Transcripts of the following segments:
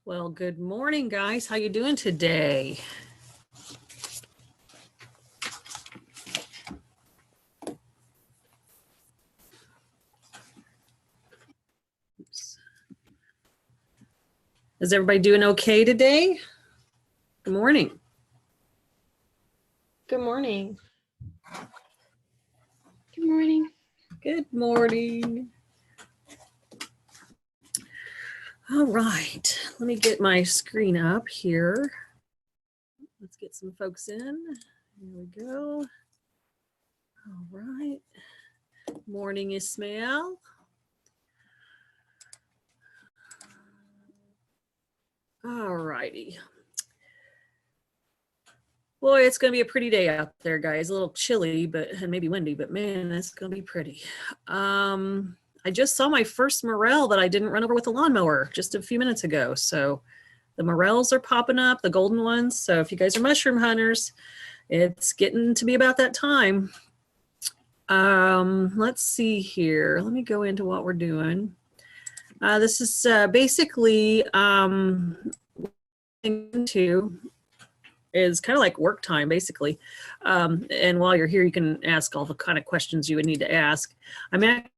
Well, good morning, guys. How you doing today? Oops. Is everybody doing okay today? Good morning. Good morning. Good morning. Good morning. All right, let me get my screen up here. Let's get some folks in. Here we go. All right. Morning, Ismail. All righty. Boy, it's going to be a pretty day out there, guys. A little chilly, and maybe windy, but man, it's going to be pretty. I just saw my first morel that I didn't run over with a lawnmower just a few minutes ago. So the morels are popping up, the golden ones. So if you guys are mushroom hunters, it's getting to be about that time. Let's see here. Let me go into what we're doing. This is basically is kind of like work time, basically. And while you're here, you can ask all the kind of questions you would need to ask. I'm actually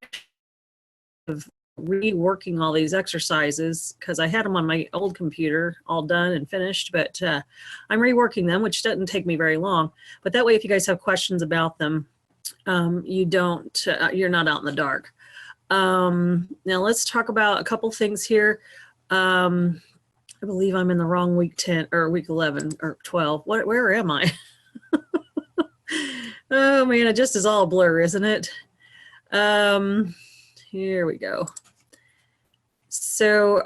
reworking all these exercises because I had them on my old computer all done and finished, but I'm reworking them, which doesn't take me very long. But that way, if you guys have questions about them, you're not out in the dark. Now let's talk about a couple things here. I believe I'm in the wrong week 10 or week 11 or 12. Where am I? Oh man, it just is all a blur, isn't it? Here we go. So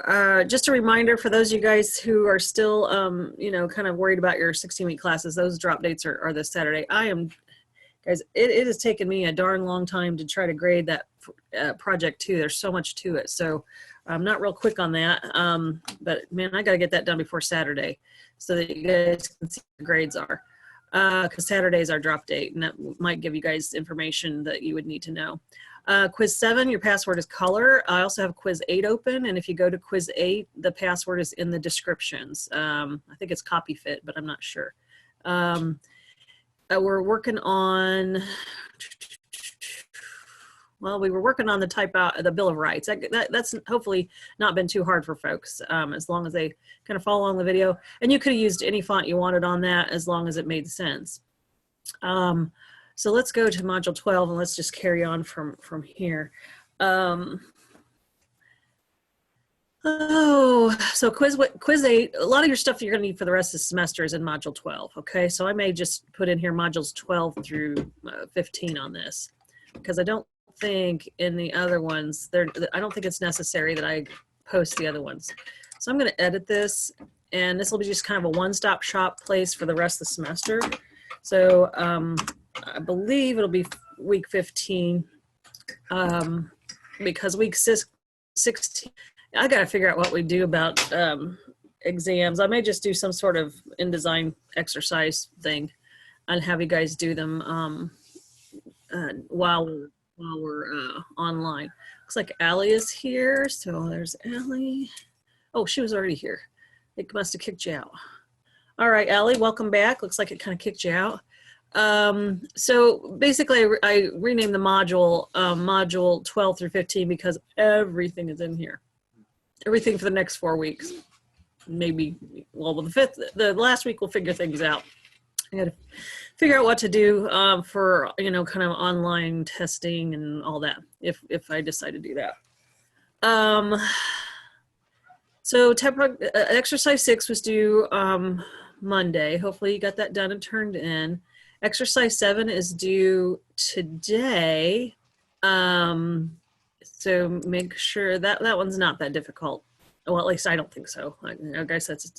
just a reminder for those of you guys who are still, kind of worried about your 16-week classes, those drop dates are this Saturday. Guys, it has taken me a darn long time to try to grade that project too. There's so much to it. So I'm not real quick on that. But man, I got to get that done before Saturday so that you guys can see what the grades are. Because Saturday is our drop date, and that might give you guys information that you would need to know. Quiz 7, your password is color. I also have quiz 8 open, and if you go to quiz 8, the password is in the descriptions. I think it's copy fit, but I'm not sure. We're working on, well, we were working on the Bill of Rights. That's hopefully not been too hard for folks, as long as they kind of follow along the video. And you could have used any font you wanted on that as long as it made sense. So let's go to module 12 and let's just carry on from here. So quiz 8, a lot of your stuff you're going to need for the rest of the semester is in module 12, okay? So I may just put in here modules 12 through 15 on this, because I don't think in the other ones, I don't think it's necessary that I post the other ones. So I'm going to edit this, and this will be just kind of a one-stop shop place for the rest of the semester. So I believe it'll be week 15, because week 16, I got to figure out what we do about exams. I may just do some sort of InDesign exercise thing and have you guys do them while we're online. Looks like Allie is here. So there's Allie. Oh, she was already here. It must have kicked you out. All right, Allie, welcome back. Looks like it kind of kicked you out. So basically I renamed the module 12 through 15 because everything is in here. Everything for the next 4 weeks. Maybe, well, the last week we'll figure things out. I got to figure out what to do for, kind of online testing and all that, if I decide to do that. So exercise 6 was due Monday. Hopefully you got that done and turned in. Exercise 7 is due today. So make sure that one's not that difficult. Well, at least I don't think so. I guess that's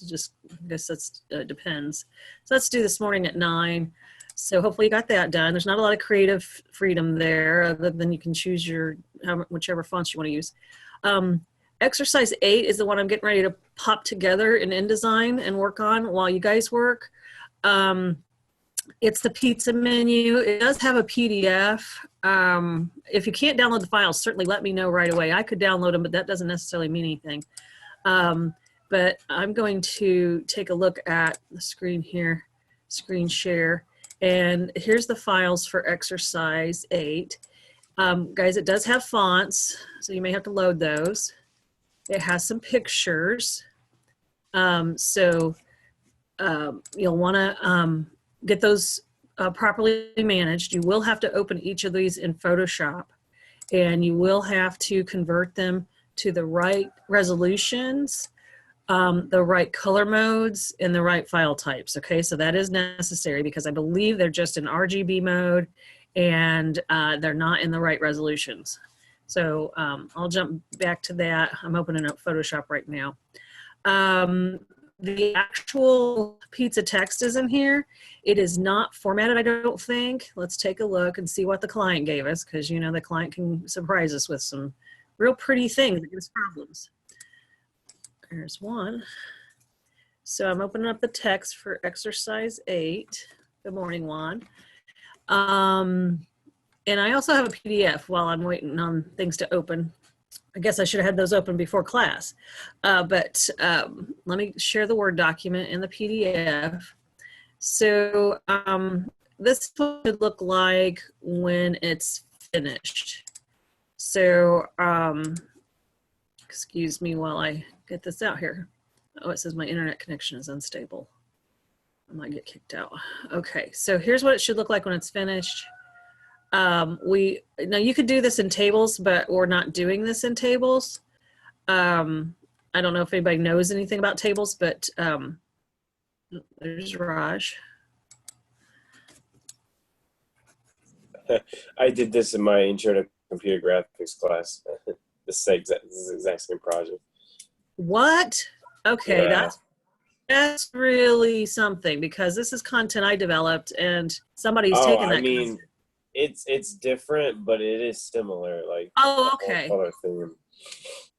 depends. So let's do this morning at 9. So hopefully you got that done. There's not a lot of creative freedom there, other than you can choose whichever fonts you want to use. Exercise 8 is the one I'm getting ready to pop together in InDesign and work on while you guys work. It's the pizza menu. It does have a PDF. If you can't download the files, certainly let me know right away. I could download them, but that doesn't necessarily mean anything. but I'm going to take a look at the screen here, screen share, and here's the files for exercise 8. Guys, it does have fonts, so you may have to load those. It has some pictures. You'll want to get those properly managed. You will have to open each of these in Photoshop, and you will have to convert them to the right resolutions, the right color modes, and the right file types. Okay, so that is necessary because I believe they're just in RGB mode and they're not in the right resolutions. So I'll jump back to that. I'm opening up Photoshop right now. The actual pizza text is in here. It is not formatted, I don't think. Let's take a look and see what the client gave us, because you know the client can surprise us with some real pretty things that give us problems. There's one. So I'm opening up the text for exercise 8. Good morning, Juan. And I also have a PDF while I'm waiting on things to open. I guess I should have had those open before class. But let me share the Word document in the PDF. So this would look like when it's finished. So excuse me while I get this out here. Oh, it says my internet connection is unstable. I might get kicked out. Okay, so here's what it should look like when it's finished. Now you could do this in tables, but we're not doing this in tables. I don't know if anybody knows anything about tables, but there's Raj. I did this in my intro to computer graphics class. This is the exact same project. What? Okay, Yeah. that's really something, because this is content I developed and somebody's taken that. I mean, it's different, but it is similar. Like, oh, okay. Color thing.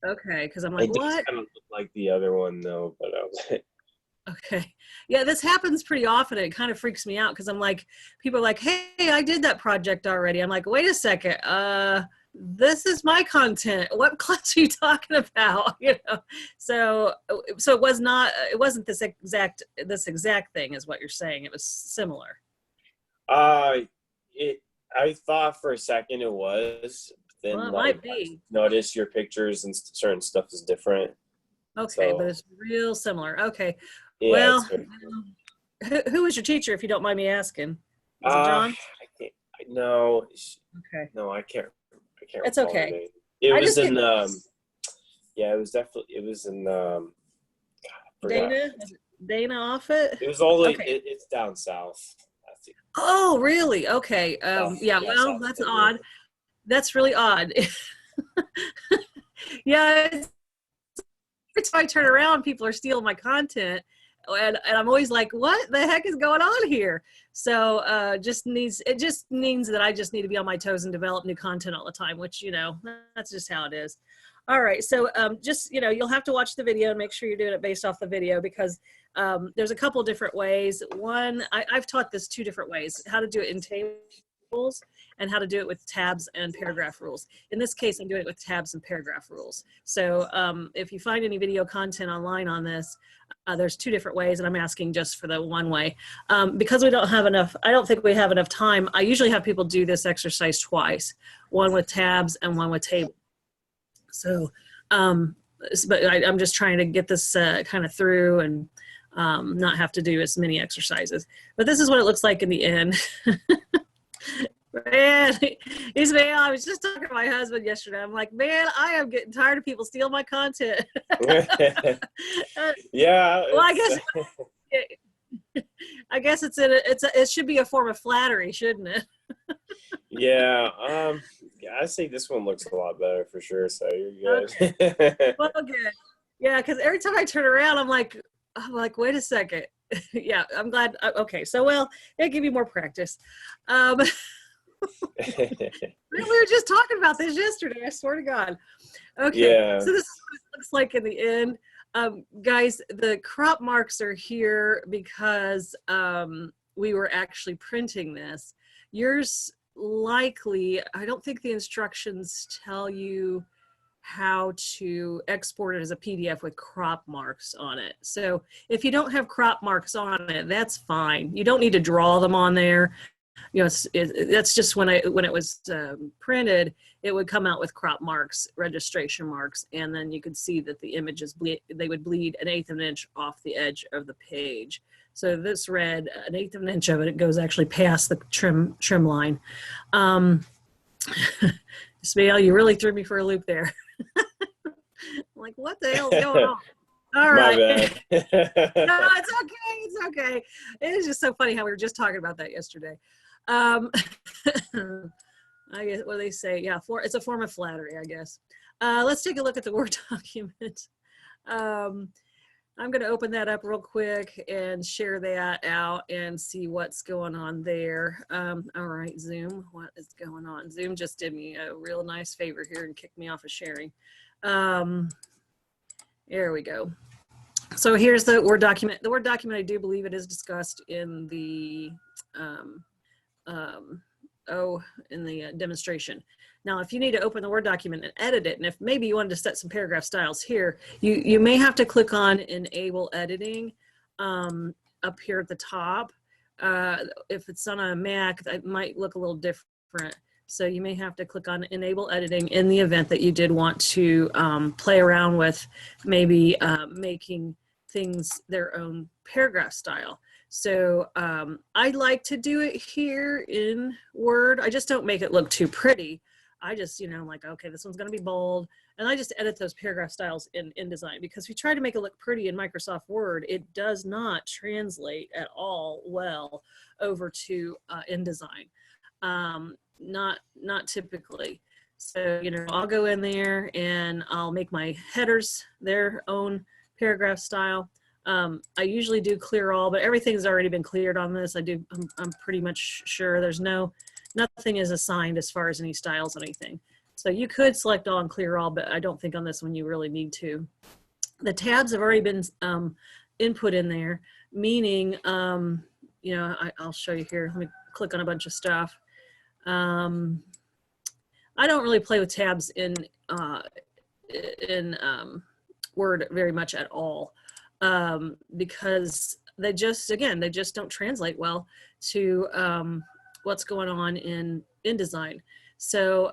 Okay, because I'm like, what? It kind of look like the other one though, but I was like, okay. Yeah, this happens pretty often. It kind of freaks me out because I'm like, people are like, hey, I did that project already. I'm like, wait a second. This is my content. What class are you talking about? You know, so it wasn't this exact thing is what you're saying. It was similar. I thought for a second it was. Then Well, it might be. Notice your pictures and certain stuff is different. Okay, so, but it's real similar. Okay. Yeah, well, who was your teacher, if you don't mind me asking? Was it John? No. Okay. No, I can't. It's okay. It was in. Yeah, it was definitely. It was in. Dana Offit. It was all the way. Okay. It's down south. Oh, really? Okay. Yeah. Well, that's odd. That's really odd. Yeah. Every time I turn around, people are stealing my content, and I'm always like, "What the heck is going on here?" So it just means that I just need to be on my toes and develop new content all the time, which that's just how it is. All right, so just you'll have to watch the video and make sure you're doing it based off the video, because there's a couple different ways. One, I've taught this 2 different ways: how to do it in tables and how to do it with tabs and paragraph rules. In this case, I'm doing it with tabs and paragraph rules. So if you find any video content online on this, there's 2 different ways, and I'm asking just for the one way. Because we don't have enough, I don't think we have enough time, I usually have people do this exercise twice, one with tabs and one with tables. So, but I'm just trying to get this kind of through and not have to do as many exercises. But this is what it looks like in the end. Man, I was just talking to my husband yesterday. I'm like, man, I am getting tired of people stealing my content. Yeah. Well, I guess it should be a form of flattery, shouldn't it? Yeah. I think this one looks a lot better for sure. So you're good. Okay. Well, good. Yeah, because every time I turn around, I'm like, wait a second. Yeah, I'm glad. Okay, so it'll give you more practice. We were just talking about this yesterday, I swear to God. Okay, yeah. So this is what it looks like in the end. Guys, the crop marks are here because we were actually printing this. Yours likely, I don't think the instructions tell you how to export it as a PDF with crop marks on it. So if you don't have crop marks on it, that's fine. You don't need to draw them on there. You know, that's just when it was printed, it would come out with crop marks, registration marks, and then you could see that the images they would bleed 1/8 of an inch off the edge of the page. So this read 1/8 of an inch of it. It goes actually past the trim line. Smale, you really threw me for a loop there. I'm like, what the hell's going on? All right. My bad. No, it's okay. It's okay. It is just so funny how we were just talking about that yesterday. I guess what do they say? Yeah, it's a form of flattery, I guess. Let's take a look at the Word document. I'm going to open that up real quick and share that out and see what's going on there. All right, Zoom, what is going on? Zoom just did me a real nice favor here and kicked me off of sharing. There we go. So here's the Word document. The Word document, I do believe it is discussed in the demonstration. Now, if you need to open the Word document and edit it, and if maybe you wanted to set some paragraph styles here, you may have to click on Enable Editing up here at the top. If it's on a Mac, that might look a little different. So you may have to click on Enable Editing in the event that you did want to play around with maybe making things their own paragraph style. So I like to do it here in Word. I just don't make it look too pretty. I just, you know, I'm like, okay, this one's going to be bold. And I just edit those paragraph styles in InDesign, because if you try to make it look pretty in Microsoft Word, it does not translate at all well over to InDesign. Not typically. So, you know, I'll go in there and I'll make my headers their own paragraph style. I usually do clear all, but everything's already been cleared on this. I'm pretty much sure there's nothing is assigned as far as any styles or anything. So you could select all and clear all, but I don't think on this one you really need to. The tabs have already been input in there, meaning, you know, I'll show you here. Let me click on a bunch of stuff. I don't really play with tabs in Word very much at all, because they just don't translate well to what's going on in InDesign. So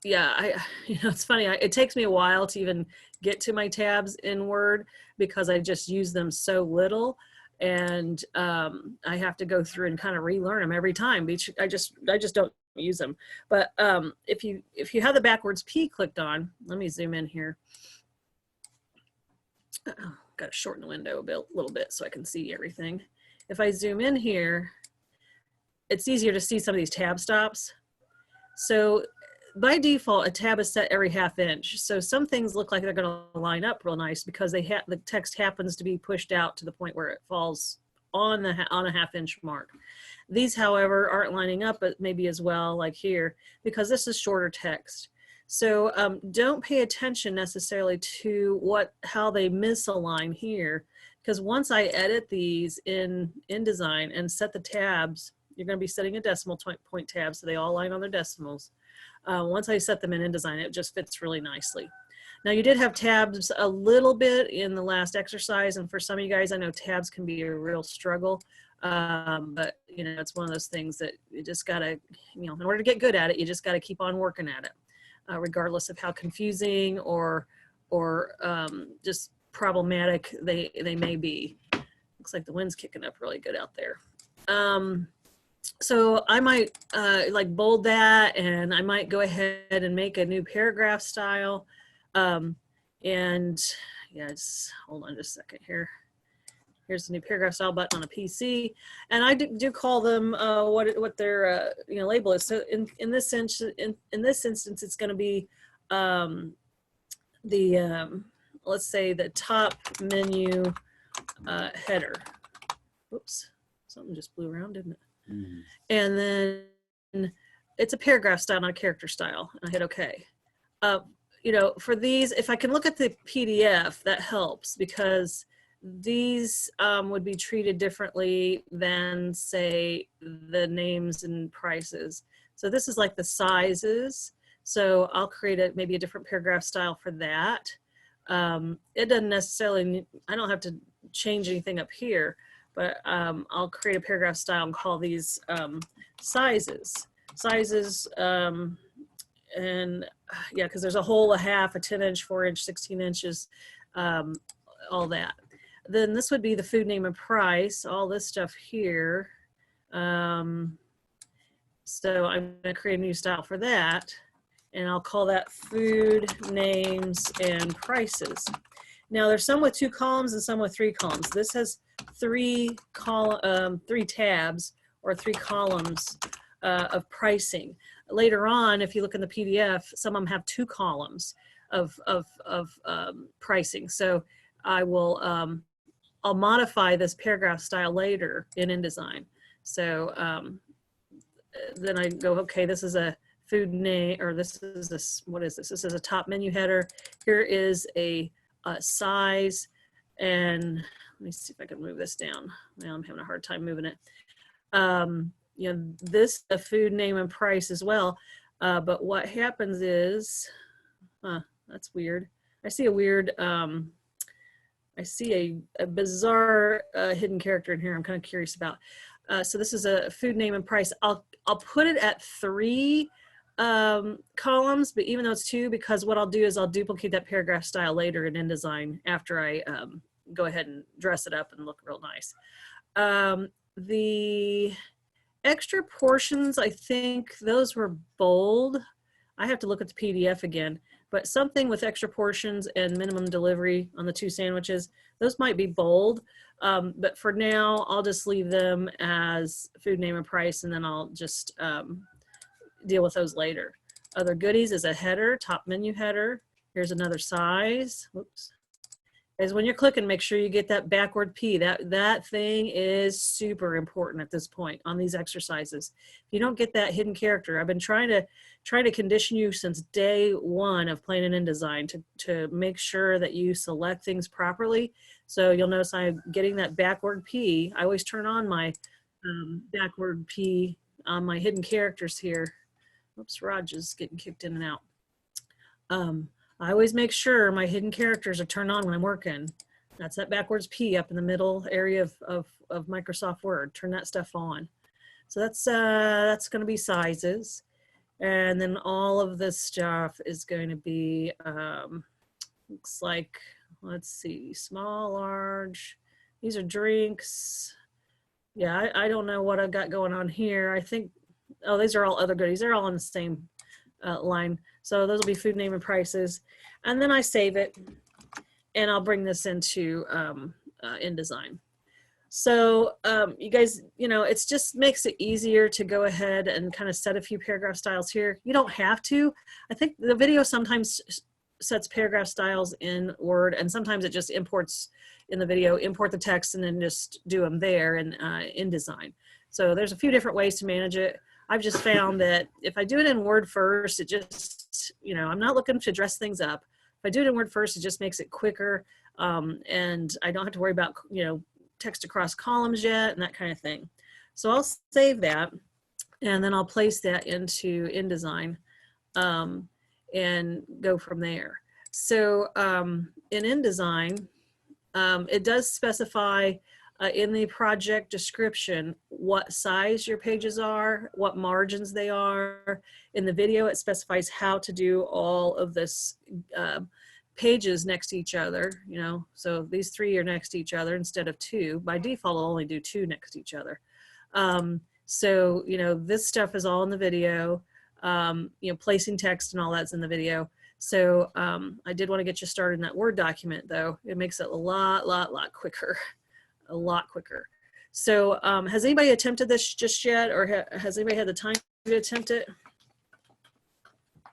yeah, you know, it's funny. It takes me a while to even get to my tabs in Word because I just use them so little, and I have to go through and kind of relearn them every time. I just don't use them. But if you have the backwards P clicked on, let me zoom in here. Got to shorten the window a little bit so I can see everything. If I zoom in here, it's easier to see some of these tab stops. So by default, a tab is set every 1/2 inch. So some things look like they're going to line up real nice because the text happens to be pushed out to the point where it falls on a 1/2 inch mark. These, however, aren't lining up, but maybe as well, like here, because this is shorter text. So don't pay attention necessarily to how they misalign here, because once I edit these in InDesign and set the tabs, you're going to be setting a decimal point tab so they all line on their decimals. Once I set them in InDesign, it just fits really nicely. Now, you did have tabs a little bit in the last exercise, and for some of you guys, I know tabs can be a real struggle, but you know, it's one of those things that you just gotta, you know, in order to get good at it, you just gotta keep on working at it, regardless of how confusing or just problematic they may be. Looks like the wind's kicking up really good out there. So I might like bold that, and I might go ahead and make a new paragraph style. And yeah, just hold on just a second here. Here's the new paragraph style button on a PC, and I do call them what their you know, label is. So in this instance, it's going to be let's say the top menu header. Oops, something just blew around, didn't it? Mm-hmm. And then it's a paragraph style, not a character style. And I hit OK. You know, for these, if I can look at the PDF, that helps, because these would be treated differently than, say, the names and prices. So this is like the sizes. So I'll create maybe a different paragraph style for that. It doesn't necessarily, I don't have to change anything up here, but I'll create a paragraph style and call these sizes. And yeah, because there's a whole, a half, a 10-inch, 4-inch, 16 inches, all that. Then this would be the food name and price, all this stuff here. So I'm going to create a new style for that, and I'll call that food names and prices. Now there's some with 2 columns and some with 3 columns. This has 3 tabs or 3 columns of pricing. Later on, if you look in the PDF, some of them have 2 columns of pricing. So I will, I'll modify this paragraph style later in InDesign. So then I go, okay, this is a food name, or this is this, what is this? This is a top menu header. Here is a size, and let me see if I can move this down. Now I'm having a hard time moving it. You know, this a food name and price as well. But what happens is, that's weird. I see a weird, I see a bizarre hidden character in here I'm kind of curious about. So this is a food name and price. I'll put it at 3 columns, but even though it's 2, because what I'll do is I'll duplicate that paragraph style later in InDesign after I go ahead and dress it up and look real nice. The extra portions, I think those were bold. I have to look at the PDF again, but something with extra portions and minimum delivery on the 2 sandwiches, those might be bold. But for now, I'll just leave them as food name and price, and then I'll just deal with those later. Other goodies is a header, top menu header. Here's another size. Whoops. Is when you're clicking, make sure you get that backward P. That thing is super important at this point on these exercises. If you don't get that hidden character, I've been trying to condition you since day 1 of playing in InDesign to make sure that you select things properly. So you'll notice I'm getting that backward P. I always turn on my backward P on my hidden characters here. Oops, Raj is getting kicked in and out. I always make sure my hidden characters are turned on when I'm working. That's that backwards P up in the middle area of Microsoft Word. Turn that stuff on. So that's going to be sizes. And then all of this stuff is going to be, looks like, let's see, small, large. These are drinks. Yeah, I don't know what I've got going on here. I think, oh, these are all other goodies. They're all on the same line. So those will be food name and prices. And then I save it, and I'll bring this into InDesign. So you guys, you know, it just makes it easier to go ahead and kind of set a few paragraph styles here. You don't have to. I think the video sometimes sets paragraph styles in Word, and sometimes it just imports in the video, import the text, and then just do them there in InDesign. So there's a few different ways to manage it. I've just found that if I do it in Word first, it just, you know, I'm not looking to dress things up. If I do it in Word first, it just makes it quicker, and I don't have to worry about, you know, text across columns yet and that kind of thing. So I'll save that, and then I'll place that into InDesign and go from there. So in InDesign, it does specify in the project description what size your pages are, what margins they are. In the video, it specifies how to do all of this pages next to each other, you know, so these 3 are next to each other instead of 2. By default, I'll only do 2 next to each other. So, you know, this stuff is all in the video, you know, placing text and all that's in the video. So I did want to get you started in that Word document, though. It makes it a lot quicker. A lot quicker. So has anybody attempted this just yet, or has anybody had the time to attempt it?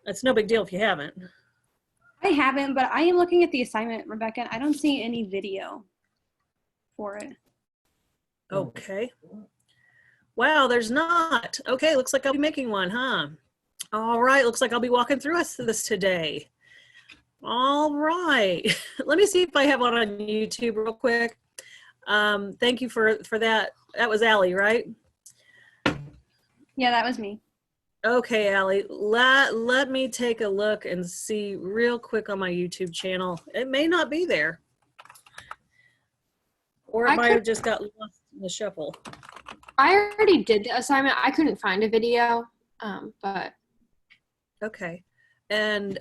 It's no big deal if you haven't. I haven't, but I am looking at the assignment, Rebecca, and I don't see any video for it. Okay. Wow, there's not. Okay, looks like I'll be making one, huh? All right, looks like I'll be walking through this today. All right. Let me see if I have one on YouTube real quick. Thank you for that. That was Allie, right? Yeah, that was me. Okay, Allie, let me take a look and see real quick on my YouTube channel. It may not be there. Or it I might could- have just got lost in the shuffle. I already did the assignment. I couldn't find a video, but Okay. And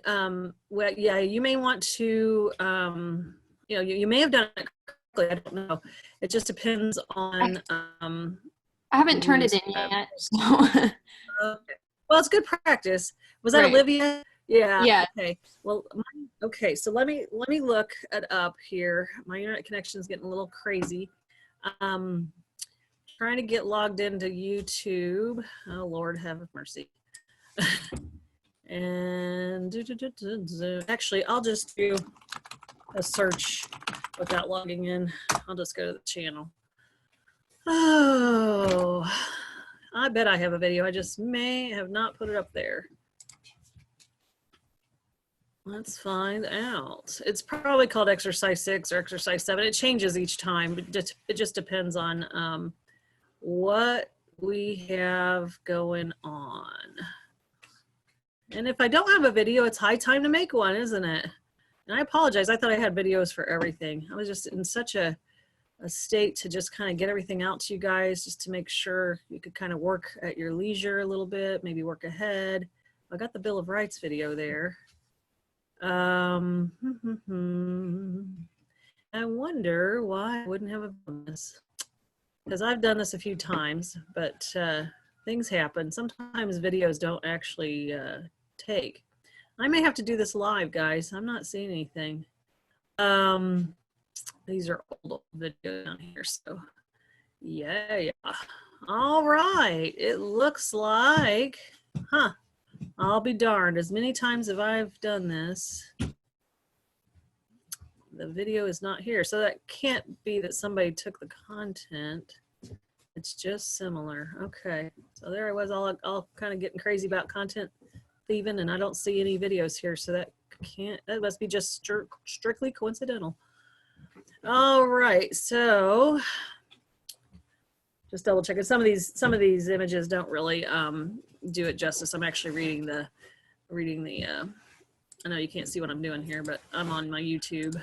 well, yeah, you may want to, you know, you may have done it correctly. I don't know. It just depends on I haven't turned it in yet. So okay. Well, it's good practice. Was that Right. Olivia? Yeah. Yeah. Okay. Well, okay. So let me look it up here. My internet connection is getting a little crazy. Trying to get logged into YouTube. Oh Lord, have mercy. And actually, I'll just do a search without logging in. I'll just go to the channel. Oh, I bet I have a video. I just may have not put it up there. Let's find out. It's probably called exercise 6 or exercise 7. It changes each time. It just depends on what we have going on. And if I don't have a video, it's high time to make one, isn't it? And I apologize. I thought I had videos for everything. I was just in such a state to just kind of get everything out to you guys, just to make sure you could kind of work at your leisure a little bit, maybe work ahead. I got the Bill of Rights video there. I wonder why I wouldn't have a bonus, because I've done this a few times, but things happen. Sometimes videos don't actually take. I may have to do this live, guys. I'm not seeing anything. These are old videos down here, so yeah. All right, it looks like, I'll be darned. As many times as I've done this, the video is not here. So that can't be that somebody took the content. It's just similar. Okay, so there I was all kind of getting crazy about content thieving, and I don't see any videos here, so that must be just strictly coincidental. All right, so just double checking. Some of these images don't really do it justice. I'm actually reading the I know you can't see what I'm doing here, but I'm on my YouTube.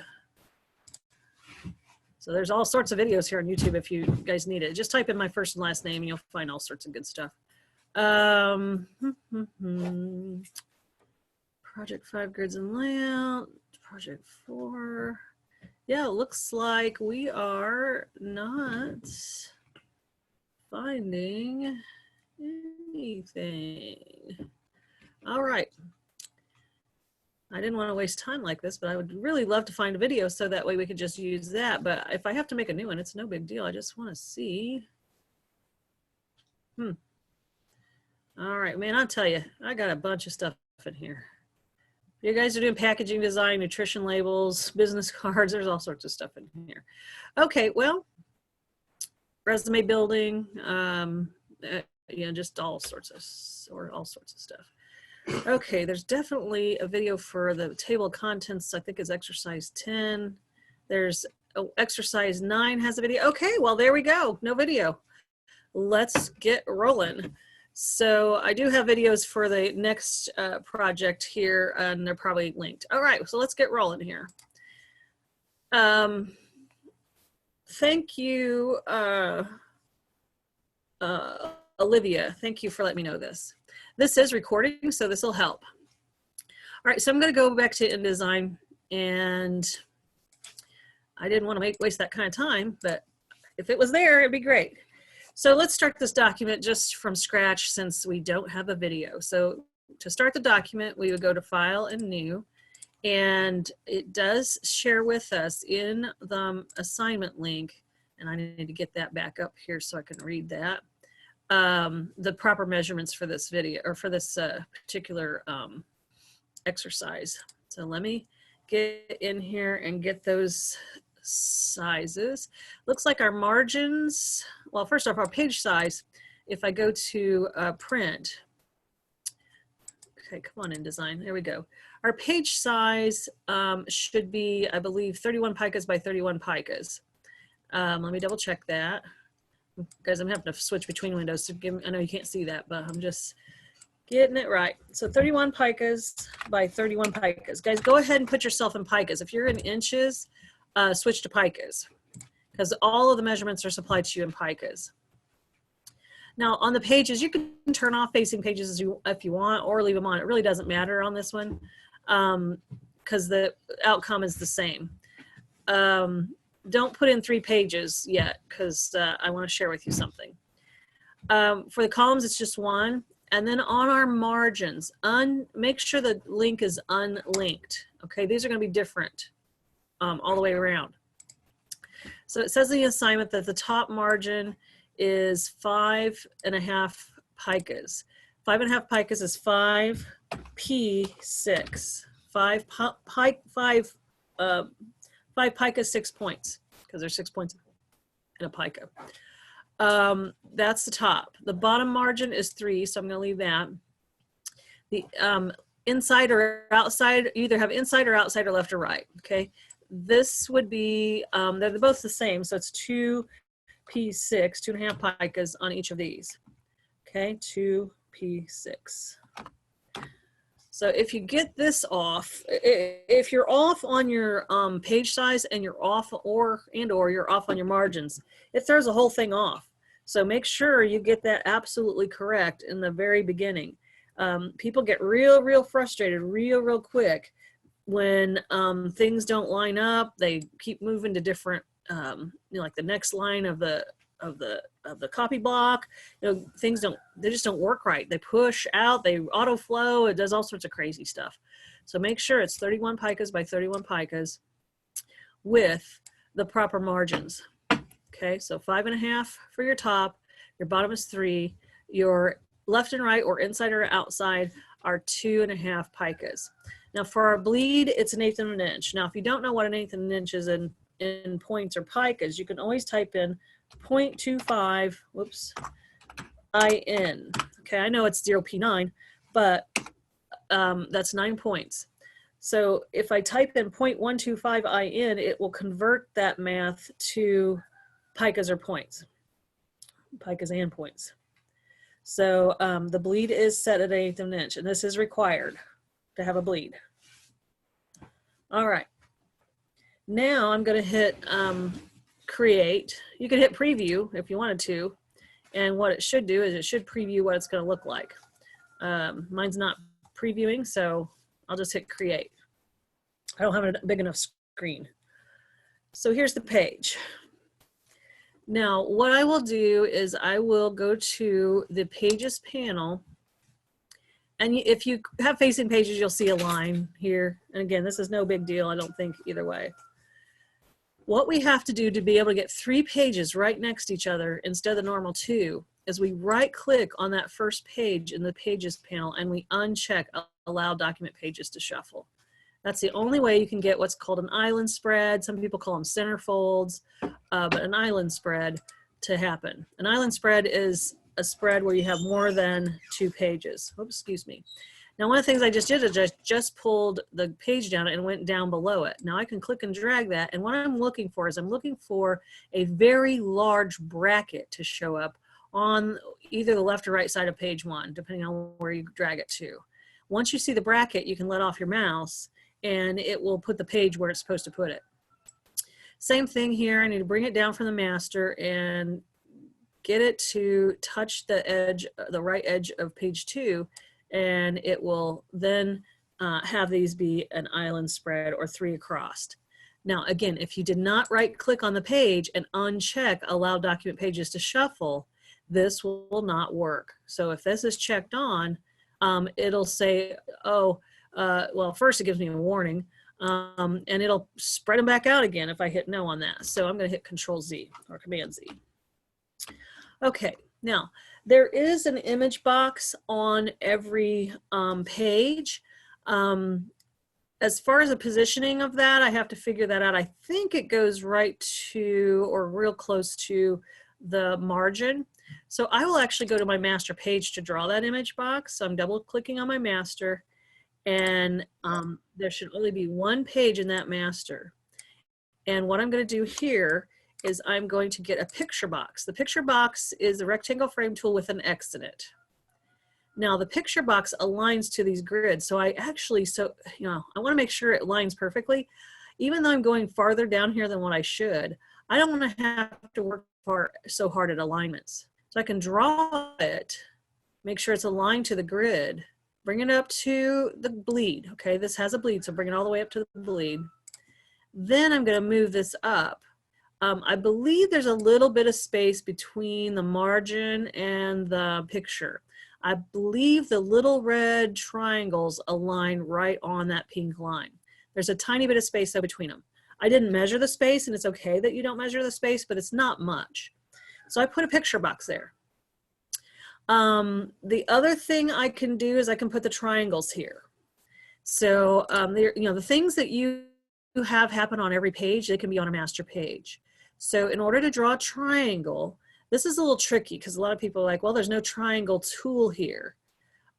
So there's all sorts of videos here on YouTube if you guys need it. Just type in my first and last name and you'll find all sorts of good stuff. Project 5 grids and layout, project 4. Yeah, it looks like we are not finding anything. All right. I didn't want to waste time like this, but I would really love to find a video so that way we could just use that. But if I have to make a new one, it's no big deal. I just want to see. All right, man, I'll tell you, I got a bunch of stuff in here. You guys are doing packaging design, nutrition labels, business cards. There's all sorts of stuff in here. Okay, well, resume building, just all sorts of stuff. Okay, there's definitely a video for the table of contents. I think it's exercise 10. There's exercise 9 has a video. Okay, well, there we go. No video. Let's get rolling. So I do have videos for the next project here, and they're probably linked. All right, so let's get rolling here. Thank you, Olivia. Thank you for letting me know this. This is recording, so this will help. All right, so I'm going to go back to InDesign, and I didn't want to waste that kind of time, but if it was there, it'd be great. So let's start this document just from scratch since we don't have a video. So to start the document, we would go to File and New, and it does share with us in the assignment link, and I need to get that back up here so I can read that, the proper measurements for this video, or for this particular exercise. So let me get in here and get those sizes. Looks like our margins, well, first off, our page size, if I go to print, okay, come on, InDesign, there we go. Our page size should be, I believe, 31 picas by 31 picas. Let me double check that. Guys, I'm having to switch between windows, so I know you can't see that, but I'm just Getting it right. So 31 picas by 31 picas. Guys, go ahead and put yourself in picas. If you're in inches, switch to picas because all of the measurements are supplied to you in picas. Now on the pages, you can turn off facing pages if you want or leave them on. It really doesn't matter on this one because the outcome is the same. Don't put in 3 pages yet because I want to share with you something. For the columns, it's just 1. And then on our margins, make sure the link is unlinked. Okay, these are going to be different all the way around. So it says in the assignment that the top margin is 5.5 picas. 5.5 picas is 5p6. 5 picas, 6 points because there's 6 points in a pica. That's the top. The bottom margin is 3, so I'm going to leave that. The inside or outside, you either have inside or outside or left or right. Okay, this would be they're both the same, so it's 2p6, 2.5 picas on each of these. Okay, 2p6. So if you get this off, if you're off on your page size and you're off or you're off on your margins, it throws the whole thing off. So make sure you get that absolutely correct in the very beginning. People get real frustrated real quick when things don't line up. They keep moving to different, like the next line of the copy block. Things just don't work right. They push out, they auto flow, it does all sorts of crazy stuff. So make sure it's 31 picas by 31 picas with the proper margins. Okay, so 5.5 for your top, your bottom is 3, your left and right or inside or outside are 2.5 picas. Now for our bleed, it's 1/8 of an inch. Now if you don't know what 1/8 of an inch is in points or picas, you can always type in 0.25, whoops, IN. Okay, I know it's 0.9, but that's 9 points. So if I type in 0.125 IN, it will convert that math to picas or points, picas and points. So the bleed is set at 1/8 of an inch, and this is required to have a bleed. All right. Now I'm going to hit create. You can hit preview if you wanted to, and what it should do is it should preview what it's going to look like. Mine's not previewing, so I'll just hit create. I don't have a big enough screen. So here's the page. Now what I will do is I will go to the pages panel, and if you have facing pages, you'll see a line here. And again, this is no big deal, I don't think, either way. What we have to do to be able to get 3 pages right next to each other instead of the normal 2 is we right click on that first page in the pages panel and we uncheck allow document pages to shuffle. That's the only way you can get what's called an island spread. Some people call them center folds, but an island spread to happen. An island spread is a spread where you have more than 2 pages. Oops, excuse me. Now, one of the things I just did is I just pulled the page down and went down below it. Now I can click and drag that, and what I'm looking for is I'm looking for a very large bracket to show up on either the left or right side of page 1, depending on where you drag it to. Once you see the bracket, you can let off your mouse, and it will put the page where it's supposed to put it. Same thing here. I need to bring it down from the master and get it to touch the edge, the right edge of page 2, and it will then have these be an island spread or 3 across. Now, again, if you did not right click on the page and uncheck allow document pages to shuffle, this will not work. So if this is checked on, it'll say, oh, well, first it gives me a warning, and it'll spread them back out again if I hit no on that. So I'm going to hit Control Z or Command Z. Okay, now there is an image box on every page. As far as the positioning of that, I have to figure that out. I think it goes right to or real close to the margin. So I will actually go to my master page to draw that image box. So I'm double clicking on my master, and there should only be 1 page in that master. And what I'm going to do here is I'm going to get a picture box. The picture box is a rectangle frame tool with an X in it. Now the picture box aligns to these grids. So I actually, I want to make sure it lines perfectly. Even though I'm going farther down here than what I should, I don't want to have to work so hard at alignments. So I can draw it, make sure it's aligned to the grid, bring it up to the bleed. Okay, this has a bleed, so bring it all the way up to the bleed. Then I'm going to move this up. I believe there's a little bit of space between the margin and the picture. I believe the little red triangles align right on that pink line. There's a tiny bit of space though between them. I didn't measure the space, and it's okay that you don't measure the space, but it's not much. So I put a picture box there. The other thing I can do is I can put the triangles here. So the things that you have happen on every page, they can be on a master page. So in order to draw a triangle, this is a little tricky because a lot of people are like, well, there's no triangle tool here.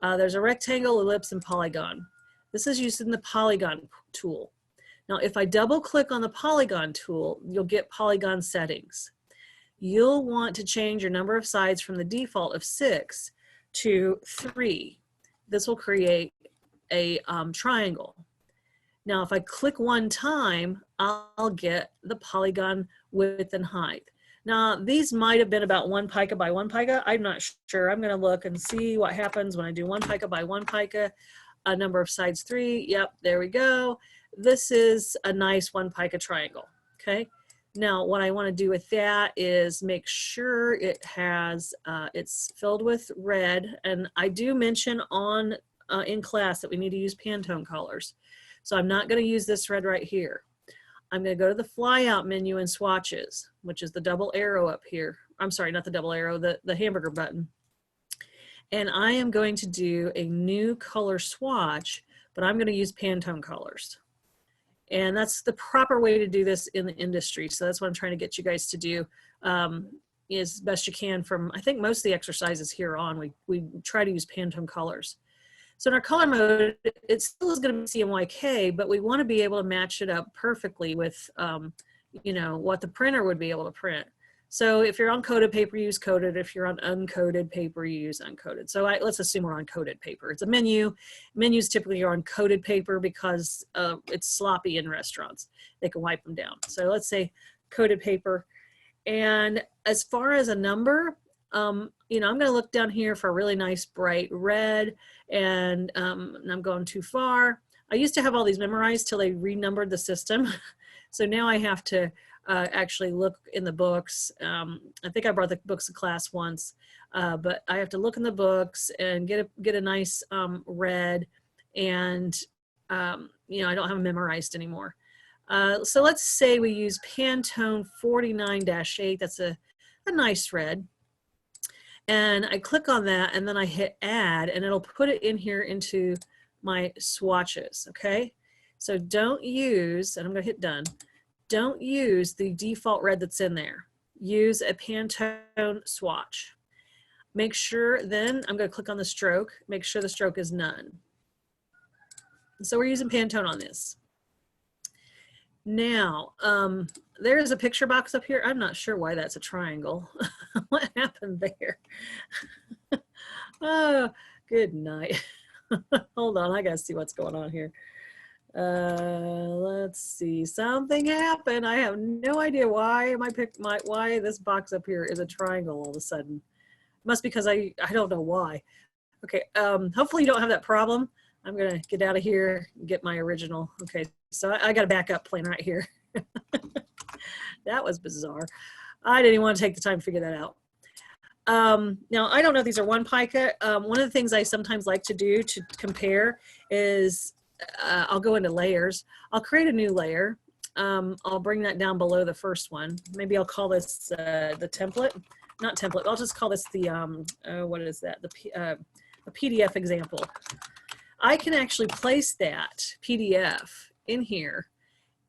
There's a rectangle, ellipse, and polygon. This is used in the polygon tool. Now, if I double click on the polygon tool, you'll get polygon settings. You'll want to change your number of sides from the default of 6 to 3. This will create a triangle. Now, if I click one time, I'll get the polygon width and height. Now, these might have been about 1 pica by 1 pica. I'm not sure. I'm going to look and see what happens when I do 1 pica by 1 pica. A number of sides 3. Yep, there we go. This is a nice 1 pica triangle. Okay. Now, what I want to do with that is make sure it has, it's filled with red. And I do mention in class that we need to use Pantone colors. So I'm not going to use this red right here. I'm going to go to the flyout menu in swatches, which is the double arrow up here. I'm sorry, not the double arrow, the hamburger button. And I am going to do a new color swatch, but I'm going to use Pantone colors. And that's the proper way to do this in the industry. So that's what I'm trying to get you guys to do as best you can from, I think most of the exercises here on, we try to use Pantone colors. So in our color mode, it still is going to be CMYK, but we want to be able to match it up perfectly with, what the printer would be able to print. So if you're on coated paper, use coated. If you're on uncoated paper, you use uncoated. So let's assume we're on coated paper. It's a menu. Menus typically are on coated paper because it's sloppy in restaurants. They can wipe them down. So let's say coated paper. And as far as a number, I'm going to look down here for a really nice bright red, and I'm going too far. I used to have all these memorized till they renumbered the system. So now I have to actually look in the books. I think I brought the books to class once, but I have to look in the books and get a nice red, and I don't have them memorized anymore. So let's say we use Pantone 49-8. That's a nice red. And I click on that, and then I hit add, and it'll put it in here into my swatches, okay? So don't use, and I'm gonna hit done, don't use the default red that's in there. Use a Pantone swatch. Make sure, then I'm gonna click on the stroke, make sure the stroke is none. So we're using Pantone on this. Now, there is a picture box up here. I'm not sure why that's a triangle. What happened there? Oh, good night. Hold on, I gotta see what's going on here. Let's see, something happened. I have no idea why why this box up here is a triangle all of a sudden. Must be because I don't know why. Okay, hopefully you don't have that problem. I'm gonna get out of here and get my original. Okay, so I got a backup plan right here. That was bizarre. I didn't even want to take the time to figure that out. Now, I don't know if these are 1 pica. One of the things I sometimes like to do to compare is I'll go into layers. I'll create a new layer. I'll bring that down below the first one. Maybe I'll call this the template. Not template. I'll just call this the, what is that? A PDF example. I can actually place that PDF in here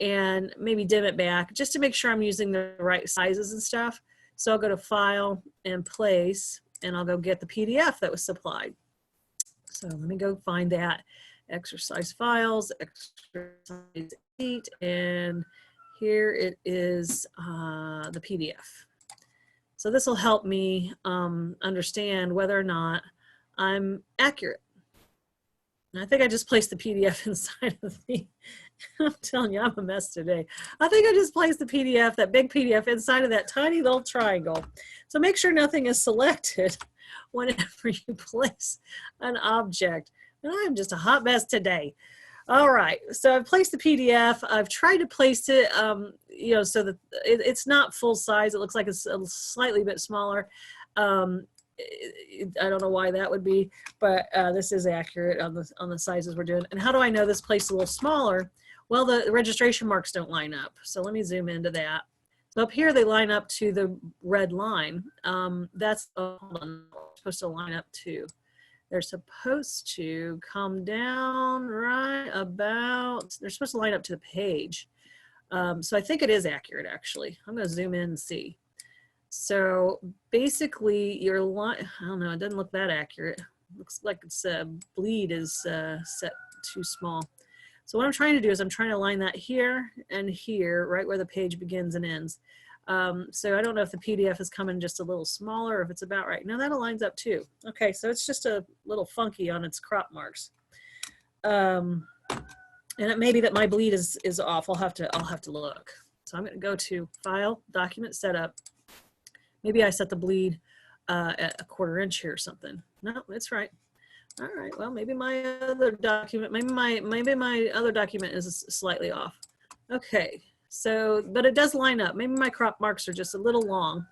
and maybe dim it back just to make sure I'm using the right sizes and stuff. So I'll go to File and Place, and I'll go get the PDF that was supplied. So let me go find that. Exercise files, exercise 8, and here it is, the PDF. So this will help me understand whether or not I'm accurate. And I think I just placed the PDF inside of the, I'm telling you, I'm a mess today. I think I just placed the PDF, that big PDF, inside of that tiny little triangle. So make sure nothing is selected whenever you place an object. And I'm just a hot mess today. All right, so I've placed the PDF. I've tried to place it, you know, so that it's not full size. It looks like it's a slightly bit smaller. I don't know why that would be, but this is accurate on the sizes we're doing. And how do I know this place is a little smaller? Well, the registration marks don't line up. So let me zoom into that. So up here, they line up to the red line. That's supposed to line up to. They're supposed to come down right about, they're supposed to line up to the page. So I think it is accurate, actually. I'm going to zoom in and see. So basically your line, I don't know, it doesn't look that accurate. Looks like it's bleed is set too small. So what I'm trying to do is I'm trying to line that here and here, right where the page begins and ends. So I don't know if the PDF is coming just a little smaller or if it's about right. No, that aligns up too. Okay, so it's just a little funky on its crop marks. And it may be that my bleed is off. I'll have to look. So I'm going to go to File, Document Setup. Maybe I set the bleed at 1/4 inch here or something. No, that's right. All right. Well, maybe my other document, maybe my other document is slightly off. Okay. So, but it does line up. Maybe my crop marks are just a little long.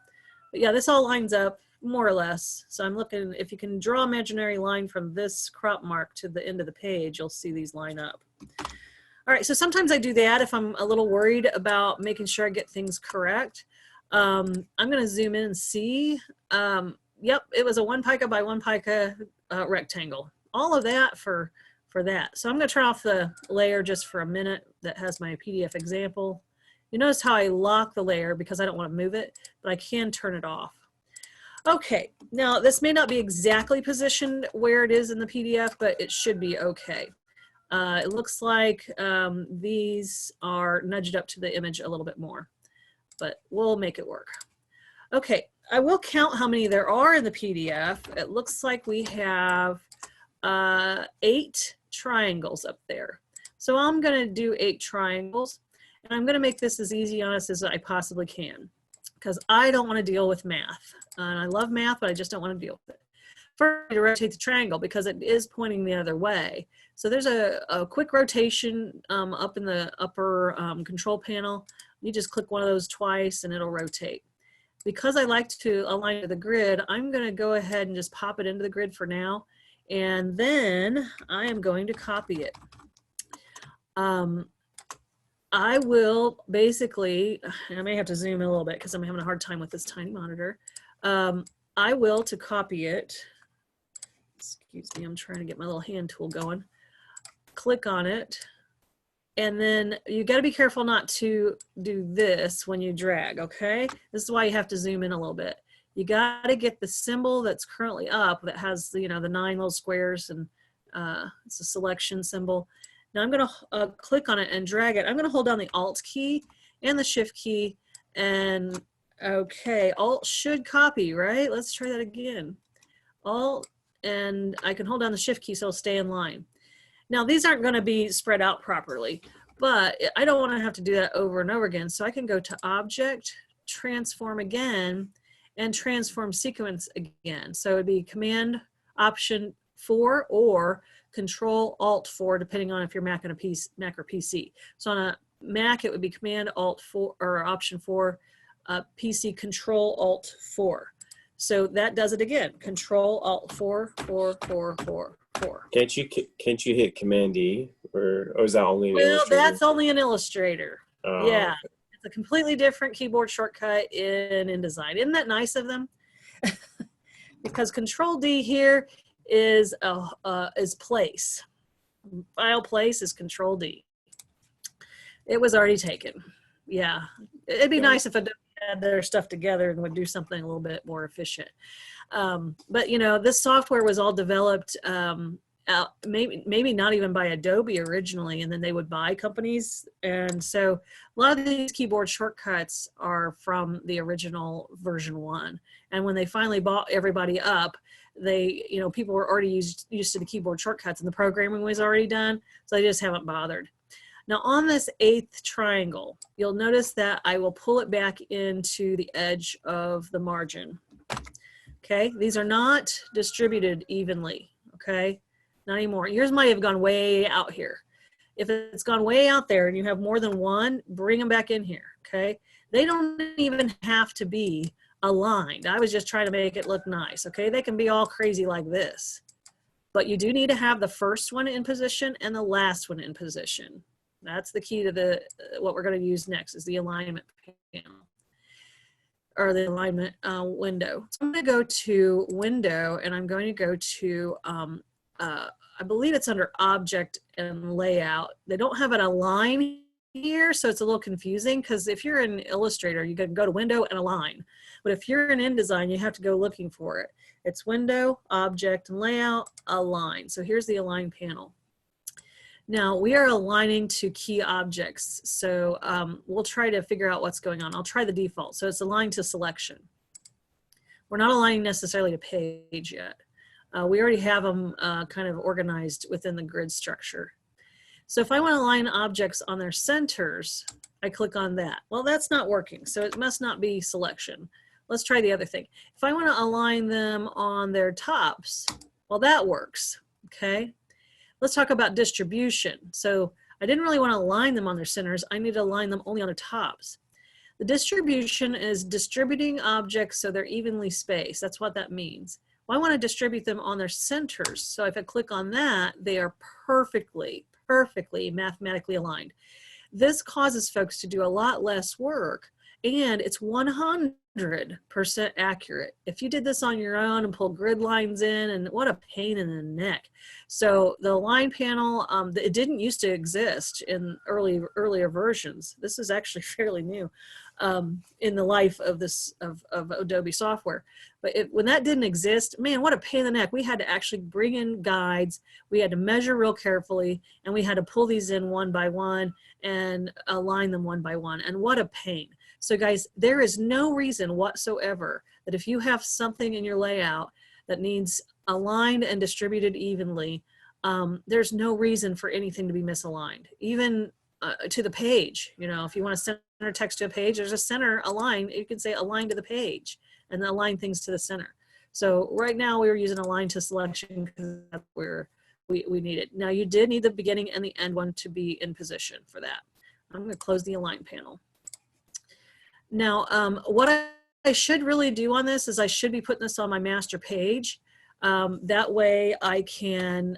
But yeah, this all lines up more or less. So I'm looking, if you can draw an imaginary line from this crop mark to the end of the page, you'll see these line up. All right, so sometimes I do that if I'm a little worried about making sure I get things correct. I'm gonna zoom in and see. Yep, it was a 1 pica by 1 pica rectangle. All of that for that. So I'm gonna turn off the layer just for a minute that has my PDF example. You notice how I lock the layer because I don't want to move it, but I can turn it off. Okay, now this may not be exactly positioned where it is in the PDF, but it should be okay. It looks like these are nudged up to the image a little bit more, but we'll make it work. Okay, I will count how many there are in the PDF. It looks like we have 8 triangles up there. So I'm gonna do 8 triangles. And I'm going to make this as easy on us as I possibly can because I don't want to deal with math. And I love math, but I just don't want to deal with it. First, to rotate the triangle because it is pointing the other way. So there's a quick rotation up in the upper control panel. You just click one of those twice and it'll rotate. Because I like to align to the grid, I'm going to go ahead and just pop it into the grid for now. And then I am going to copy it. I will basically, I may have to zoom in a little bit because I'm having a hard time with this tiny monitor. I will, to copy it, excuse me, I'm trying to get my little hand tool going. Click on it. And then you got to be careful not to do this when you drag, okay? This is why you have to zoom in a little bit. You got to get the symbol that's currently up that has, you know, the 9 little squares and it's a selection symbol. Now I'm going to click on it and drag it. I'm going to hold down the Alt key and the Shift key and okay, Alt should copy, right? Let's try that again. Alt, and I can hold down the Shift key so it'll stay in line. Now these aren't going to be spread out properly, but I don't want to have to do that over and over again. So I can go to Object, Transform again, and Transform Sequence again. So it'd be Command Option 4 or Control Alt 4, depending on if you're Mac or PC. So on a Mac, it would be Command Alt 4 or Option 4, PC Control Alt 4. So that does it again. Control Alt 4, 4, 4, 4, 4. Can't you hit Command D or is that only an Well, Illustrator? that's only an Illustrator. Oh, Yeah, okay. it's a completely different keyboard shortcut in InDesign. Isn't that nice of them? Because Control D here is place. File place is Control D. It was already taken. Yeah, it'd be nice if it had their stuff together and would do something a little bit more efficient. But you know, this software was all developed maybe not even by Adobe originally, and then they would buy companies. And so a lot of these keyboard shortcuts are from the original version 1. And when they finally bought everybody up, they, you know, people were already used to the keyboard shortcuts and the programming was already done. So they just haven't bothered. Now on this 8th triangle, you'll notice that I will pull it back into the edge of the margin. Okay, these are not distributed evenly, okay? Not anymore. Yours might have gone way out here. If it's gone way out there and you have more than one, bring them back in here, okay? They don't even have to be aligned. I was just trying to make it look nice, okay? They can be all crazy like this. But you do need to have the first one in position and the last one in position. That's the key to the what we're going to use next is the alignment panel or the alignment window. So I'm going to go to window and I'm going to go to, I believe it's under object and layout. They don't have an align here, so it's a little confusing because if you're in Illustrator, you can go to window and align. But if you're in InDesign, you have to go looking for it. It's window, object, and layout, align. So here's the align panel. Now we are aligning to key objects. So we'll try to figure out what's going on. I'll try the default. So it's aligned to selection. We're not aligning necessarily to page yet. We already have them kind of organized within the grid structure. So if I want to align objects on their centers, I click on that. Well, that's not working. So it must not be selection. Let's try the other thing. If I want to align them on their tops, well, that works. Okay. Let's talk about distribution. So I didn't really want to align them on their centers. I need to align them only on their tops. The distribution is distributing objects so they're evenly spaced. That's what that means. Well, I want to distribute them on their centers. So if I click on that, they are perfectly mathematically aligned. This causes folks to do a lot less work, and it's 100% accurate. If you did this on your own and pulled grid lines in, and what a pain in the neck. So the align panel, it didn't used to exist in earlier versions. This is actually fairly new in the life of this of Adobe software. But when that didn't exist, man, what a pain in the neck. We had to actually bring in guides. We had to measure real carefully, and we had to pull these in one by one and align them one by one. And what a pain. So guys, there is no reason whatsoever that if you have something in your layout that needs aligned and distributed evenly, there's no reason for anything to be misaligned. Even to the page, you know, if you want to center text to a page, there's a center align. You can say align to the page and then align things to the center. So right now we were using align to selection because that's where we need it. Now you did need the beginning and the end one to be in position for that. I'm going to close the align panel. Now, what I should really do on this is I should be putting this on my master page. That way I can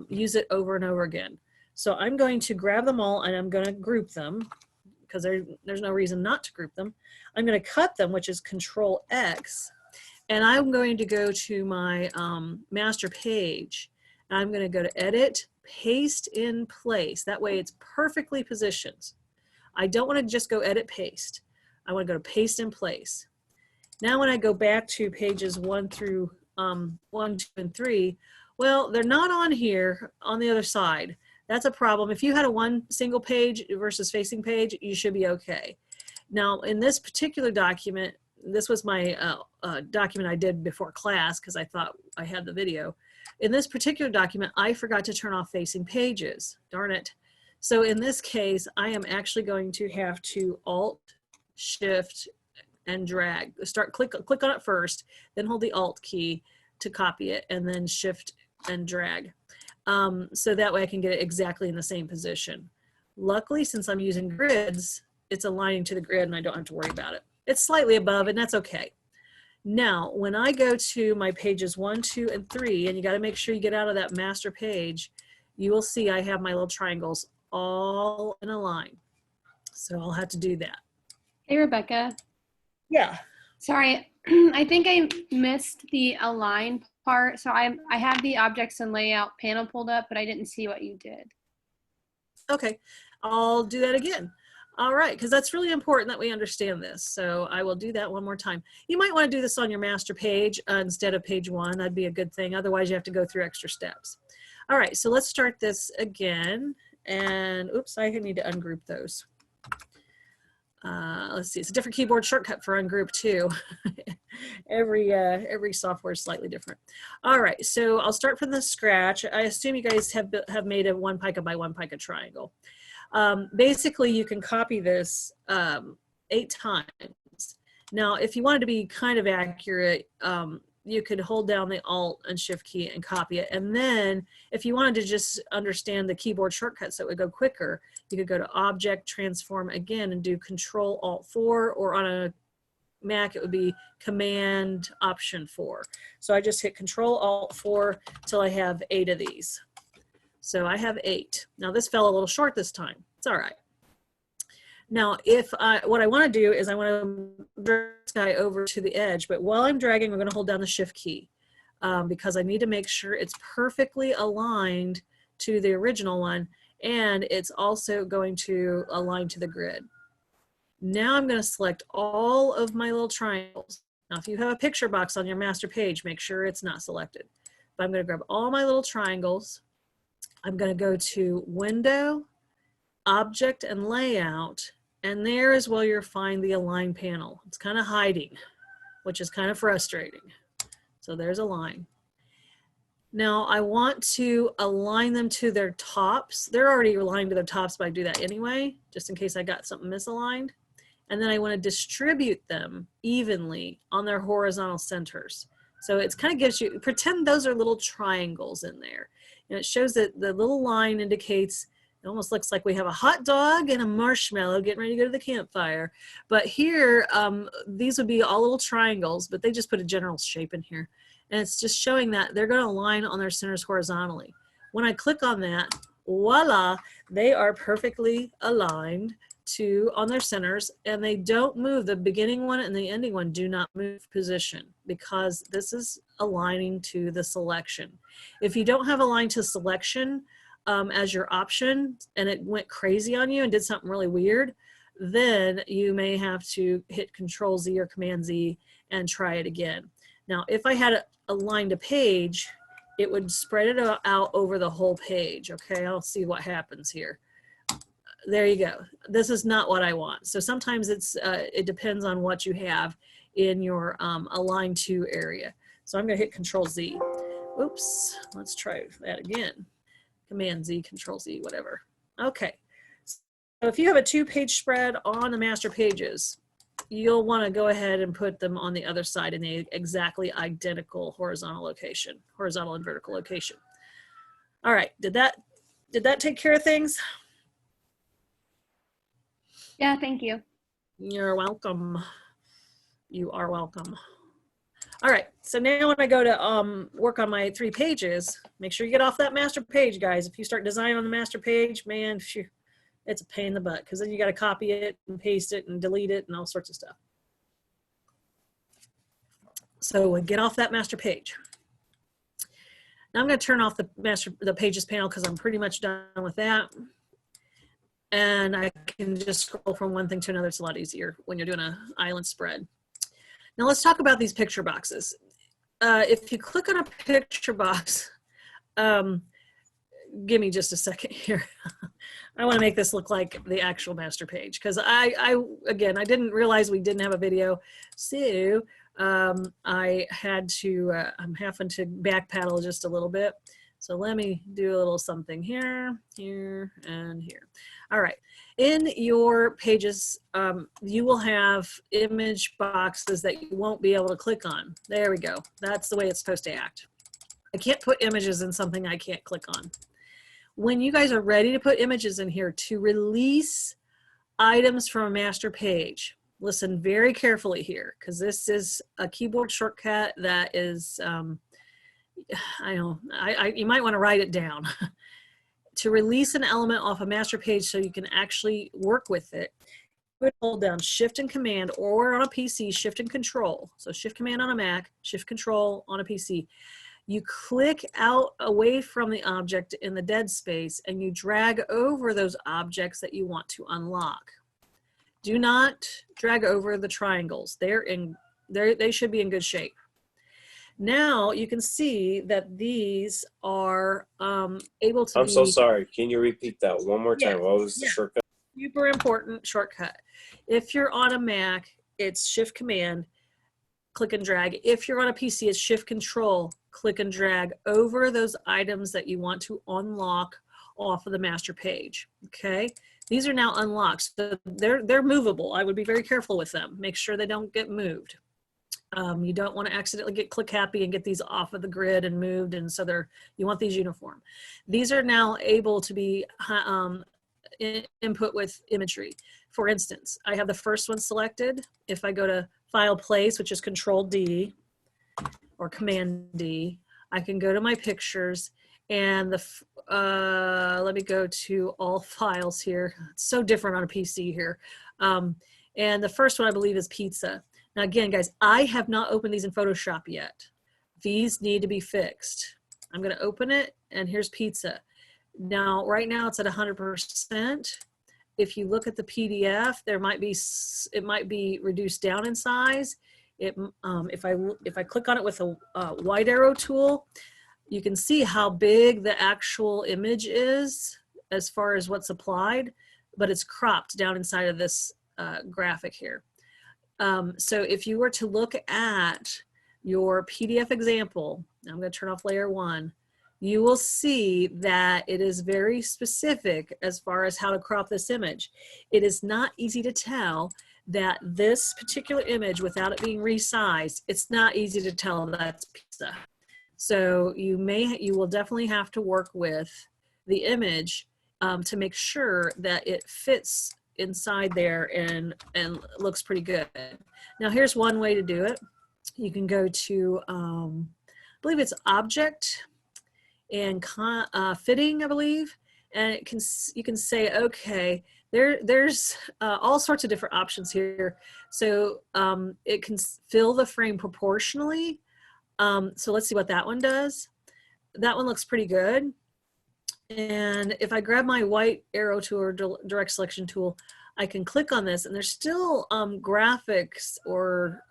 use it over and over again. So I'm going to grab them all and I'm going to group them because there's no reason not to group them. I'm going to cut them, which is Control X, and I'm going to go to my master page. And I'm going to go to Edit, Paste in Place. That way it's perfectly positioned. I don't want to just go Edit, Paste. I want to go to Paste in Place. Now when I go back to pages 1 through 1, 2, and 3, well, they're not on here on the other side. That's a problem. If you had a one single page versus facing page, you should be okay. Now in this particular document, this was my document I did before class because I thought I had the video. In this particular document, I forgot to turn off facing pages. Darn it. So in this case, I am actually going to have to Alt, Shift, and drag. Click on it first, then hold the Alt key to copy it, and then Shift and drag. So that way I can get it exactly in the same position. Luckily, since I'm using grids, it's aligning to the grid and I don't have to worry about it. It's slightly above and that's okay. Now, when I go to my pages 1, 2, and 3, and you got to make sure you get out of that master page, you will see I have my little triangles all in a line. So I'll have to do that. Hey, Rebecca. Yeah. Sorry, I think I missed the align part. So I have the objects and layout panel pulled up, but I didn't see what you did. Okay, I'll do that again. All right, because that's really important that we understand this. So I will do that one more time. You might want to do this on your master page instead of page 1. That'd be a good thing. Otherwise, you have to go through extra steps. All right, so let's start this again. And oops, I need to ungroup those. let's see, it's a different keyboard shortcut for ungroup too. Every software is slightly different. All right, so I'll start from the scratch. I assume you guys have made a 1 pica by 1 pica triangle. Basically, you can copy this 8 times. Now, if you wanted to be kind of accurate, you could hold down the Alt and Shift key and copy it. And then if you wanted to just understand the keyboard shortcuts that would go quicker, you could go to Object, Transform again, and do Control Alt 4, or on a Mac, it would be Command Option 4. So I just hit Control Alt 4 till I have 8 of these. So I have 8. Now this fell a little short this time. It's all right. Now, what I want to do is I want to drag this guy over to the edge, but while I'm dragging, I'm going to hold down the Shift key because I need to make sure it's perfectly aligned to the original one, and it's also going to align to the grid. Now I'm going to select all of my little triangles. Now, if you have a picture box on your master page, make sure it's not selected. But I'm going to grab all my little triangles. I'm going to go to Window, Object, and Layout. And there is where you'll find the Align panel. It's kind of hiding, which is kind of frustrating. So there's Align. Now I want to align them to their tops. They're already aligned to their tops, but I do that anyway, just in case I got something misaligned. And then I want to distribute them evenly on their horizontal centers. So it kind of gives you, pretend those are little triangles in there. And it shows that the little line indicates, it almost looks like we have a hot dog and a marshmallow getting ready to go to the campfire. But here, these would be all little triangles, but they just put a general shape in here. And it's just showing that they're going to align on their centers horizontally. When I click on that, voila, they are perfectly aligned on their centers, and they don't move. The beginning one and the ending one do not move position because this is aligning to the selection. If you don't have align to selection, as your option and it went crazy on you and did something really weird, then you may have to hit Control Z or Command Z and try it again. Now, if I had aligned a page, it would spread it out over the whole page. Okay, I'll see what happens here. There you go. This is not what I want. So sometimes it depends on what you have in your Align To area. So I'm going to hit Control Z. Oops, let's try that again. Command Z, Control Z, whatever. Okay, so if you have a 2-page spread on the master pages, you'll want to go ahead and put them on the other side in the exactly identical horizontal and vertical location. All right, did that take care of things? Yeah, thank you. You're welcome. You are welcome. All right, so now when I go to work on my 3 pages, make sure you get off that master page, guys. If you start designing on the master page, man, phew, it's a pain in the butt because then you got to copy it and paste it and delete it and all sorts of stuff. So get off that master page. Now I'm going to turn off the pages panel because I'm pretty much done with that. And I can just scroll from one thing to another. It's a lot easier when you're doing an island spread. Now let's talk about these picture boxes. If you click on a picture box, give me just a second here. I want to make this look like the actual master page because again, I didn't realize we didn't have a video. So I had to, I'm having to back paddle just a little bit. So let me do a little something here, here, and here. All right. In your pages, you will have image boxes that you won't be able to click on. There we go. That's the way it's supposed to act. I can't put images in something I can't click on. When you guys are ready to put images in here to release items from a master page, listen very carefully here because this is a keyboard shortcut that is, you might want to write it down. To release an element off a master page so you can actually work with it, you would hold down Shift and Command, or on a PC, Shift and Control. So Shift Command on a Mac, Shift Control on a PC. You click out away from the object in the dead space and you drag over those objects that you want to unlock. Do not drag over the triangles. They should be in good shape. Now you can see that these are able to I'm so sorry. Can you repeat that one more time? Yeah. What was the shortcut? super important shortcut. If you're on a Mac, it's Shift Command, click and drag. If you're on a PC, it's Shift Control, click and drag over those items that you want to unlock off of the master page. Okay, these are now unlocked, so they're movable. I would be very careful with them. Make sure they don't get moved. You don't want to accidentally get click happy and get these off of the grid and moved, and so you want these uniform. These are now able to be input with imagery. For instance, I have the first one selected. If I go to File Place, which is Control D or Command D, I can go to my pictures and let me go to all files here. It's so different on a PC here. And the first one I believe is pizza. Now again, guys, I have not opened these in Photoshop yet. These need to be fixed. I'm gonna open it and here's pizza. Now, right now it's at 100%. If you look at the PDF, it might be reduced down in size. If I click on it with a wide arrow tool, you can see how big the actual image is as far as what's applied, but it's cropped down inside of this graphic here. So if you were to look at your PDF example, I'm going to turn off layer 1, you will see that it is very specific as far as how to crop this image. It is not easy to tell that this particular image, without it being resized, it's not easy to tell that's pizza. So you will definitely have to work with the image to make sure that it fits inside there and looks pretty good. Now here's one way to do it. You can go to, I believe it's Object and Fitting, I believe, and you can say, okay, there's all sorts of different options here. So it can fill the frame proportionally. So let's see what that one does. That one looks pretty good. And if I grab my white arrow tool or direct selection tool, I can click on this and there's still graphics or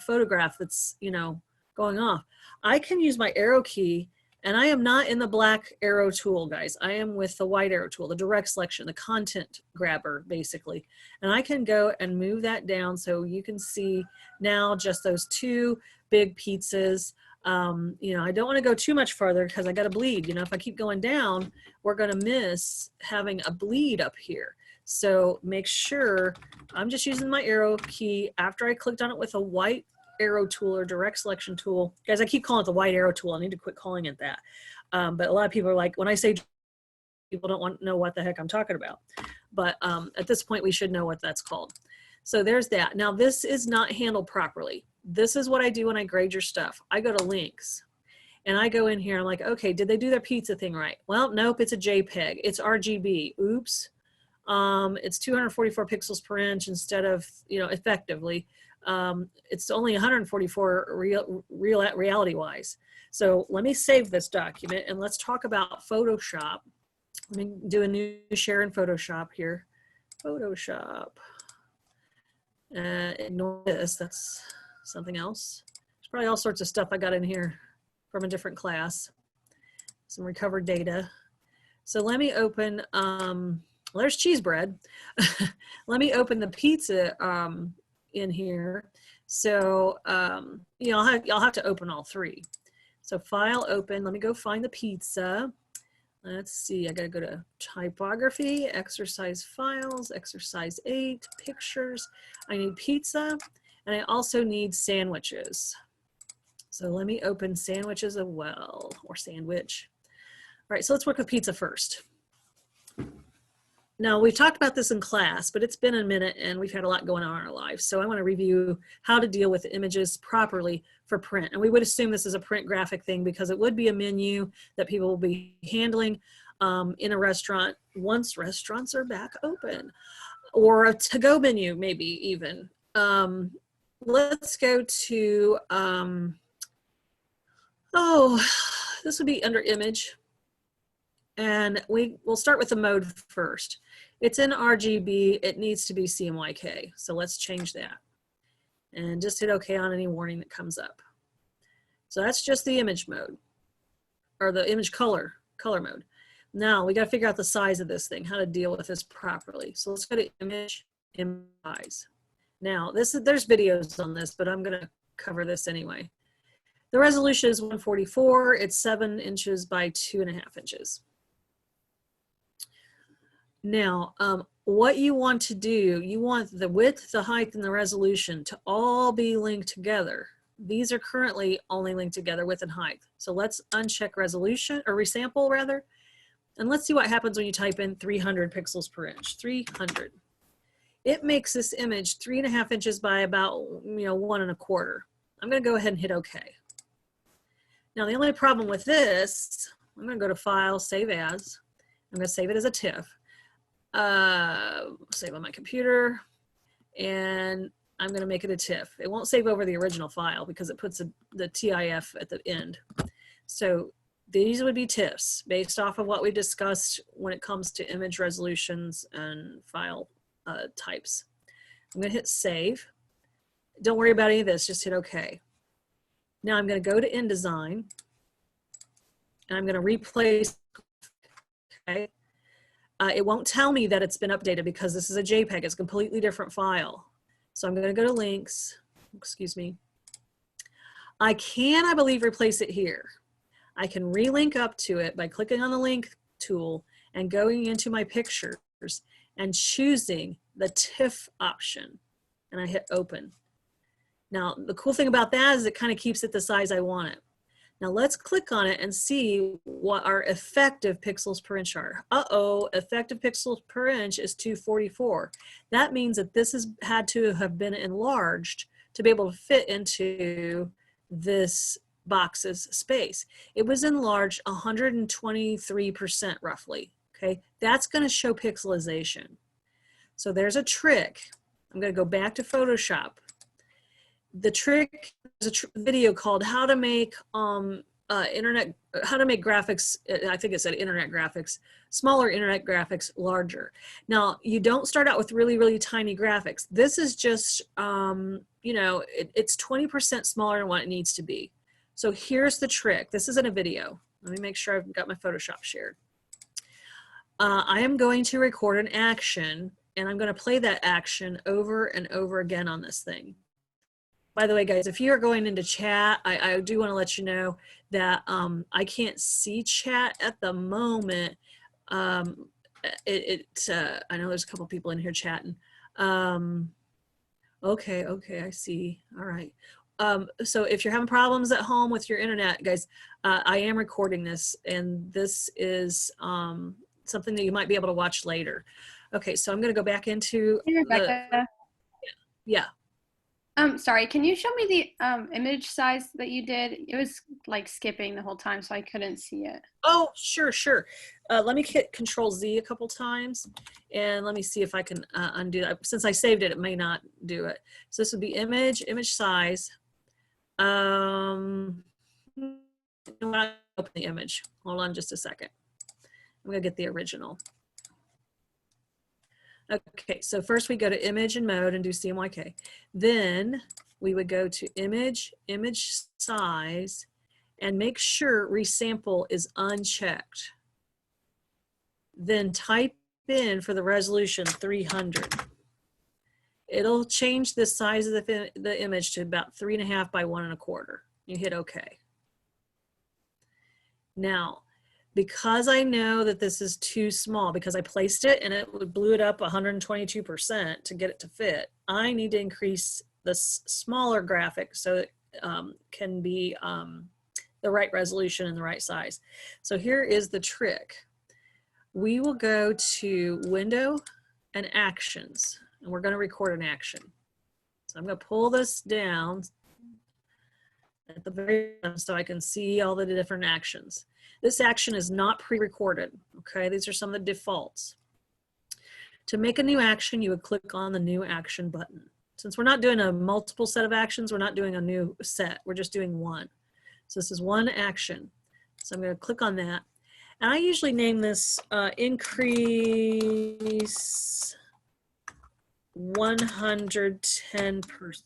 photograph that's, going off. I can use my arrow key, and I am not in the black arrow tool, guys. I am with the white arrow tool, the direct selection, the content grabber, basically. And I can go and move that down so you can see now just those two big pizzas. I don't want to go too much farther because I got to bleed. If I keep going down, we're going to miss having a bleed up here. So make sure I'm just using my arrow key after I clicked on it with a white arrow tool or direct selection tool. Guys, I keep calling it the white arrow tool. I need to quit calling it that. But a lot of people are like, when I say, people don't know what the heck I'm talking about. But at this point, we should know what that's called. So there's that. Now this is not handled properly. This is what I do when I grade your stuff. I go to links and I go in here. I'm like, okay, did they do their pizza thing right? Well, nope, it's a JPEG. It's RGB. Oops. It's 244 pixels per inch instead of, effectively. It's only 144 reality-wise. So let me save this document and let's talk about Photoshop. Let me do a new share in Photoshop here. Photoshop. Ignore this, that's something else. There's probably all sorts of stuff I got in here from a different class. Some recovered data. So let me open, there's cheese bread. Let me open the pizza in here. So, I'll have to open all three. So File, Open, let me go find the pizza. Let's see, I gotta go to Typography, Exercise Files, Exercise 8, Pictures. I need pizza, and I also need sandwiches. So let me open sandwiches as well, or sandwich. All right, so let's work with pizza first. Now, we've talked about this in class, but it's been a minute and we've had a lot going on in our lives. So I want to review how to deal with images properly for print. And we would assume this is a print graphic thing because it would be a menu that people will be handling in a restaurant once restaurants are back open, or a to-go menu, maybe even. Let's go to, this would be under image. And we'll start with the mode first. It's in RGB, it needs to be CMYK. So let's change that. And just hit OK on any warning that comes up. So that's just the image mode, or the image color mode. Now we got to figure out the size of this thing, how to deal with this properly. So let's go to image size. Now there's videos on this, but I'm going to cover this anyway. The resolution is 144. It's 7 inches by 2.5 inches. Now, what you want to do, you want the width, the height, and the resolution to all be linked together. These are currently only linked together, width and height. So let's uncheck resolution, or resample rather, and let's see what happens when you type in 300 pixels per inch. 300. It makes this image 3.5 inches by about 1 1/4. I'm going to go ahead and hit OK. Now the only problem with this, I'm going to go to File, Save As. I'm going to save it as a TIFF. Save on my computer, and I'm going to make it a TIFF. It won't save over the original file because it puts the TIF at the end. So these would be TIFFs based off of what we discussed when it comes to image resolutions and file types. I'm going to hit save. Don't worry about any of this, just hit OK. Now I'm going to go to InDesign, and I'm going to replace. Okay. It won't tell me that it's been updated because this is a JPEG. It's a completely different file. So I'm going to go to links. Excuse me. I can, I believe, replace it here. I can relink up to it by clicking on the link tool and going into my pictures and choosing the TIFF option. And I hit open. Now, the cool thing about that is it kind of keeps it the size I want it. Now let's click on it and see what our effective pixels per inch are. Uh-oh, effective pixels per inch is 244. That means that this has had to have been enlarged to be able to fit into this box's space. It was enlarged 123% roughly, okay? That's gonna show pixelization. So there's a trick. I'm gonna go back to Photoshop. The trick is a video called how to make graphics. I think it said internet graphics, smaller internet graphics larger. Now you don't start out with really, really tiny graphics. This is just, it's 20% smaller than what it needs to be. So here's the trick. This isn't a video. Let me make sure I've got my Photoshop shared. I am going to record an action, and I'm going to play that action over and over again on this thing. By the way, guys, if you are going into chat, I do want to let you know that I can't see chat at the moment. I know there's a couple people in here chatting. Okay, I see. All right. So if you're having problems at home with your internet, guys, I am recording this, and this is something that you might be able to watch later. Okay, so I'm going to go back into Hey, Rebecca. Yeah. Sorry, can you show me the image size that you did? It was like skipping the whole time, so I couldn't see it. Oh, sure. Let me hit Control Z a couple times, and let me see if I can undo that. Since I saved it, it may not do it. So this would be image size. Open the image. Hold on just a second. I'm gonna get the original. Okay, so first we go to image and mode and do CMYK. Then we would go to image size, and make sure resample is unchecked. Then type in for the resolution 300. It'll change the size of the image to about 3.5 by 1 1/4. You hit OK. Now, because I know that this is too small, because I placed it and it blew it up 122% to get it to fit, I need to increase the smaller graphic so it can be the right resolution and the right size. So here is the trick. We will go to Window and Actions, and we're going to record an action. So I'm going to pull this down at the very end so I can see all the different actions. This action is not pre-recorded, okay? These are some of the defaults. To make a new action, you would click on the New Action button. Since we're not doing a multiple set of actions, we're not doing a new set, we're just doing one. So this is one action. So I'm going to click on that. And I usually name this increase 110%.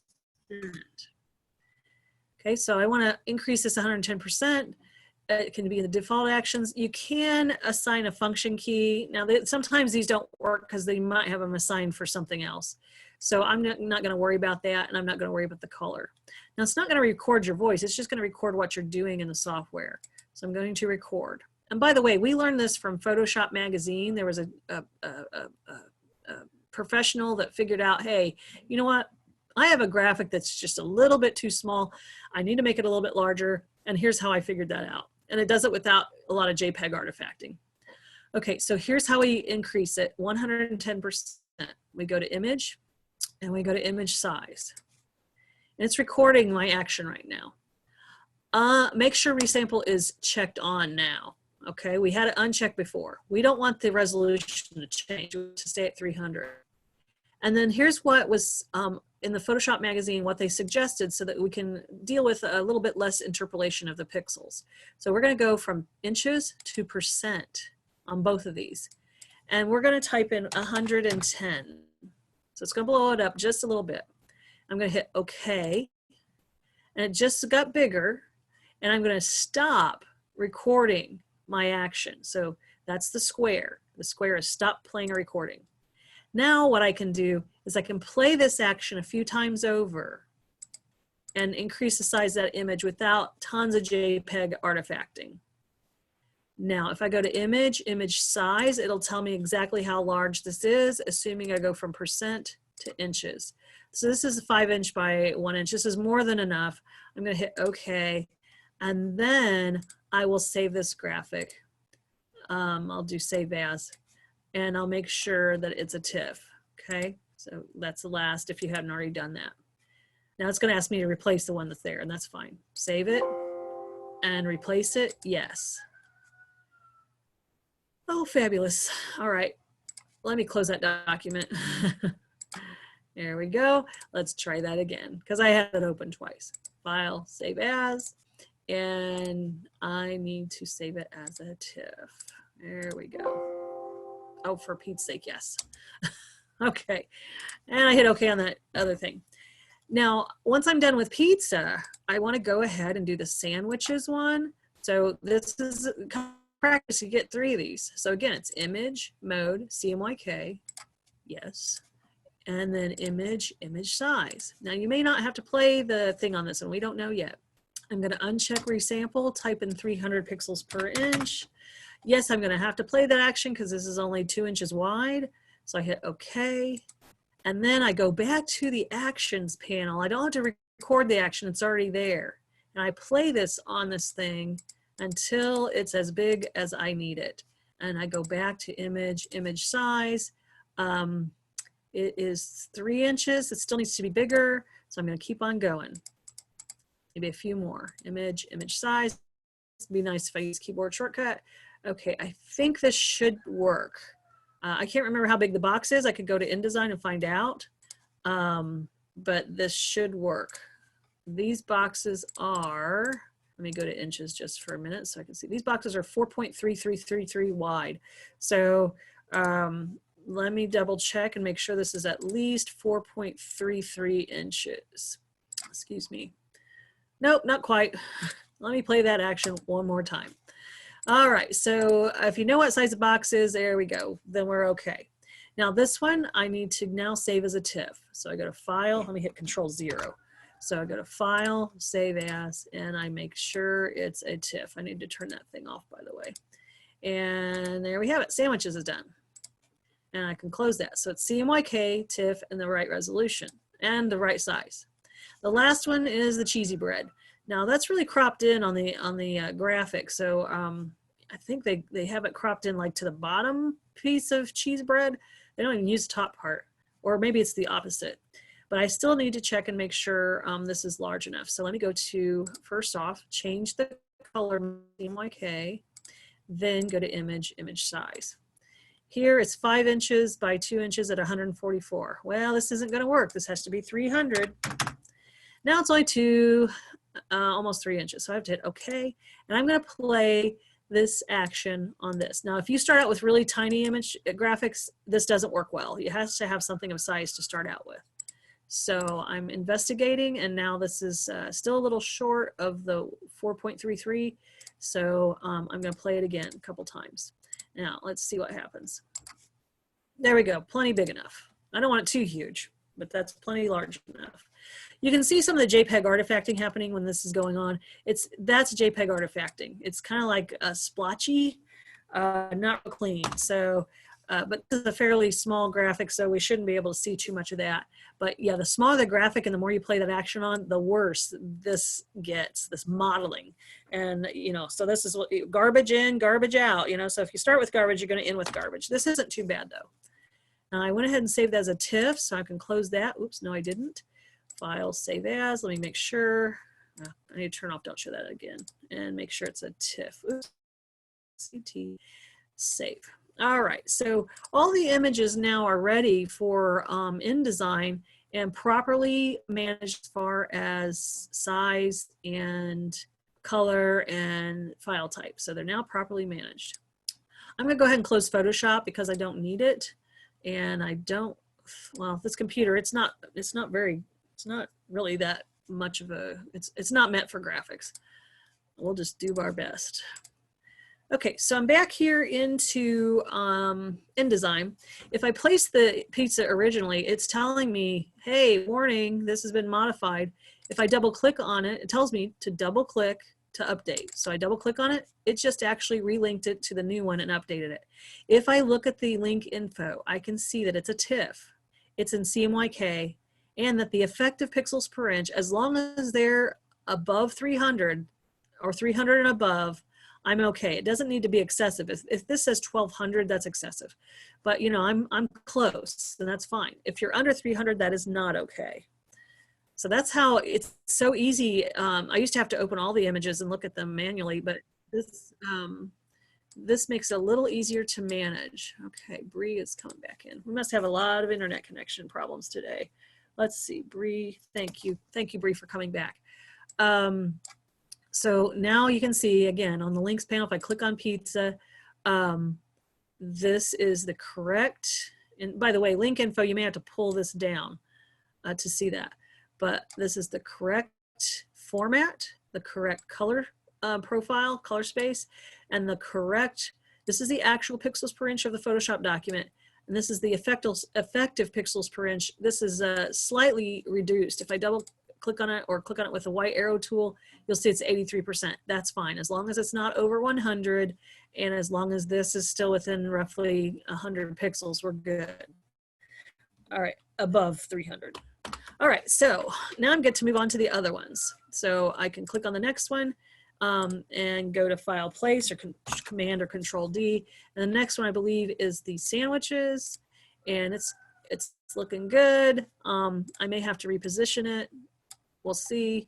Okay, so I want to increase this 110%. It can be the default actions. You can assign a function key. Now, sometimes these don't work because they might have them assigned for something else. So I'm not going to worry about that, and I'm not going to worry about the color. Now, it's not going to record your voice. It's just going to record what you're doing in the software. So I'm going to record. And by the way, we learned this from Photoshop magazine. There was a professional that figured out, hey, you know what? I have a graphic that's just a little bit too small. I need to make it a little bit larger. And here's how I figured that out. And it does it without a lot of JPEG artifacting. Okay, so here's how we increase it, 110%. We go to image, and we go to image size. And it's recording my action right now. Make sure resample is checked on now. Okay, we had it unchecked before. We don't want the resolution to change, to stay at 300. And then here's what was in the Photoshop magazine, what they suggested so that we can deal with a little bit less interpolation of the pixels. So we're going to go from inches to percent on both of these. And we're going to type in 110. So it's going to blow it up just a little bit. I'm going to hit OK. And it just got bigger. And I'm going to stop recording my action. So that's the square. The square is stop playing a recording. Now what I can do is I can play this action a few times over and increase the size of that image without tons of JPEG artifacting. Now, if I go to image, image size, it'll tell me exactly how large this is, assuming I go from percent to inches. So this is 5 inch by 1 inch. This is more than enough. I'm going to hit OK, and then I will save this graphic. I'll do save as. And I'll make sure that it's a TIFF, okay? So that's the last if you hadn't already done that. Now it's gonna ask me to replace the one that's there, and that's fine. Save it and replace it, yes. Oh, fabulous. All right, let me close that document. There we go. Let's try that again, because I had it open twice. File, save as, and I need to save it as a TIFF. There we go. Oh, for Pete's sake, yes. Okay, and I hit OK on that other thing. Now, once I'm done with pizza, I want to go ahead and do the sandwiches one. So this is practice. You get 3 of these. So again, it's image, mode, CMYK, yes, and then image, image size. Now, you may not have to play the thing on this one. We don't know yet. I'm going to uncheck resample, type in 300 pixels per inch. Yes, I'm going to have to play that action because this is only 2 inches wide. So I hit OK. And then I go back to the actions panel. I don't have to record the action. It's already there. And I play this on this thing until it's as big as I need it. And I go back to image, image size. It is 3 inches. It still needs to be bigger. So I'm going to keep on going. Maybe a few more. Image, image size. It'd be nice if I use keyboard shortcut. Okay, I think this should work. I can't remember how big the box is. I could go to InDesign and find out, but this should work. These boxes are, let me go to inches just for a minute so I can see. These boxes are 4.3333 wide. So let me double check and make sure this is at least 4.33 inches. Excuse me. Nope, not quite. Let me play that action one more time. All right, so if you know what size the box is, there we go, then we're okay. Now this one, I need to now save as a TIFF. So I go to File, let me hit Control-0. So I go to File, Save As, and I make sure it's a TIFF. I need to turn that thing off, by the way. And there we have it, sandwiches is done. And I can close that. So it's CMYK, TIFF, and the right resolution, and the right size. The last one is the cheesy bread. Now that's really cropped in on the graphic, so I think they have it cropped in like to the bottom piece of cheese bread. They don't even use the top part, or maybe it's the opposite. But I still need to check and make sure this is large enough. So let me go to, first off, change the color CMYK, then go to image, image size. Here it's 5 inches by 2 inches at 144. Well, this isn't going to work. This has to be 300. Now it's only almost 3 inches. So I have to hit OK. And I'm going to play this action on this. Now, if you start out with really tiny image graphics, this doesn't work well. It has to have something of size to start out with. So I'm investigating, and now this is still a little short of the 4.33. So I'm going to play it again a couple times. Now let's see what happens. There we go, plenty big enough. I don't want it too huge, but that's plenty large enough. You can see some of the JPEG artifacting happening when this is going on. That's JPEG artifacting. It's kind of like a splotchy, not clean. So, but this is a fairly small graphic, so we shouldn't be able to see too much of that. But yeah, the smaller the graphic and the more you play that action on, the worse this gets, this modeling. And, you know, so this is what garbage in, garbage out, you know, so if you start with garbage, you're going to end with garbage. This isn't too bad though. Now I went ahead and saved as a TIFF, so I can close that. Oops, no, I didn't. File, save as, let me make sure. I need to turn off, don't show that again, and make sure it's a TIFF. Oops. CT, save. All right, so all the images now are ready for InDesign and properly managed as far as size and color and file type. So they're now properly managed. I'm gonna go ahead and close Photoshop because I don't need it. And I don't, well, this computer, it's not really that much of a, it's not meant for graphics. We'll just do our best. Okay, so I'm back here into InDesign. If I place the pizza originally, it's telling me, hey, warning, this has been modified. If I double click on it, it tells me to double click to update. So I double click on it, it just actually relinked it to the new one and updated it. If I look at the link info, I can see that it's a TIFF, it's in CMYK, and that the effective pixels per inch, as long as they're above 300 or 300 and above, I'm okay. It doesn't need to be excessive. If this says 1200, that's excessive. But you know, I'm close, and that's fine. If you're under 300, that is not okay. So that's how it's so easy. I used to have to open all the images and look at them manually, but this makes it a little easier to manage. Okay, Bree is coming back in. We must have a lot of internet connection problems today. Let's see, Bree, thank you. Thank you, Bree, for coming back. So now you can see, again, on the links panel, if I click on pizza, this is the correct, and by the way, link info, you may have to pull this down to see that. But this is the correct format, the correct color profile, color space, and the correct, this is the actual pixels per inch of the Photoshop document. And this is the effective pixels per inch. This is slightly reduced. If I double click on it or click on it with the white arrow tool, you'll see it's 83%. That's fine, as long as it's not over 100, and as long as this is still within roughly 100 pixels, we're good. All right, above 300. All right, so now I'm good to move on to the other ones. So I can click on the next one and go to File, Place, or Command or Control D. And the next one I believe is the sandwiches, and it's looking good. I may have to reposition it. We'll see.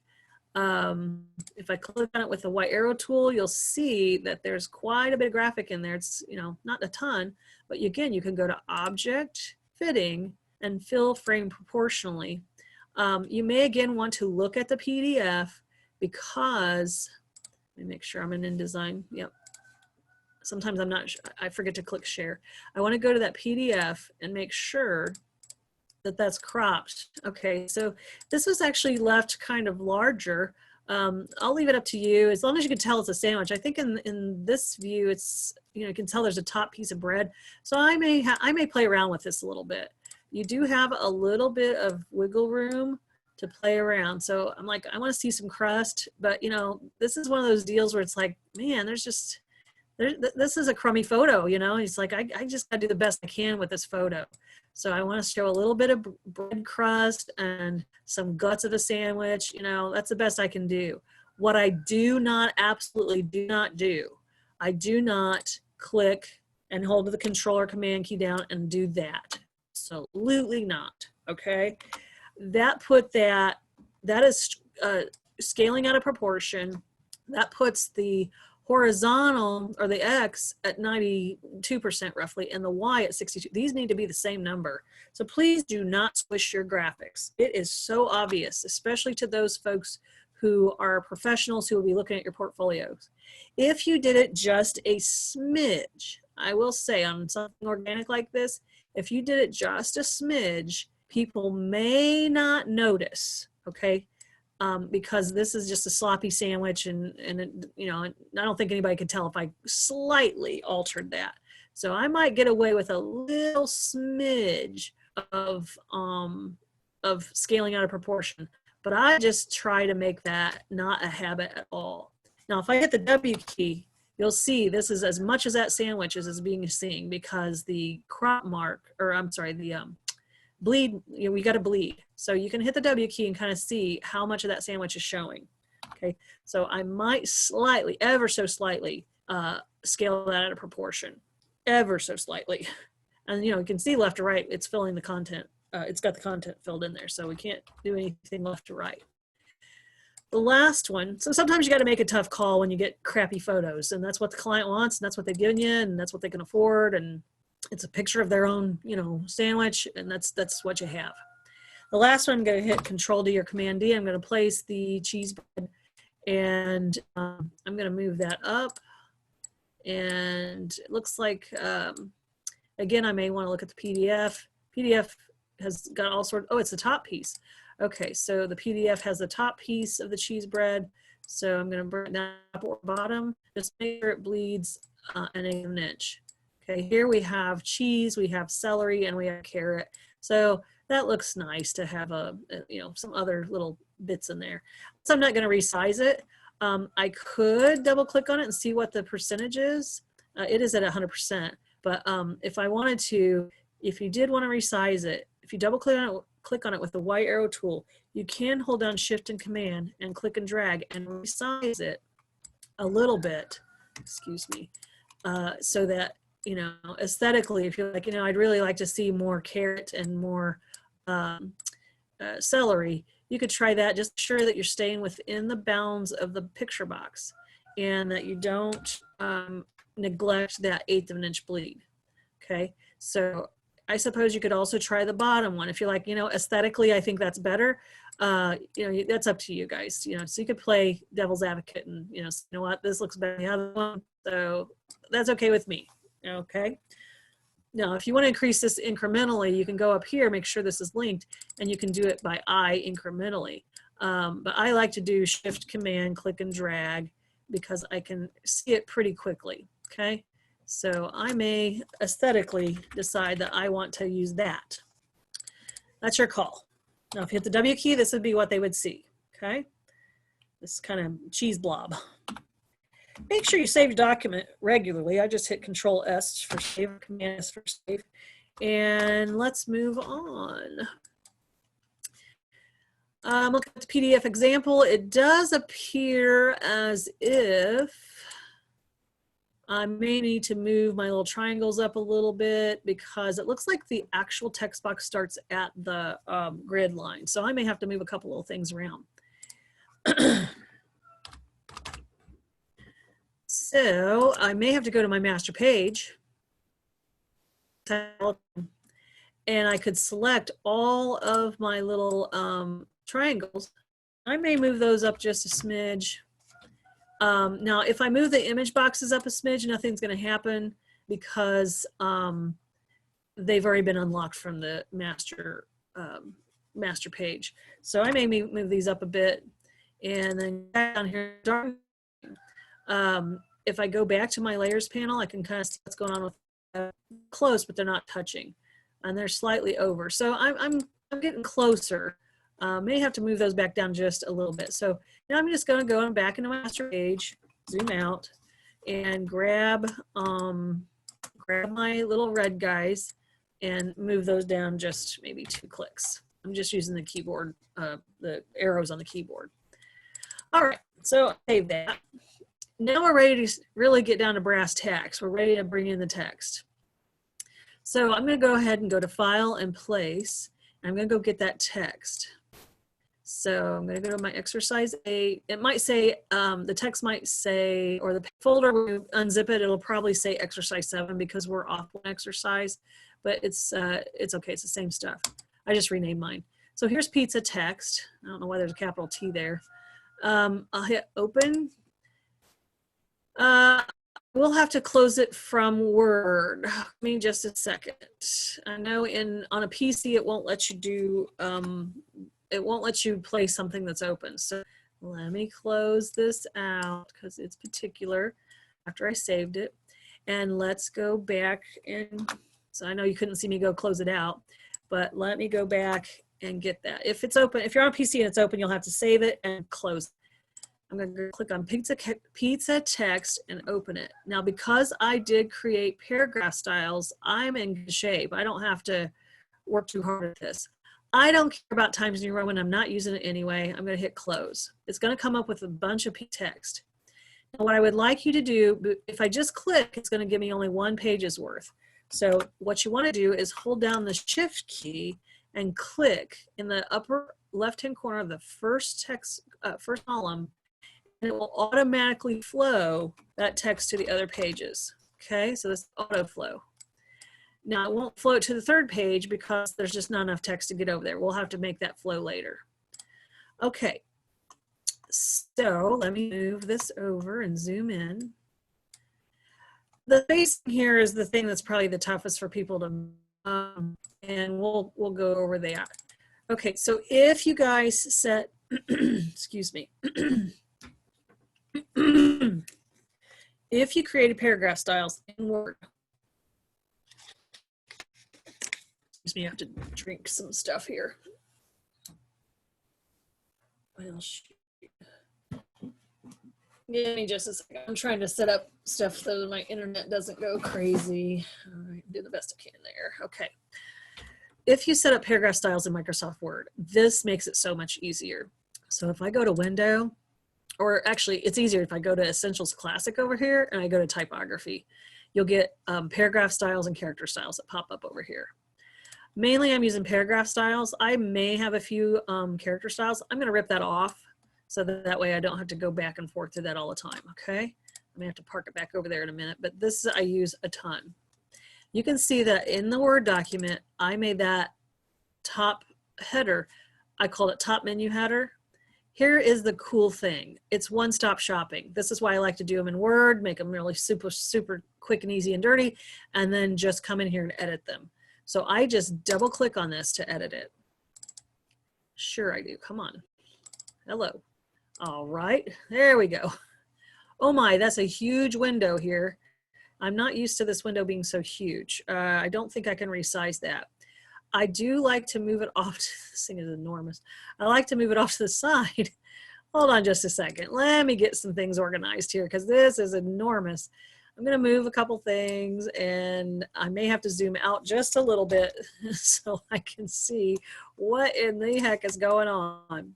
If I click on it with the white arrow tool, you'll see that there's quite a bit of graphic in there. It's, you know, not a ton, but again, you can go to Object, Fitting, and Fill Frame Proportionally. You may again want to look at the PDF because, let me make sure I'm in InDesign. Yep. Sometimes I'm not, I forget to click share. I want to go to that PDF and make sure that that's cropped. Okay, so this was actually left kind of larger. I'll leave it up to you, as long as you can tell it's a sandwich. I think in this view, it's, you know, you can tell there's a top piece of bread. So I may play around with this a little bit. You do have a little bit of wiggle room to play around. So I'm like, I want to see some crust, but you know, this is one of those deals where it's like, man, there's just, this is a crummy photo, you know? He's like, I just gotta do the best I can with this photo. So I want to show a little bit of bread crust and some guts of a sandwich, you know, that's the best I can do. What I do not, absolutely do not do, I do not click and hold the Control or Command key down and do that. Absolutely not, okay? That is scaling out of proportion. That puts the horizontal, or the X, at 92% roughly, and the Y at 62. These need to be the same number. So please do not squish your graphics. It is so obvious, especially to those folks who are professionals who will be looking at your portfolios. If you did it just a smidge, I will say on something organic like this, if you did it just a smidge, people may not notice, okay? Because this is just a sloppy sandwich, and it, you know, I don't think anybody could tell if I slightly altered that. So I might get away with a little smidge of scaling out of proportion, but I just try to make that not a habit at all. Now, if I hit the W key, you'll see this is as much as that sandwich is being seen, because the crop mark, or I'm sorry, the bleed, you know, we got to bleed. So you can hit the W key and kind of see how much of that sandwich is showing. Okay, so I might slightly, ever so slightly, scale that out of proportion, ever so slightly. And you know, you can see left to right, it's filling the content. It's got the content filled in there, so we can't do anything left to right. The last one, so sometimes you got to make a tough call when you get crappy photos, and that's what the client wants, and that's what they've given you, and that's what they can afford, and it's a picture of their own, you know, sandwich, and that's what you have. The last one, I'm going to hit Control D or Command D. I'm going to place the cheese bread, and I'm going to move that up, and it looks like, again, I may want to look at the PDF. PDF has got all sorts, oh, it's the top piece. Okay, so the PDF has the top piece of the cheese bread. So I'm going to bring that up or bottom, just make sure it bleeds an 1/8 inch. Okay, here we have cheese, we have celery, and we have carrot. So that looks nice to have you know, some other little bits in there. So I'm not going to resize it. I could double click on it and see what the percentage is. It is at 100%, but if I wanted to, if you did want to resize it, if you double click on it with the white arrow tool, you can hold down Shift and Command and click and drag and resize it a little bit, excuse me, so that, you know, aesthetically, if you're like, you know, I'd really like to see more carrot and more celery, you could try that. Just sure that you're staying within the bounds of the picture box and that you don't neglect that 1/8 inch bleed. Okay, so I suppose you could also try the bottom one if you're like, you know, aesthetically, I think that's better. You know, that's up to you guys. You know, so you could play devil's advocate and, you know what, this looks better than the other one, so that's okay with me. Okay. Now, if you want to increase this incrementally, you can go up here, make sure this is linked, and you can do it by eye incrementally. But I like to do Shift, Command, click and drag because I can see it pretty quickly. Okay. So I may aesthetically decide that I want to use that. That's your call. Now, if you hit the W key, this would be what they would see. Okay. This kind of cheese blob. Make sure you save your document regularly. I just hit Control S for save, Command S for save. And let's move on. Look at the PDF example. It does appear as if I may need to move my little triangles up a little bit because it looks like the actual text box starts at the grid line. So I may have to move a couple little things around. So I may have to go to my master page and I could select all of my little triangles. I may move those up just a smidge. Now, if I move the image boxes up a smidge, nothing's going to happen because they've already been unlocked from the master page. So I may move these up a bit, and then down here, if I go back to my layers panel, I can kind of see what's going on with close, but they're not touching, and they're slightly over. So I'm getting closer. May have to move those back down just a little bit. So now I'm just going to go back into my master page, zoom out, and grab my little red guys and move those down just maybe 2 clicks. I'm just using the keyboard, the arrows on the keyboard. All right, so save that. Now we're ready to really get down to brass tacks. We're ready to bring in the text. So I'm going to go ahead and go to File and Place. And I'm going to go get that text. So I'm going to go to my exercise 8. It might say, the text might say, or the folder, when you unzip it, it'll probably say exercise 7 because we're off one exercise, but it's okay. It's the same stuff. I just renamed mine. So here's pizza text. I don't know why there's a capital T there. I'll hit open. we'll have to close it from Word. Give me just a second. I know on a PC it won't let you do, it won't let you play something that's open. So let me close this out because it's particular after I saved it. And let's go back and, so I know you couldn't see me go close it out, but let me go back and get that. If it's open, if you're on a PC and it's open, you'll have to save it and close it. I'm going to click on pizza text and open it. Now, because I did create paragraph styles, I'm in good shape. I don't have to work too hard at this. I don't care about Times New Roman. I'm not using it anyway. I'm going to hit close. It's going to come up with a bunch of text. Now, what I would like you to do, if I just click, it's going to give me only one page's worth. So what you want to do is hold down the Shift key and click in the upper left-hand corner of the first column, and it will automatically flow that text to the other pages. Okay, so this auto flow. Now it won't float to the third page because there's just not enough text to get over there. We'll have to make that flow later. Okay, so let me move this over and zoom in. The spacing here is the thing that's probably the toughest for people to, and we'll go over that. Okay, so if you guys set, excuse me, if you created paragraph styles in Word, excuse me, I have to drink some stuff here. Well, shoot. Give me just a second. I'm trying to set up stuff so that my internet doesn't go crazy. All right, do the best I can there. Okay. If you set up paragraph styles in Microsoft Word, this makes it so much easier. So if I go to Window, or actually it's easier if I go to Essentials Classic over here and I go to Typography, you'll get paragraph styles and character styles that pop up over here. Mainly I'm using paragraph styles. I may have a few character styles. I'm going to rip that off so that way I don't have to go back and forth to that all the time, okay? I'm gonna have to park it back over there in a minute, but this I use a ton. You can see that in the Word document, I made that top header, I called it top menu header. Here is the cool thing. It's one-stop shopping. This is why I like to do them in Word, make them really super, super quick and easy and dirty, and then just come in here and edit them. So I just double click on this to edit it. Sure I do, come on. Hello. All right, there we go. Oh my, that's a huge window here. I'm not used to this window being so huge. I don't think I can resize that. I do like to move it off, this thing is enormous. I like to move it off to the side. Hold on just a second. Let me get some things organized here because this is enormous. I'm gonna move a couple things and I may have to zoom out just a little bit so I can see what in the heck is going on.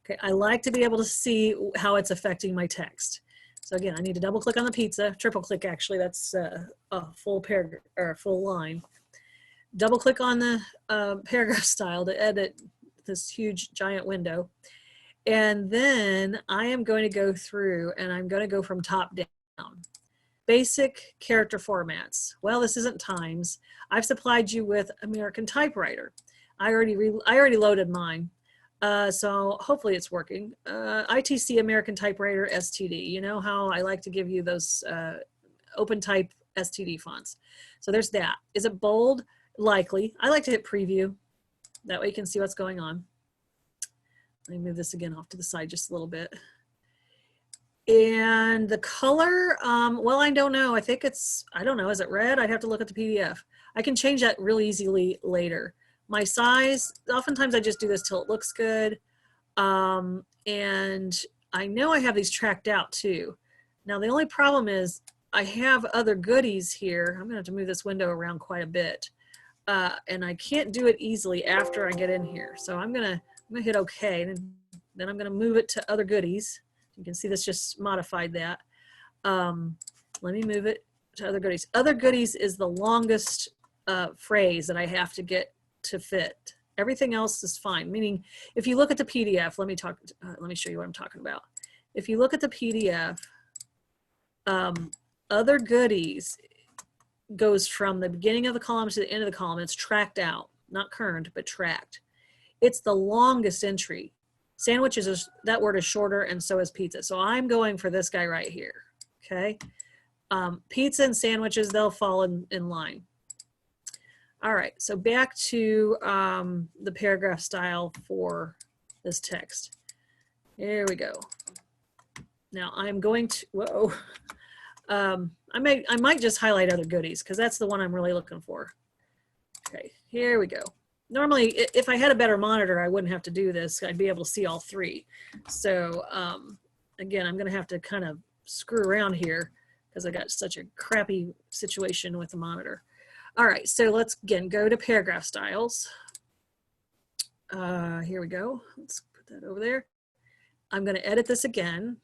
Okay, I like to be able to see how it's affecting my text. So again, I need to double click on the pizza, triple click actually, that's a full paragraph or a full line. Double click on the paragraph style to edit this huge giant window. And then I am going to go through and I'm going to go from top down. Basic character formats. Well, this isn't Times. I've supplied you with American Typewriter. I already loaded mine. So hopefully it's working. ITC American Typewriter STD. You know how I like to give you those open type STD fonts. So there's that. Is it bold? Likely. I like to hit preview. That way you can see what's going on. Let me move this again off to the side just a little bit. And the color, well, I don't know. I think it's, I don't know. Is it red? I'd have to look at the PDF. I can change that real easily later. My size, oftentimes I just do this till it looks good. And I know I have these tracked out too. Now the only problem is I have other goodies here. I'm gonna have to move this window around quite a bit. And I can't do it easily after I get in here. So I'm gonna hit okay, and then I'm gonna move it to other goodies. You can see this just modified that. Let me move it to other goodies. Other goodies is the longest phrase that I have to get to fit. Everything else is fine. Meaning, if you look at the PDF, let me show you what I'm talking about. If you look at the PDF, other goodies goes from the beginning of the column to the end of the column. It's tracked out, not kerned, but tracked. It's the longest entry. Sandwiches is, that word is shorter, and so is pizza. So I'm going for this guy right here. Okay. Pizza and sandwiches, they'll fall in line. All right, so back to the paragraph style for this text. Here we go. Now I'm going to, whoa. I might just highlight other goodies because that's the one I'm really looking for. Okay, here we go. Normally, if I had a better monitor, I wouldn't have to do this. I'd be able to see all three. So again, I'm gonna have to kind of screw around here because I got such a crappy situation with the monitor. All right, so let's again go to paragraph styles. Here we go. Let's put that over there. I'm going to edit this again,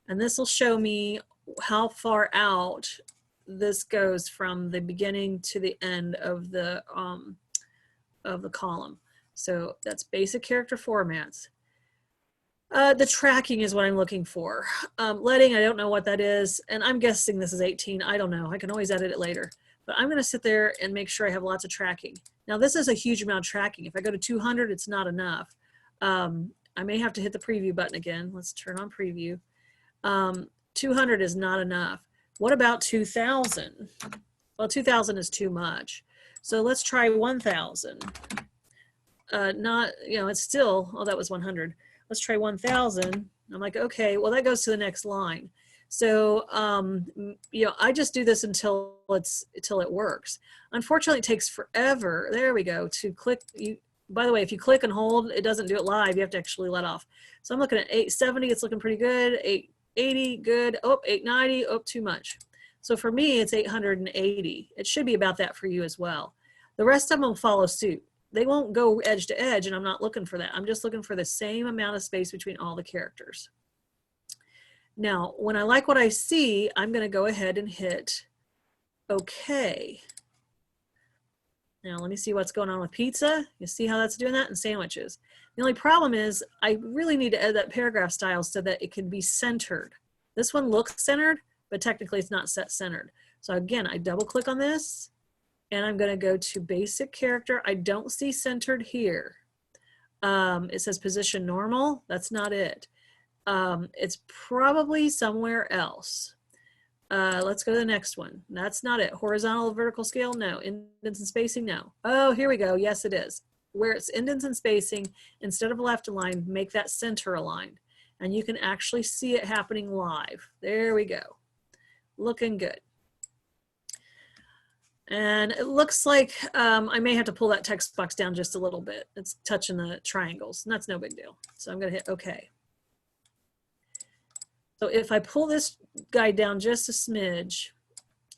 and this will show me how far out this goes from the beginning to the end of the column. So that's basic character formats. The tracking is what I'm looking for. Leading, I don't know what that is, and I'm guessing this is 18. I don't know. I can always edit it later. But I'm going to sit there and make sure I have lots of tracking. Now, this is a huge amount of tracking. If I go to 200, it's not enough. I may have to hit the preview button again. Let's turn on preview. 200 is not enough. What about 2,000? Well, 2,000 is too much. So let's try 1,000. Not, you know, it's still, oh, that was 100. Let's try 1,000. I'm like, okay, well, that goes to the next line. So, you know, I just do this until it works. Unfortunately, it takes forever. There we go. To click, by the way, if you click and hold, it doesn't do it live. You have to actually let off. So I'm looking at 870. It's looking pretty good. 880, good. Oh, 890. Oh, too much. So for me, it's 880. It should be about that for you as well. The rest of them will follow suit. They won't go edge to edge, and I'm not looking for that. I'm just looking for the same amount of space between all the characters. Now, when I like what I see, I'm going to go ahead and hit OK. Now, let me see what's going on with pizza. You see how that's doing that? And sandwiches. The only problem is I really need to edit that paragraph style so that it can be centered. This one looks centered, but technically it's not set centered. So again, I double click on this, and I'm going to go to basic character. I don't see centered here. It says position normal. That's not it. It's probably somewhere else. Let's go to the next one. That's not it. Horizontal or vertical scale? No. Indents and spacing? No. Oh, here we go. Yes, it is. Where it's indents and spacing, instead of left aligned, make that center aligned. And you can actually see it happening live. There we go. Looking good. And it looks like I may have to pull that text box down just a little bit. It's touching the triangles, and that's no big deal. So I'm going to hit OK. So if I pull this guy down just a smidge,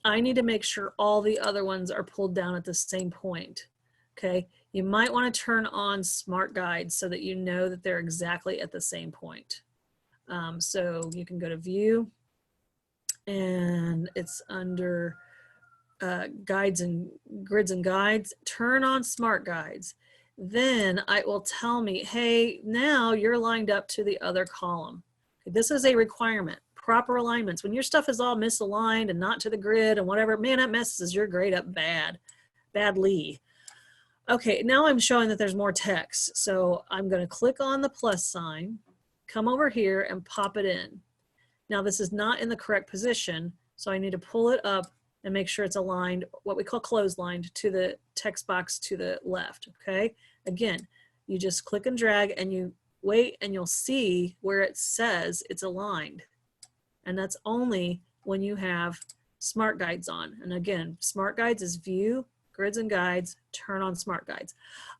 I need to make sure all the other ones are pulled down at the same point. Okay, you might want to turn on smart guides so that you know that they're exactly at the same point. So you can go to view, and it's under guides and grids and guides. Turn on smart guides. Then it will tell me, hey, now you're lined up to the other column. This is a requirement. Proper alignments. When your stuff is all misaligned and not to the grid and whatever, man, that messes your grade up badly. Okay, now I'm showing that there's more text. So I'm going to click on the plus sign, come over here and pop it in. Now this is not in the correct position, so I need to pull it up and make sure it's aligned, what we call clotheslined, to the text box to the left, okay? Again, you just click and drag and you wait, and you'll see where it says it's aligned. And that's only when you have smart guides on. And again, smart guides is view, grids and guides, turn on smart guides.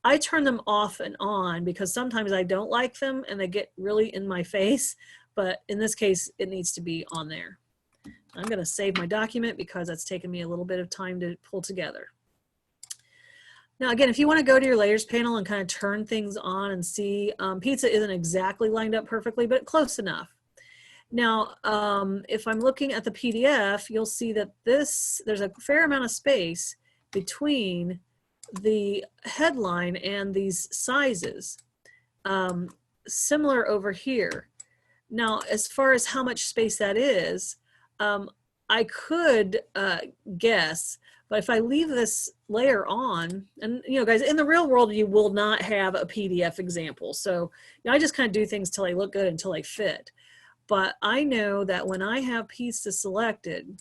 I turn them off and on because sometimes I don't like them and they get really in my face, but in this case, it needs to be on there. I'm going to save my document because that's taken me a little bit of time to pull together. Now, again, if you want to go to your layers panel and kind of turn things on and see, pizza isn't exactly lined up perfectly, but close enough. Now, if I'm looking at the PDF, you'll see that there's a fair amount of space between the headline and these sizes. Similar over here. Now, as far as how much space that is, I could guess, but if I leave this layer on, and you know, guys, in the real world, you will not have a PDF example. So you know, I just kind of do things till they look good, until they fit. But I know that when I have pieces selected,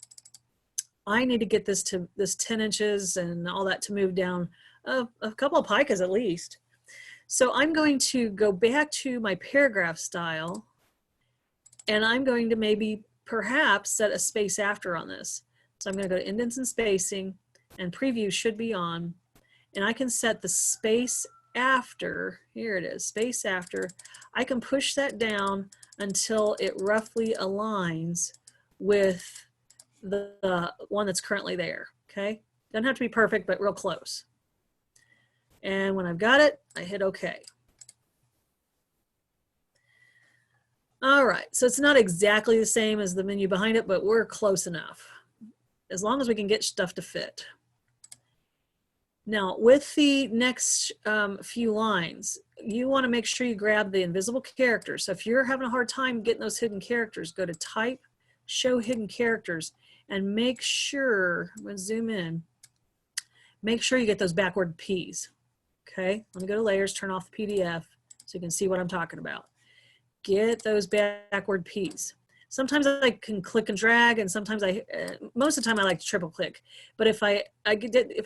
I need to get this to this 10 inches and all that to move down a couple of picas at least. So I'm going to go back to my paragraph style, and I'm going to maybe perhaps set a space after on this. So I'm going to go to Indents and Spacing, and Preview should be on, and I can set the space after. Here it is, space after. I can push that down until it roughly aligns with the one that's currently there, okay? Doesn't have to be perfect, but real close. And when I've got it, I hit OK. All right, so it's not exactly the same as the menu behind it, but we're close enough, as long as we can get stuff to fit. Now, with the next few lines, you want to make sure you grab the invisible characters. So if you're having a hard time getting those hidden characters, go to Type, Show Hidden Characters, and make sure, I'm going to zoom in, make sure you get those backward P's. Okay, let me go to Layers, turn off the PDF so you can see what I'm talking about. Get those backward P's. Sometimes I can click and drag, and sometimes most of the time I like to triple click. But if I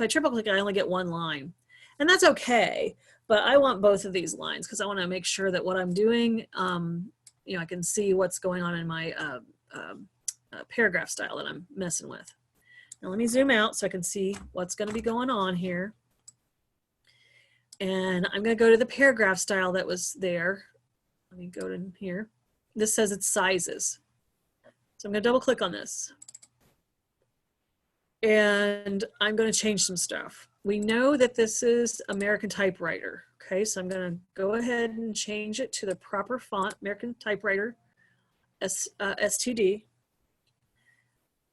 triple click, I only get one line, and that's okay. But I want both of these lines because I want to make sure that what I'm doing, you know, I can see what's going on in my paragraph style that I'm messing with. Now let me zoom out so I can see what's going to be going on here. And I'm going to go to the paragraph style that was there. Let me go to here. This says it's sizes. So I'm going to double click on this. And I'm going to change some stuff. We know that this is American Typewriter. Okay, so I'm going to go ahead and change it to the proper font, American Typewriter, STD.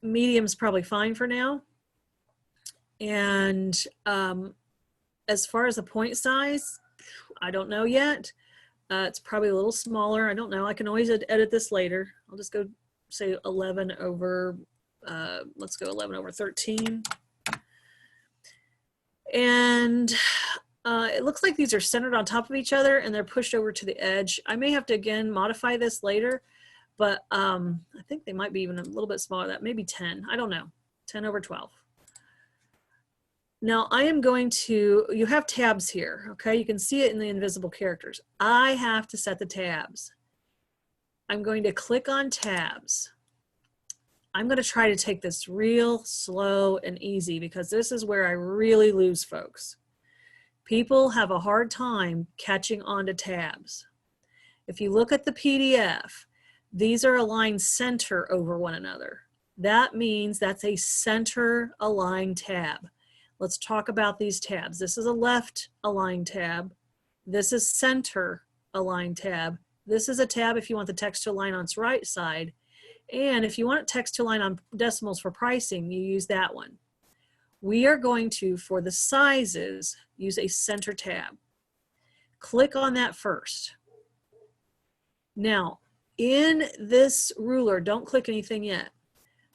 Medium's probably fine for now. And as far as the point size, I don't know yet. It's probably a little smaller. I don't know. I can always edit this later. I'll just go say 11 over, let's go 11 over 13. And it looks like these are centered on top of each other and they're pushed over to the edge. I may have to again modify this later, but I think they might be even a little bit smaller than that, maybe 10. I don't know, 10 over 12. Now I am going to, you have tabs here, okay? You can see it in the invisible characters. I have to set the tabs. I'm going to click on tabs. I'm going to try to take this real slow and easy because this is where I really lose folks. People have a hard time catching on to tabs. If you look at the PDF, these are aligned center over one another. That means that's a center aligned tab. Let's talk about these tabs. This is a left aligned tab. This is center aligned tab. This is a tab if you want the text to align on its right side. And if you want text to align on decimals for pricing, you use that one. We are going to, for the sizes, use a center tab. Click on that first. Now, in this ruler, don't click anything yet.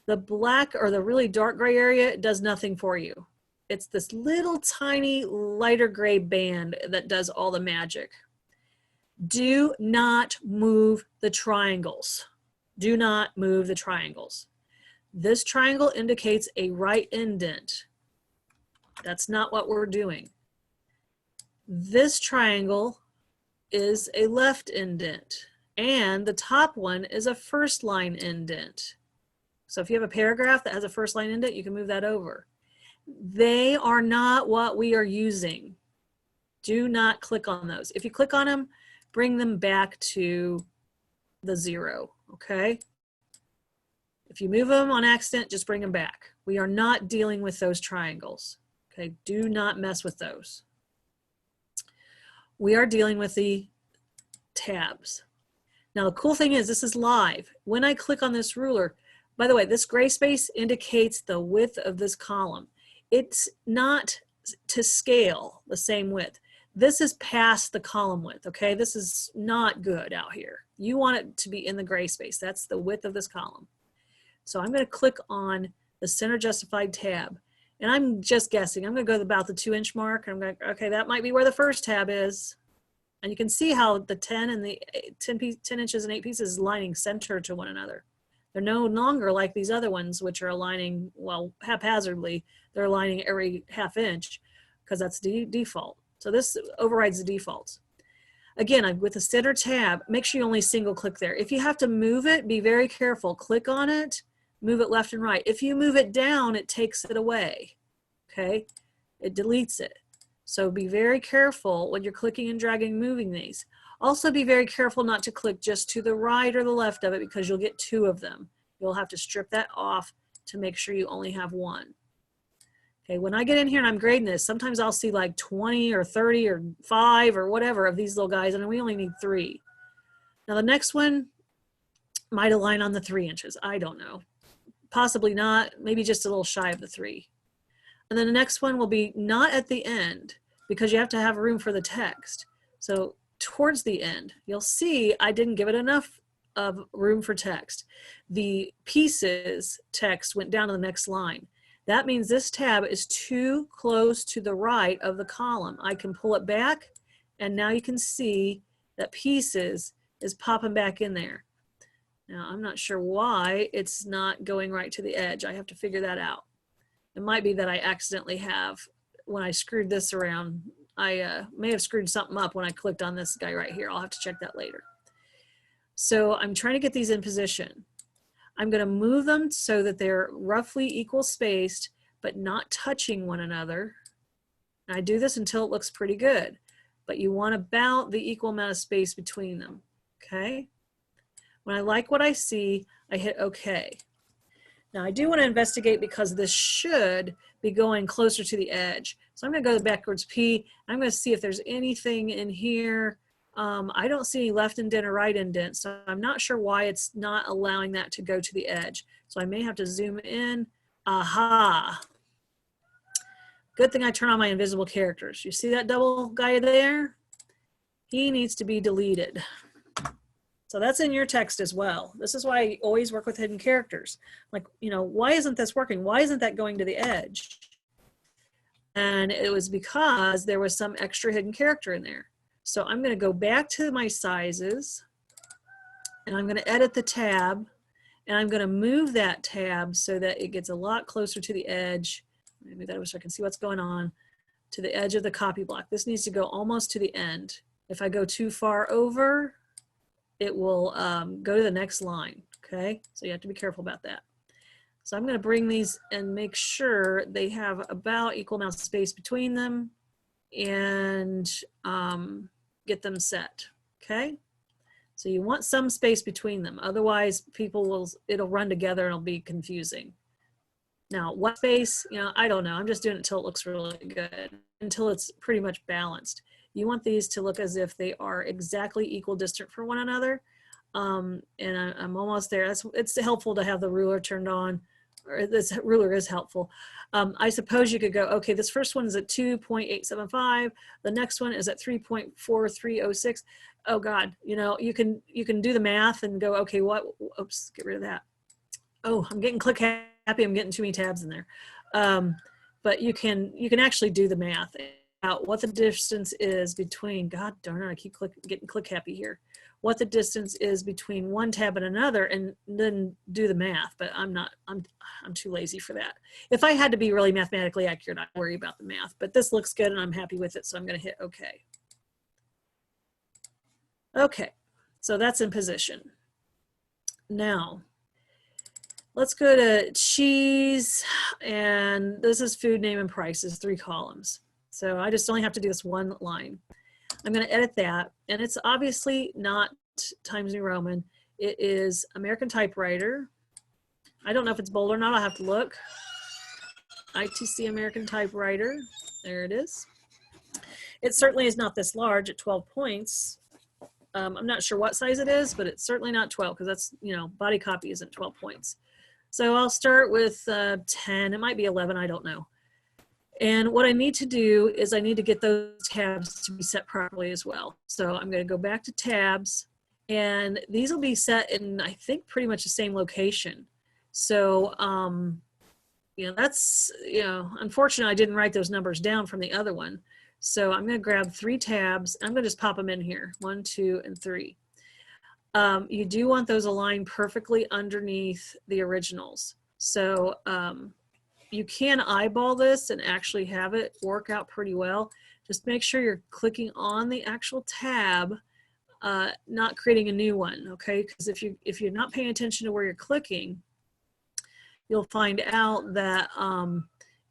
The black or the really dark gray area does nothing for you. It's this little tiny lighter gray band that does all the magic. Do not move the triangles. Do not move the triangles. This triangle indicates a right indent. That's not what we're doing. This triangle is a left indent, and the top one is a first line indent. So if you have a paragraph that has a first line indent, you can move that over. They are not what we are using. Do not click on those. If you click on them, bring them back to the 0, okay? If you move them on accident, just bring them back. We are not dealing with those triangles, okay? Do not mess with those. We are dealing with the tabs. Now, the cool thing is this is live. When I click on this ruler, by the way, this gray space indicates the width of this column. It's not to scale the same width. This is past the column width, okay? This is not good out here. You want it to be in the gray space. That's the width of this column. So I'm going to click on the center justified tab. And I'm just guessing. I'm going to go to about the 2-inch mark. I'm going, okay, that might be where the first tab is. And you can see how the 10 and the 10 inches and 8 pieces is lining center to one another. They're no longer like these other ones, which are aligning, well, haphazardly. They're aligning every ½ inch because that's the default. So this overrides the defaults. Again, with the center tab, make sure you only single click there. If you have to move it, be very careful. Click on it, move it left and right. If you move it down, it takes it away, okay? It deletes it. So be very careful when you're clicking and dragging, moving these. Also be very careful not to click just to the right or the left of it because you'll get 2 of them. You'll have to strip that off to make sure you only have 1. Okay, when I get in here and I'm grading this, sometimes I'll see like 20 or 30 or 5 or whatever of these little guys, and we only need 3. Now the next one might align on the 3 inches. I don't know. Possibly not, maybe just a little shy of the 3. And then the next one will be not at the end because you have to have room for the text. So towards the end, you'll see I didn't give it enough of room for text. The pieces text went down to the next line. That means this tab is too close to the right of the column. I can pull it back, and now you can see that pieces is popping back in there. Now, I'm not sure why it's not going right to the edge. I have to figure that out. It might be that I accidentally have, when I screwed this around, I may have screwed something up when I clicked on this guy right here. I'll have to check that later. So I'm trying to get these in position. I'm going to move them so that they're roughly equal spaced, but not touching one another. And I do this until it looks pretty good, but you want about the equal amount of space between them, okay? When I like what I see, I hit okay. Now I do want to investigate because this should be going closer to the edge. So I'm going to go backwards P. I'm going to see if there's anything in here. I don't see any left indent or right indent, so I'm not sure why it's not allowing that to go to the edge. So I may have to zoom in. Aha. Good thing I turn on my invisible characters. You see that double guy there? He needs to be deleted. So that's in your text as well. This is why I always work with hidden characters. Like, you know, why isn't this working? Why isn't that going to the edge? And it was because there was some extra hidden character in there. So I'm going to go back to my sizes, and I'm going to edit the tab, and I'm going to move that tab so that it gets a lot closer to the edge. Maybe that so I can see what's going on, to the edge of the copy block. This needs to go almost to the end. If I go too far over, it will go to the next line, okay? So you have to be careful about that. So I'm going to bring these and make sure they have about equal amount of space between them and get them set, okay? So you want some space between them. Otherwise, it'll run together and it'll be confusing. Now, what space, you know, I don't know. I'm just doing it until it looks really good, until it's pretty much balanced. You want these to look as if they are exactly equal distant from one another. And I'm almost there. It's helpful to have the ruler turned on, or this ruler is helpful. I suppose you could go, okay, this first one is at 2.875. The next one is at 3.4306. Oh God, you know, you can do the math and go, okay, what, oops, get rid of that. Oh, I'm getting click happy. I'm getting too many tabs in there. But you can actually do the math out what the distance is between, God darn it, I keep getting click happy here. What the distance is between one tab and another, and then do the math, but I'm too lazy for that. If I had to be really mathematically accurate, I'd worry about the math, but this looks good and I'm happy with it, so I'm gonna hit okay. Okay, so that's in position. Now, let's go to cheese, and this is food name and prices, 3 columns. So I just only have to do this one line. I'm going to edit that, and it's obviously not Times New Roman. It is American Typewriter. I don't know if it's bold or not. I'll have to look. ITC American Typewriter. There it is. It certainly is not this large at 12 points. I'm not sure what size it is, but it's certainly not 12 because that's, you know, body copy isn't 12 points. So I'll start with 10. It might be 11. I don't know. And what I need to do is I need to get those tabs to be set properly as well. So I'm going to go back to tabs, and these will be set in, I think, pretty much the same location. So, you know, that's, you know, unfortunately, I didn't write those numbers down from the other one. So I'm going to grab 3 tabs. I'm going to just pop them in here. 1, 2, and 3. You do want those aligned perfectly underneath the originals. So you can eyeball this and actually have it work out pretty well. Just make sure you're clicking on the actual tab, not creating a new one, okay? Because if you're not paying attention to where you're clicking, you'll find out that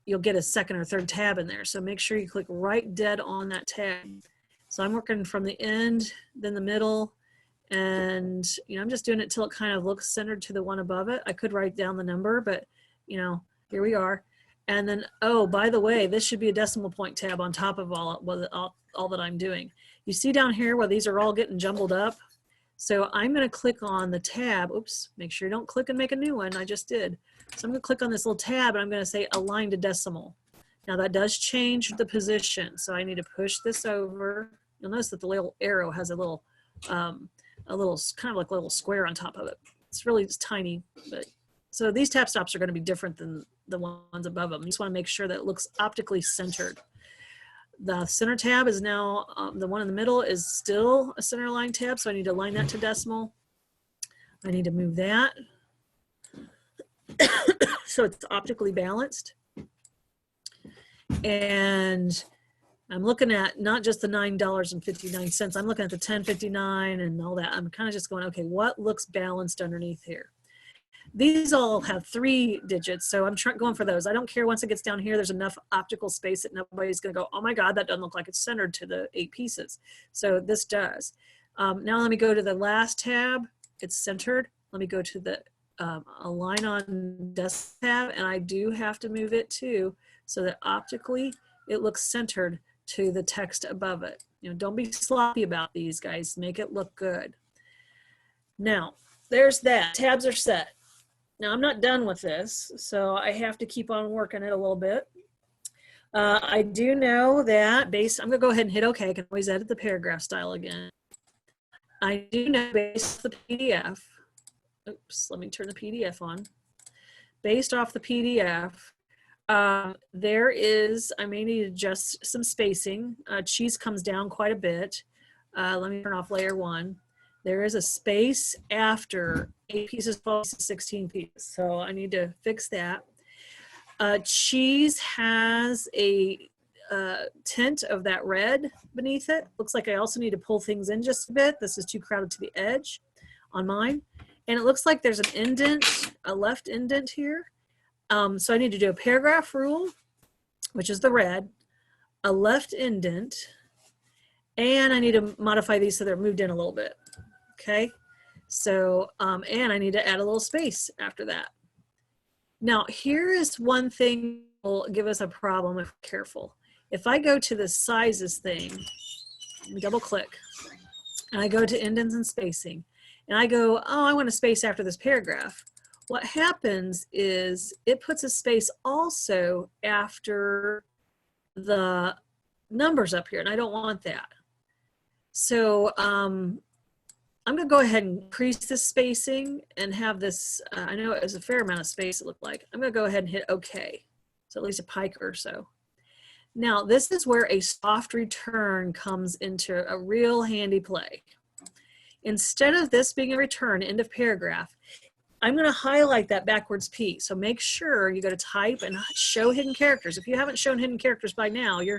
you'll get a second or third tab in there. So make sure you click right dead on that tab. So I'm working from the end, then the middle, and I'm just doing it till it kind of looks centered to the one above it. I could write down the number, but here we are. And then, oh, by the way, this should be a decimal point tab on top of all that I'm doing. You see down here where these are all getting jumbled up? So I'm going to click on the tab. Oops, make sure you don't click and make a new one. I just did. So I'm going to click on this little tab and I'm going to say align to decimal. Now that does change the position. So I need to push this over. You'll notice that the little arrow has a little kind of like a little square on top of it. It's really tiny, but so these tab stops are going to be different than the ones above them. You just want to make sure that it looks optically centered. The center tab is now, the one in the middle is still a center line tab, so I need to align that to decimal. I need to move that so it's optically balanced. And I'm looking at not just the $9.59, I'm looking at the $10.59 and all that. I'm kind of just going, okay, what looks balanced underneath here? These all have 3 digits, so I'm going for those. I don't care once it gets down here, there's enough optical space that nobody's gonna go, oh my God, that doesn't look like it's centered to the 8 pieces. So this does. Now let me go to the last tab, it's centered. Let me go to the align on desk tab, and I do have to move it too, so that optically it looks centered to the text above it. Don't be sloppy about these guys, make it look good. Now, there's that, tabs are set. Now I'm not done with this, so I have to keep on working it a little bit. I do know that I'm gonna go ahead and hit OK. I can always edit the paragraph style again. I do know based off the PDF, oops, let me turn the PDF on. Based off the PDF, I may need to adjust some spacing. Cheese comes down quite a bit. Let me turn off layer 1. There is a space after 8 pieces, 12 pieces, 16 pieces. So I need to fix that. Cheese has a tint of that red beneath it. Looks like I also need to pull things in just a bit. This is too crowded to the edge on mine. And it looks like there's an indent, a left indent here. So I need to do a paragraph rule, which is the red, a left indent, and I need to modify these so they're moved in a little bit. Okay, so, and I need to add a little space after that. Now, here is one thing that will give us a problem if we're careful. If I go to the sizes thing, double click, and I go to Indents and Spacing, and I go, oh, I want a space after this paragraph. What happens is it puts a space also after the numbers up here, and I don't want that. So I'm going to go ahead and increase this spacing and have this, I know it was a fair amount of space it looked like. I'm going to go ahead and hit OK. So at least a pike or so. Now this is where a soft return comes into a real handy play. Instead of this being a return, end of paragraph, I'm going to highlight that backwards P. So make sure you go to type and show hidden characters. If you haven't shown hidden characters by now, you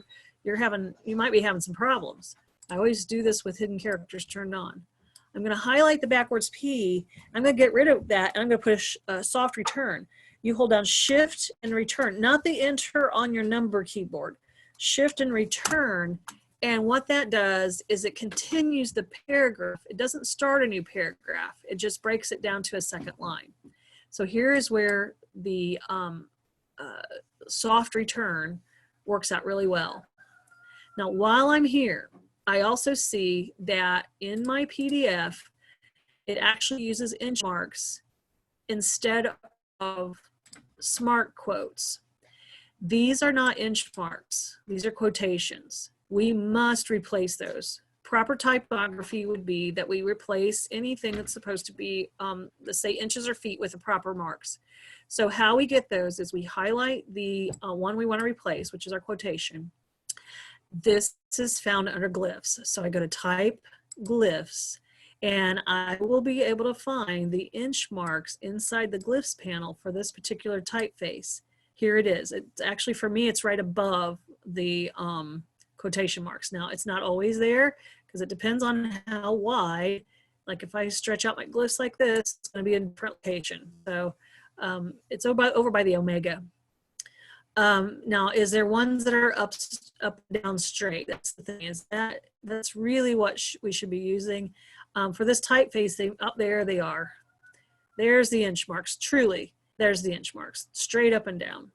might be having some problems. I always do this with hidden characters turned on. I'm going to highlight the backwards P. I'm going to get rid of that, and I'm going to push soft return. You hold down Shift and return, not the enter on your number keyboard. Shift and return, and what that does is it continues the paragraph. It doesn't start a new paragraph. It just breaks it down to a second line. So here is where the soft return works out really well. Now, while I'm here, I also see that in my PDF, it actually uses inch marks instead of smart quotes. These are not inch marks. These are quotations. We must replace those. Proper typography would be that we replace anything that's supposed to be, let's say inches or feet with the proper marks. So how we get those is we highlight the one we want to replace, which is our quotation. This is found under glyphs. So I go to type glyphs, and I will be able to find the inch marks inside the glyphs panel for this particular typeface. Here it is. It's actually, for me, it's right above the quotation marks. Now, it's not always there because it depends on how wide. Like if I stretch out my glyphs like this, it's going to be in a different location. So it's over by the omega. Now, is there ones that are up, down, straight? That's the thing. That's really what we should be using. For this typeface, up there they are. There's the inch marks. Truly, there's the inch marks, straight up and down.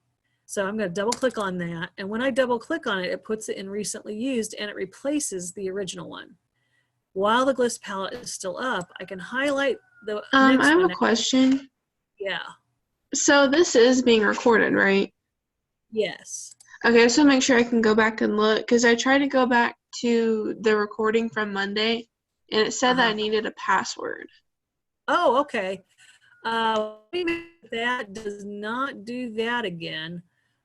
So I'm going to double click on that. And when I double click on it, it puts it in recently used and it replaces the original one. While the glyphs palette is still up, I can highlight the next one. I have a question. Yeah. So this is being recorded, right? Yes. Okay, so make sure I can go back and look, because I tried to go back to the recording from Monday, and it said that I needed a password. Oh, okay. That does not do that again.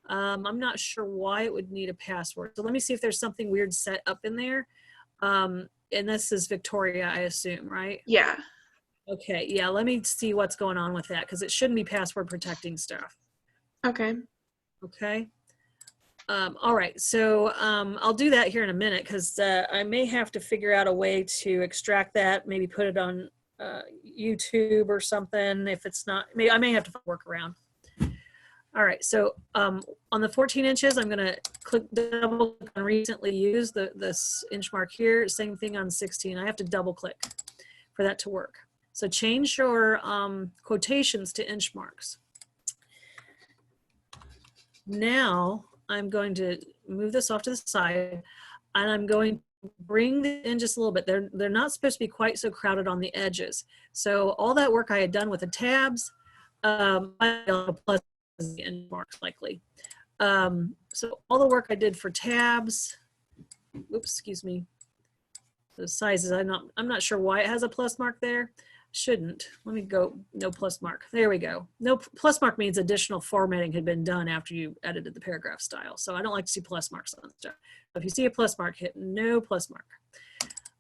I'm not sure why it would need a password. So let me see if there's something weird set up in there. And this is Victoria, I assume, right? Yeah. Okay, yeah, let me see what's going on with that, because it shouldn't be password protecting stuff. Okay. Okay. All right, so I'll do that here in a minute, because I may have to figure out a way to extract that, maybe put it on YouTube or something. If it's not, I may have to work around. All right, so on the 14 inches, I'm gonna double click on recently used, this inch mark here. Same thing on 16. I have to double click for that to work. So change your quotations to inch marks. Now I'm going to move this off to the side, and I'm going to bring it in just a little bit. They're not supposed to be quite so crowded on the edges. So all that work I had done with the tabs, plus the inch marks likely. So all the work I did for tabs, oops, excuse me, the sizes, I'm not sure why it has a plus mark there. Shouldn't. Let me go, no plus mark. There we go. No plus mark means additional formatting had been done after you edited the paragraph style. So I don't like to see plus marks on stuff. So if you see a plus mark, hit no plus mark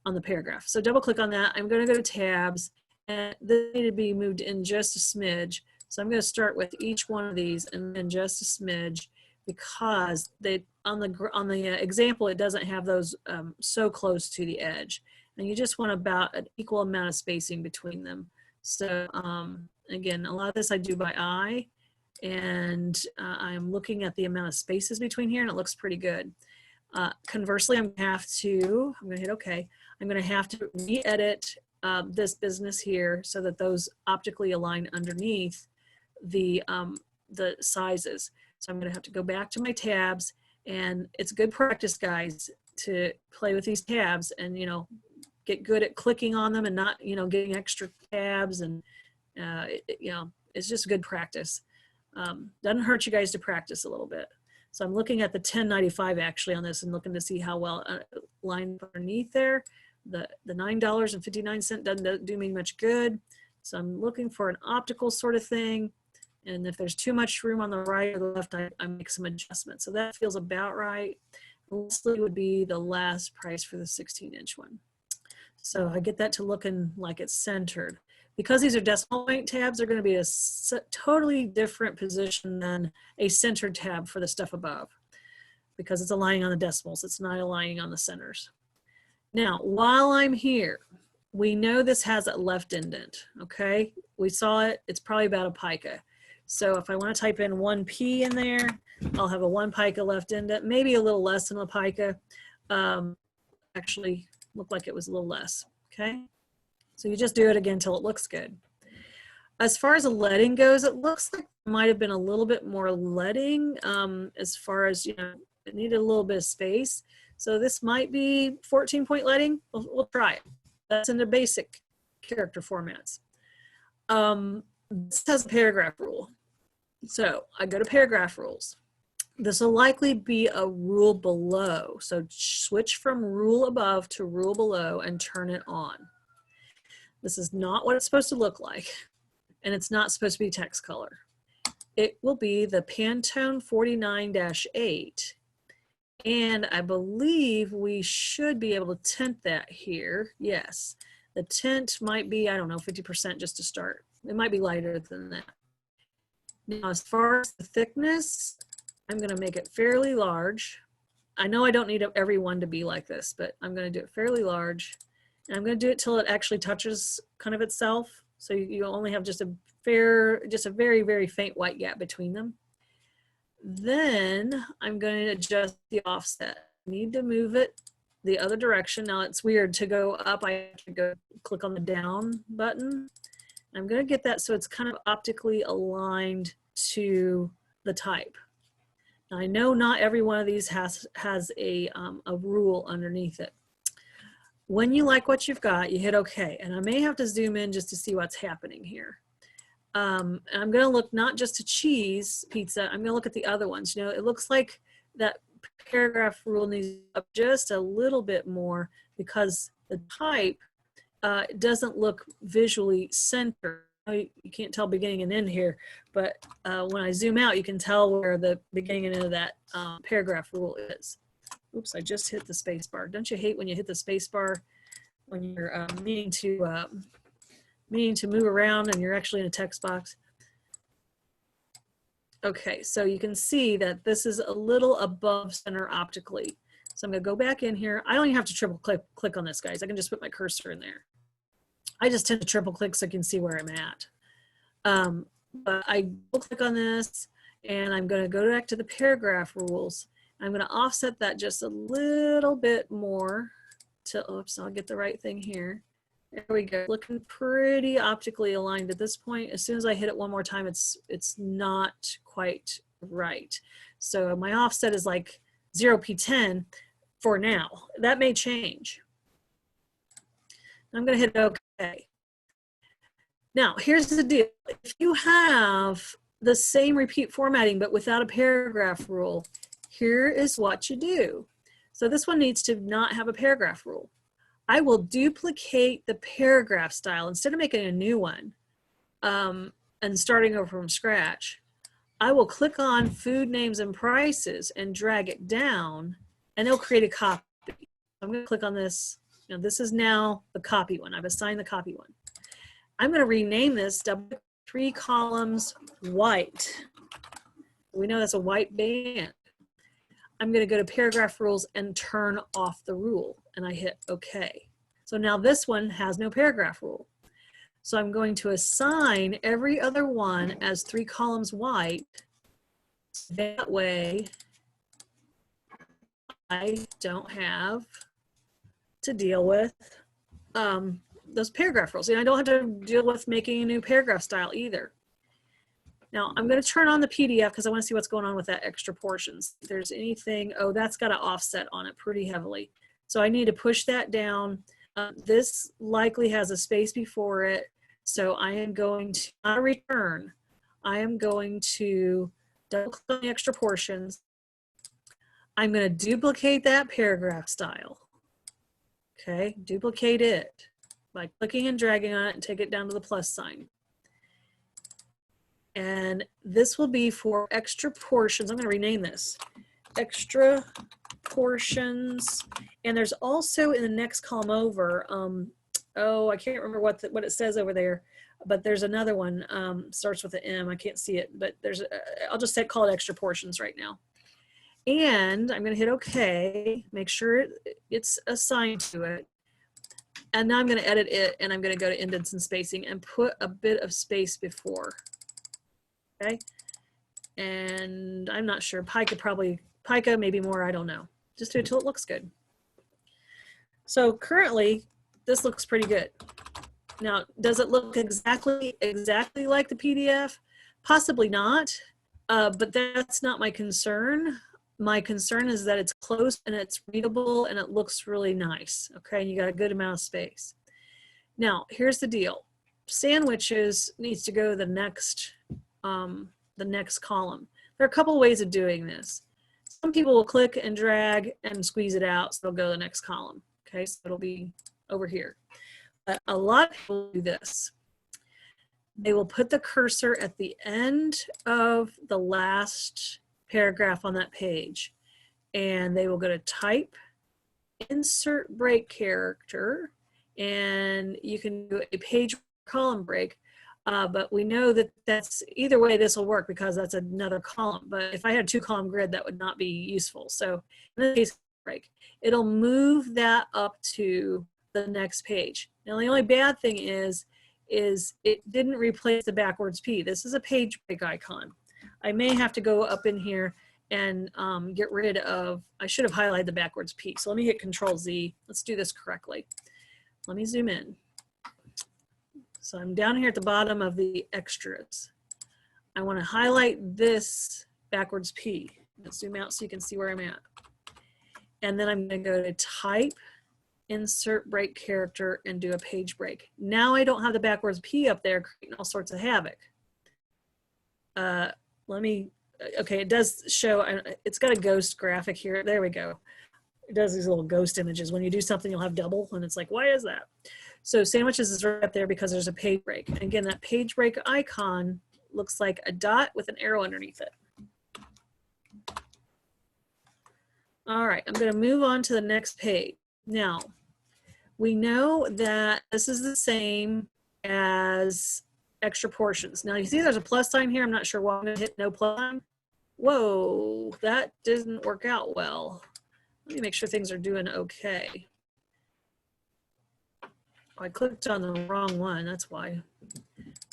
on the paragraph. So double click on that. I'm going to go to tabs, and they need to be moved in just a smidge. So I'm going to start with each one of these and then just a smidge, because they on the example, it doesn't have those so close to the edge. And you just want about an equal amount of spacing between them. So again, a lot of this I do by eye, and I'm looking at the amount of spaces between here, and it looks pretty good. Conversely, I'm gonna hit OK. I'm gonna have to re-edit this business here so that those optically align underneath the sizes. So I'm gonna have to go back to my tabs, and it's good practice, guys, to play with these tabs and, get good at clicking on them and not, getting extra tabs, and it's just good practice. Doesn't hurt you guys to practice a little bit. So I'm looking at the 1095 actually on this and looking to see how well lined underneath there. The $9.59 doesn't do me much good. So I'm looking for an optical sort of thing. And if there's too much room on the right or the left, I make some adjustments. So that feels about right. Lastly would be the last price for the 16-inch one. So I get that to looking like it's centered. Because these are decimal point tabs, they're going to be a totally different position than a centered tab for the stuff above, because it's aligning on the decimals. It's not aligning on the centers. Now, while I'm here, we know this has a left indent, okay? We saw it. It's probably about a pica. So if I want to type in 1P in there, I'll have a 1 pica left indent, maybe a little less than a pica. Actually, looked like it was a little less, okay? So you just do it again until it looks good. As far as the leading goes, it looks like it might have been a little bit more leading as far as, it needed a little bit of space. So this might be 14-point leading. We'll try it. That's in the basic character formats. This has a paragraph rule. So I go to paragraph rules. This will likely be a rule below. So switch from rule above to rule below and turn it on. This is not what it's supposed to look like. And it's not supposed to be text color. It will be the Pantone 49-8. And I believe we should be able to tint that here. Yes, the tint might be, I don't know, 50% just to start. It might be lighter than that. Now, as far as the thickness, I'm going to make it fairly large. I know I don't need every one to be like this, but I'm going to do it fairly large. And I'm going to do it till it actually touches kind of itself. So you only have just a very, very faint white gap between them. Then I'm going to adjust the offset. I need to move it the other direction. Now it's weird to go up. I have to go click on the down button. I'm going to get that so it's kind of optically aligned to the type. Now I know not every one of these has a rule underneath it. When you like what you've got, you hit OK. And I may have to zoom in just to see what's happening here. And I'm going to look not just to cheese pizza, I'm going to look at the other ones. You know, it looks like that paragraph rule needs up just a little bit more because the type doesn't look visually centered. You can't tell beginning and end here, but when I zoom out, you can tell where the beginning and end of that paragraph rule is. Oops, I just hit the space bar. Don't you hate when you hit the space bar when you're meaning to move around and you're actually in a text box? Okay, so you can see that this is a little above center optically. So I'm going to go back in here. I don't even have to triple click on this, guys. I can just put my cursor in there. I just tend to triple click so I can see where I'm at. But I will click on this and I'm going to go back to the paragraph rules. I'm going to offset that just a little bit more to, oops, I'll get the right thing here. There we go, looking pretty optically aligned at this point. As soon as I hit it one more time, it's not quite right. So my offset is like 0p10 for now. That may change. I'm going to hit OK. Now, here's the deal. If you have the same repeat formatting but without a paragraph rule, here is what you do. So this one needs to not have a paragraph rule. I will duplicate the paragraph style instead of making a new one and starting over from scratch. I will click on food names and prices and drag it down and it'll create a copy. I'm going to click on this. Now this is now the copy one. I've assigned the copy one. I'm going to rename this 3 columns white. We know that's a white band. I'm going to go to paragraph rules and turn off the rule and I hit OK. So now this one has no paragraph rule. So I'm going to assign every other one as 3 columns white. That way I don't have to deal with those paragraph rules. And I don't have to deal with making a new paragraph style either. Now I'm going to turn on the PDF because I want to see what's going on with that extra portions. If there's anything, oh, that's got an offset on it pretty heavily. So I need to push that down. This likely has a space before it. So I am going to, not return, I am going to double click on the extra portions. I'm going to duplicate that paragraph style. Okay, duplicate it by clicking and dragging on it and take it down to the plus sign. And this will be for extra portions. I'm going to rename this extra portions. And there's also in the next column over, oh, I can't remember what it says over there, but there's another one, starts with an M. I can't see it, but there's, I'll just call it extra portions right now. And I'm going to hit OK, make sure it's assigned to it. And now I'm going to edit it and I'm going to go to Indents and Spacing and put a bit of space before. Okay, and I'm not sure. Pica maybe more, I don't know. Just do it till it looks good. So currently, this looks pretty good. Now, does it look exactly like the PDF? Possibly not, but that's not my concern. My concern is that it's close and it's readable and it looks really nice. Okay, and you got a good amount of space. Now, here's the deal. Sandwiches needs to go to the next column. There are a couple ways of doing this. Some people will click and drag and squeeze it out, so they'll go to the next column. Okay, so it'll be over here. But a lot of people do this. They will put the cursor at the end of the last paragraph on that page. and they will go to type, insert break character, and you can do a page column break. But we know that that's either way this will work because that's another column. But if I had a 2-column grid, that would not be useful. So in this case, break, it'll move that up to the next page. Now the only bad thing is it didn't replace the backwards P. This is a page break icon. I may have to go up in here and get rid of, I should have highlighted the backwards P. So let me hit Control Z. Let's do this correctly. Let me zoom in. So I'm down here at the bottom of the extras. I want to highlight this backwards P. Let's zoom out so you can see where I'm at. And then I'm going to go to type, insert break character, and do a page break. Now I don't have the backwards P up there creating all sorts of havoc. Okay, it does show, it's got a ghost graphic here. There we go. It does these little ghost images. When you do something, you'll have double, and it's like, why is that? So sandwiches is right up there because there's a page break. And again, that page break icon looks like a dot with an arrow underneath it. All right, I'm gonna move on to the next page. Now, we know that this is the same as extra portions. Now you see there's a plus sign here. I'm not sure why I'm gonna hit no plus sign. Whoa, that didn't work out well. Let me make sure things are doing okay. I clicked on the wrong one, that's why.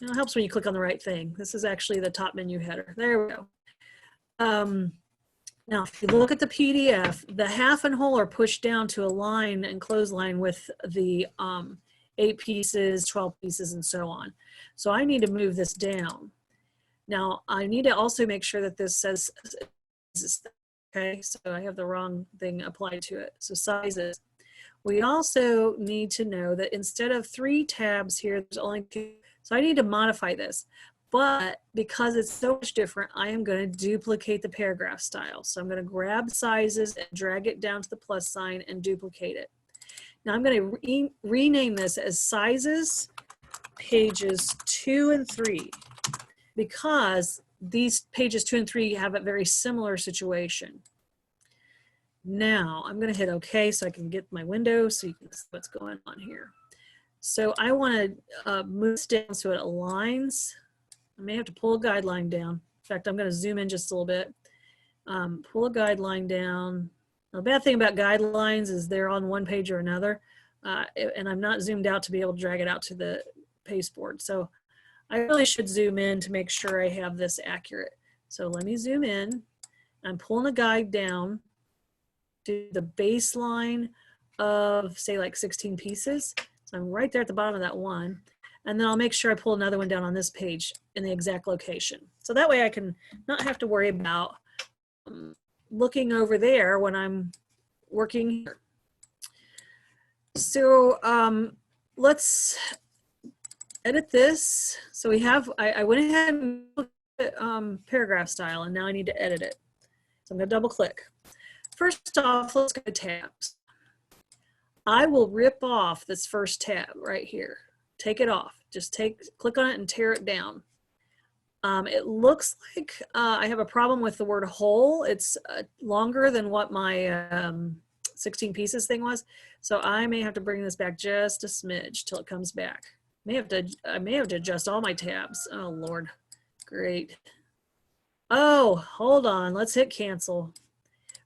It helps when you click on the right thing. This is actually the top menu header. There we go. Now, if you look at the PDF, the half and whole are pushed down to align and clothesline with the 8 pieces, 12 pieces, and so on. So I need to move this down. Now, I need to also make sure that this says, okay, so I have the wrong thing applied to it. So sizes. We also need to know that instead of 3 tabs here, there's only 2. So I need to modify this. But because it's so much different, I am going to duplicate the paragraph style. So I'm going to grab sizes and drag it down to the plus sign and duplicate it. Now I'm going to rename this as sizes pages 2 and 3 because these pages 2 and 3 have a very similar situation. Now I'm going to hit OK so I can get my window so you can see what's going on here. So I want to move this down so it aligns. I may have to pull a guideline down. In fact, I'm going to zoom in just a little bit. Pull a guideline down. The bad thing about guidelines is they're on one page or another, and I'm not zoomed out to be able to drag it out to the pasteboard. So I really should zoom in to make sure I have this accurate. So let me zoom in. I'm pulling a guide down to the baseline of, say, like 16 pieces. So I'm right there at the bottom of that one. And then I'll make sure I pull another one down on this page in the exact location. So that way I can not have to worry about looking over there when I'm working here. So let's edit this. So we have, I went ahead and looked at paragraph style, and now I need to edit it. So I'm going to double click. First off, let's go to tabs. I will rip off this first tab right here. Take it off. Just click on it and tear it down. It looks like I have a problem with the word whole. It's longer than what my 16 pieces thing was. So I may have to bring this back just a smidge till it comes back. I may have to adjust all my tabs. Oh, Lord. Great. Oh, hold on. Let's hit cancel.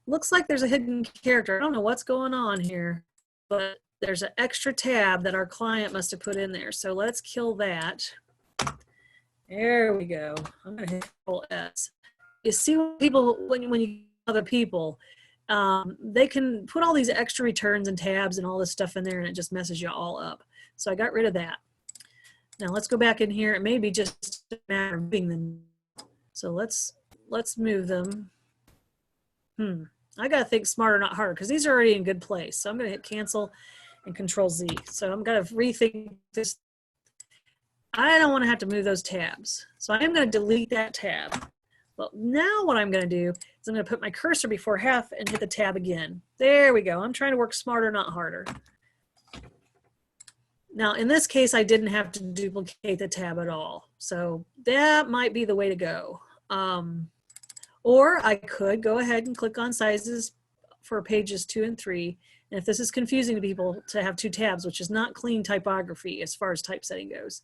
Looks like there's a hidden character. I don't know what's going on here, but there's an extra tab that our client must have put in there. So let's kill that. There we go. I'm going to hit Control S. You see when people, when you other people, they can put all these extra returns and tabs and all this stuff in there, and it just messes you all up. So I got rid of that. Now let's go back in here. It may be just a matter of moving them. So let's move them. I got to think smarter, not harder, because these are already in good place. So I'm going to hit cancel and Control Z. So I'm going to rethink this. I don't want to have to move those tabs. So I am going to delete that tab. Well, now what I'm going to do is I'm going to put my cursor before half and hit the tab again. There we go. I'm trying to work smarter, not harder. Now, in this case, I didn't have to duplicate the tab at all. So that might be the way to go. Or I could go ahead and click on sizes for pages 2 and 3. And if this is confusing to people to have 2 tabs, which is not clean typography as far as typesetting goes,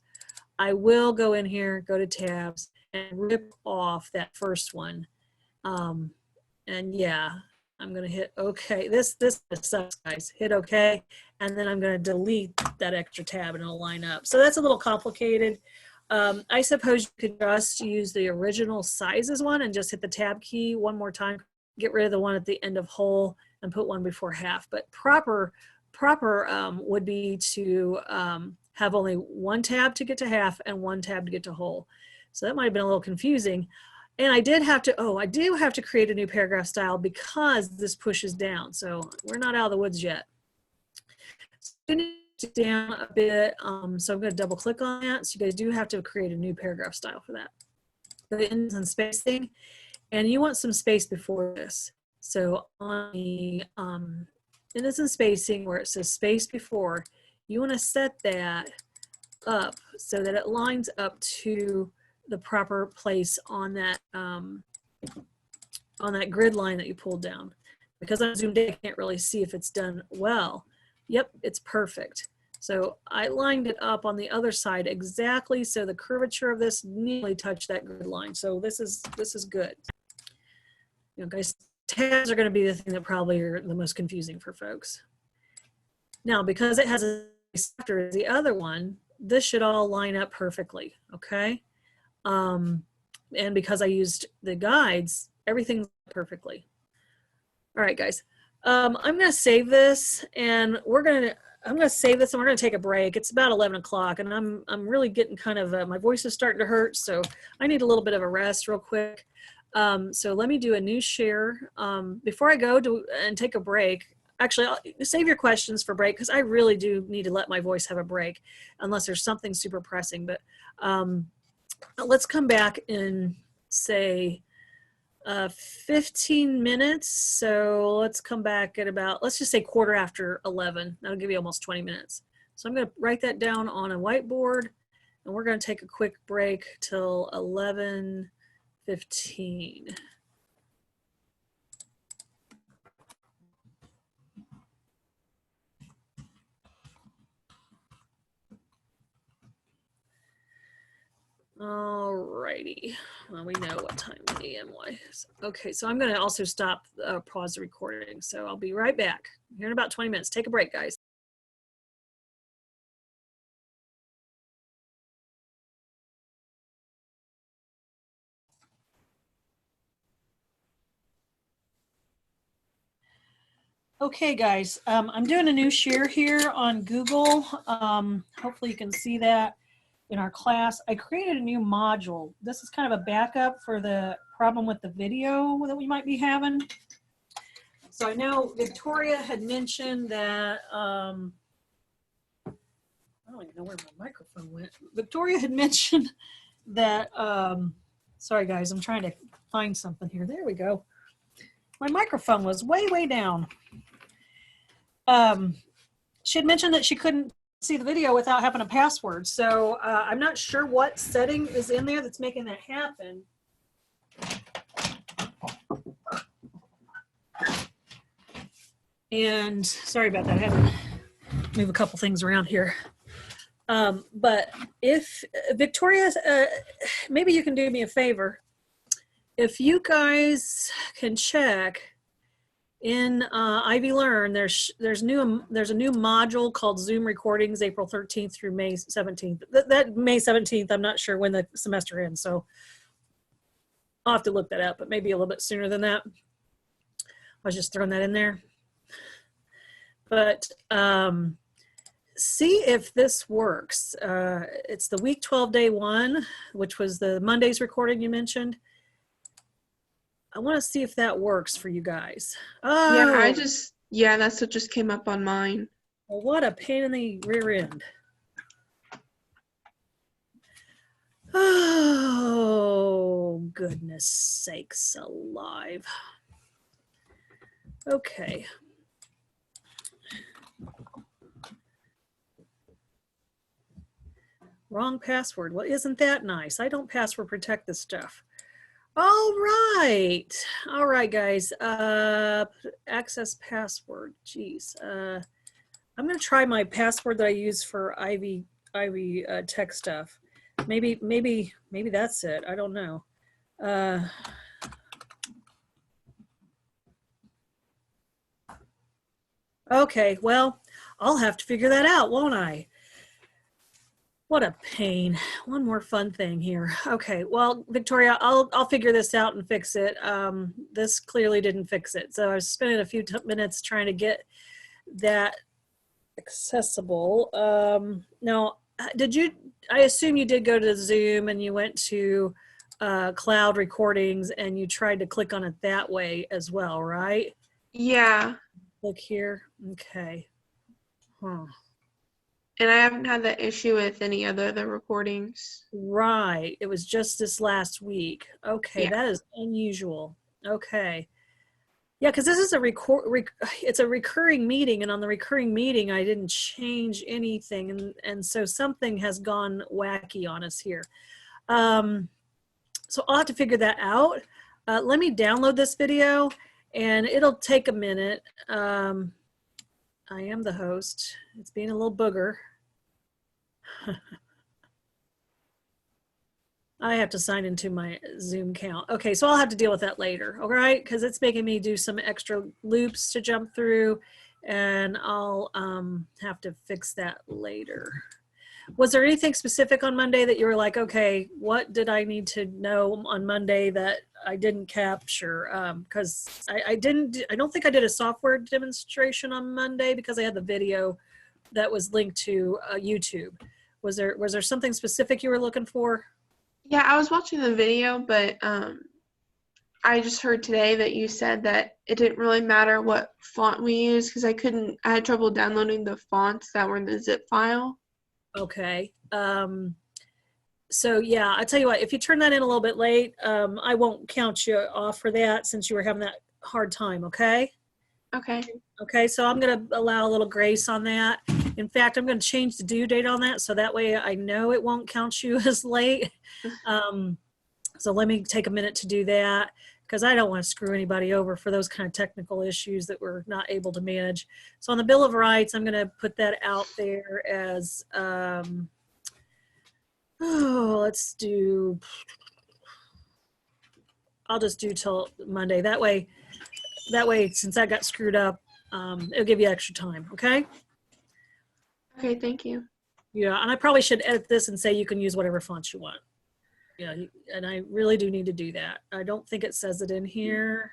I will go in here, go to tabs, and rip off that first one. And yeah, I'm gonna hit OK. This sucks, guys. Hit OK, and then I'm gonna delete that extra tab and it'll line up. So that's a little complicated. I suppose you could just use the original sizes one and just hit the tab key one more time. Get rid of the one at the end of whole and put one before half. But proper would be to have only one tab to get to half and one tab to get to whole. So that might have been a little confusing. And I did have to, I do have to create a new paragraph style because this pushes down. So we're not out of the woods yet. So down a bit, so I'm going to double click on that. So you guys do have to create a new paragraph style for that. The indents and spacing, and you want some space before this. So on the indents and spacing where it says space before, you want to set that up so that it lines up to the proper place on that grid line that you pulled down. Because I'm zoomed in, I can't really see if it's done well. Yep, it's perfect. So I lined it up on the other side exactly so the curvature of this nearly touched that grid line. So this is good. You know, guys, tabs are going to be the thing that probably are the most confusing for folks. Now, because it has a chapter as the other one, this should all line up perfectly, okay? And because I used the guides, everything's perfectly. All right, guys. I'm going to save this, and I'm going to save this, and we're going to take a break. It's about 11 o'clock, and I'm really getting kind of, my voice is starting to hurt, so I need a little bit of a rest real quick. So let me do a new share. Before I go and take a break, actually, I'll save your questions for break, because I really do need to let my voice have a break, unless there's something super pressing. But let's come back in, say, 15 minutes. So let's come back at about, let's just say 11:15. That'll give you almost 20 minutes. So I'm going to write that down on a whiteboard, and we're going to take a quick break till 11:15. Alrighty, well, we know what time AM was. Okay, so I'm going to also pause the recording. So I'll be right back here in about 20 minutes. Take a break, guys. Okay, guys, I'm doing a new share here on Google. Hopefully you can see that in our class. I created a new module. This is kind of a backup for the problem with the video that we might be having. So I know Victoria had mentioned that, I don't even know where my microphone went. Victoria had mentioned that, sorry guys, I'm trying to find something here. There we go. My microphone was way, way down. She had mentioned that she couldn't see the video without having a password. So I'm not sure what setting is in there that's making that happen. And sorry about that. I had to move a couple things around here. But if Victoria, maybe you can do me a favor. If you guys can check in Ivy Learn, there's a new module called Zoom Recordings, April 13th through May 17th. That May 17th, I'm not sure when the semester ends, so I'll have to look that up, but maybe a little bit sooner than that. I was just throwing that in there. But see if this works. It's the week 12 day one, which was the Monday's recording you mentioned. I want to see if that works for you guys. Oh, Yeah, that's what just came up on mine. Well, what a pain in the rear end. Oh, goodness sakes alive. Okay. Wrong password. Well, isn't that nice? I don't password protect this stuff. All right. All right, guys. Access password. Jeez. I'm going to try my password that I use for Ivy tech stuff. Maybe that's it. I don't know. Okay, well, I'll have to figure that out, won't I? What a pain. One more fun thing here. Okay, well, Victoria, I'll figure this out and fix it. This clearly didn't fix it. So I was spending a few minutes trying to get that accessible. Now, I assume you did go to Zoom and you went to cloud recordings and you tried to click on it that way as well, right? Yeah. Look here. Okay. Huh. And I haven't had that issue with any other the recordings. Right. It was just this last week. Okay, Yeah. that is unusual. Okay. Yeah, because this is it's a recurring meeting, and on the recurring meeting, I didn't change anything, and so something has gone wacky on us here. So I'll have to figure that out. Let me download this video, and it'll take a minute. I am the host. It's being a little booger. I have to sign into my Zoom account. Okay, so I'll have to deal with that later, all right? Because it's making me do some extra loops to jump through, and I'll have to fix that later. Was there anything specific on Monday that you were like, okay, what did I need to know on Monday that I didn't capture? Because I don't think I did a software demonstration on Monday because I had the video that was linked to YouTube. Was there something specific you were looking for? Yeah, I was watching the video, but I just heard today that you said that it didn't really matter what font we use because I had trouble downloading the fonts that were in the zip file. Okay. So yeah, I tell you what, if you turn that in a little bit late, I won't count you off for that since you were having that hard time, okay? Okay. Okay, so I'm gonna allow a little grace on that. In fact, I'm gonna change the due date on that so that way I know it won't count you as late. So let me take a minute to do that because I don't want to screw anybody over for those kind of technical issues that we're not able to manage. So on the Bill of Rights, I'm gonna put that out there as, I'll just do till Monday. That way, since I got screwed up, it'll give you extra time, okay? Okay, thank you. Yeah, and I probably should edit this and say you can use whatever fonts you want. Yeah, and I really do need to do that. I don't think it says it in here.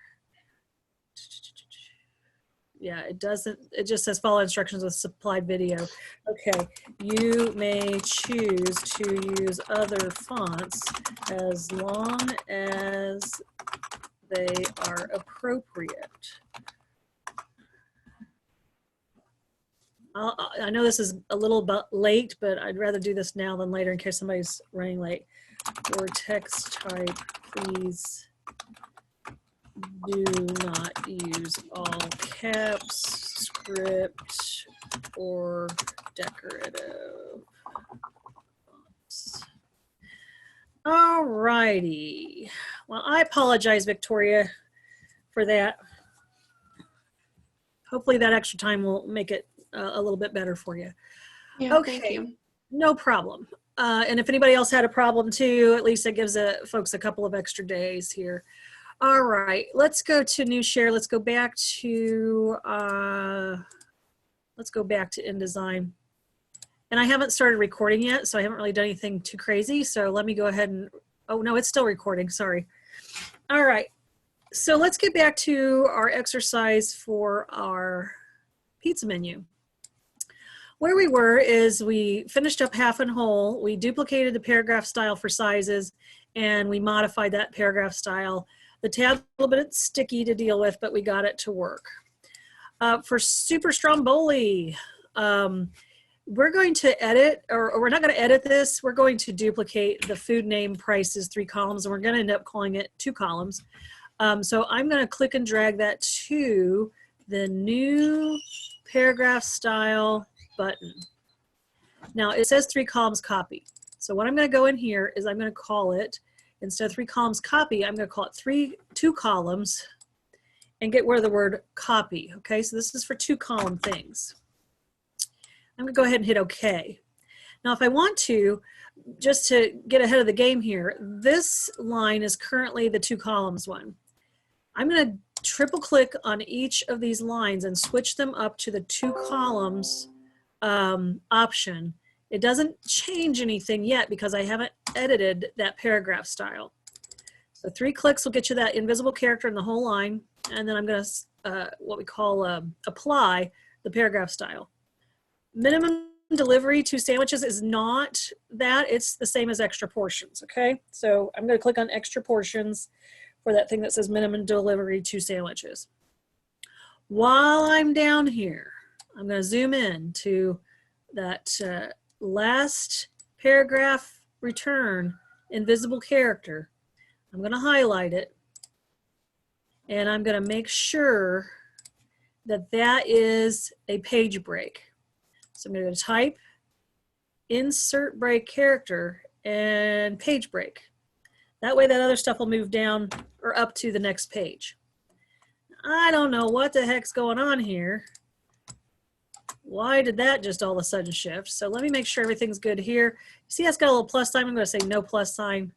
Yeah, it doesn't. It just says follow instructions with supplied video. Okay, you may choose to use other fonts as long as they are appropriate. I know this is a little bit late, but I'd rather do this now than later in case somebody's running late. For text type, please do not use all caps, script, or decorative fonts. All righty. Well, I apologize, Victoria, for that. Hopefully that extra time will make it a little bit better for you. Yeah, Okay, thank you. no problem. And if anybody else had a problem too, at least it gives folks a couple of extra days here. All right, let's go to new share. Let's go back to InDesign. And I haven't started recording yet, so I haven't really done anything too crazy. So let me go ahead and, oh no, it's still recording, sorry. All right, so let's get back to our exercise for our pizza menu. Where we were is we finished up half and whole, we duplicated the paragraph style for sizes, and we modified that paragraph style. The tab's a little bit sticky to deal with, but we got it to work. For Super Stromboli, we're going to edit, or we're not going to edit this, we're going to duplicate the food name prices 3 columns, and we're going to end up calling it 2 columns. So I'm going to click and drag that to the new paragraph style button. Now it says 3 columns copy. So what I'm going to go in here is I'm going to call it instead of 3 columns copy, I'm going to call it 2 columns and get rid of the word copy. Okay, so this is for 2 column things. I'm going to go ahead and hit OK. Now, if I want to, just to get ahead of the game here, this line is currently the 2 columns one. I'm going to triple click on each of these lines and switch them up to the 2 columns option. It doesn't change anything yet because I haven't edited that paragraph style. So 3 clicks will get you that invisible character in the whole line, and then I'm going to what we call apply the paragraph style. Minimum delivery 2 sandwiches is not that. It's the same as extra portions, okay? So I'm going to click on extra portions for that thing that says minimum delivery 2 sandwiches. While I'm down here, I'm going to zoom in to that last paragraph return invisible character. I'm going to highlight it, and I'm going to make sure that that is a page break. So I'm going to type, insert break character, and page break. That way that other stuff will move down or up to the next page. I don't know what the heck's going on here. Why did that just all of a sudden shift? So let me make sure everything's good here. See, that's got a little plus sign. I'm going to say no plus sign.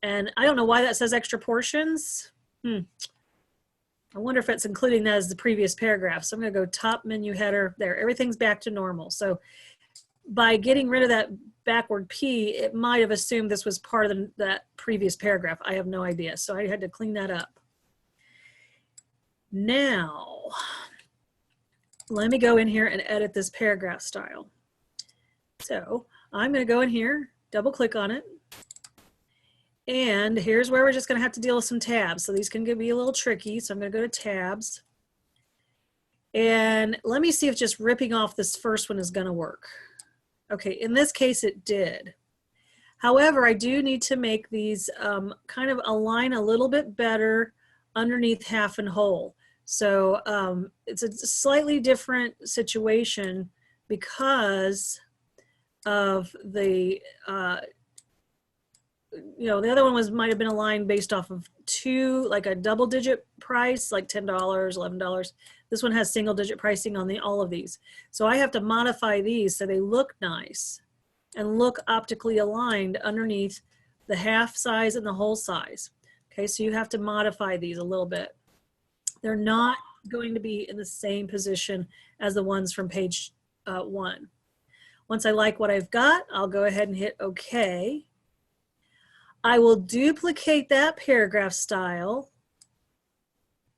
And I don't know why that says extra portions. I wonder if it's including that as the previous paragraph. So I'm going to go top menu header there. Everything's back to normal. So by getting rid of that backward P, it might have assumed this was part of that previous paragraph. I have no idea. So I had to clean that up. Now, let me go in here and edit this paragraph style. So I'm going to go in here, double click on it. And here's where we're just going to have to deal with some tabs. So these can be a little tricky. So I'm going to go to tabs. And let me see if just ripping off this first one is going to work. Okay, in this case it did. However, I do need to make these kind of align a little bit better underneath half and whole. So it's a slightly different situation because of the, you know, the other one might have been aligned based off of like a double digit price, like $10, $11. This one has single digit pricing on all of these. So I have to modify these so they look nice and look optically aligned underneath the half size and the whole size. Okay, so you have to modify these a little bit. They're not going to be in the same position as the ones from page 1. Once I like what I've got, I'll go ahead and hit OK. I will duplicate that paragraph style,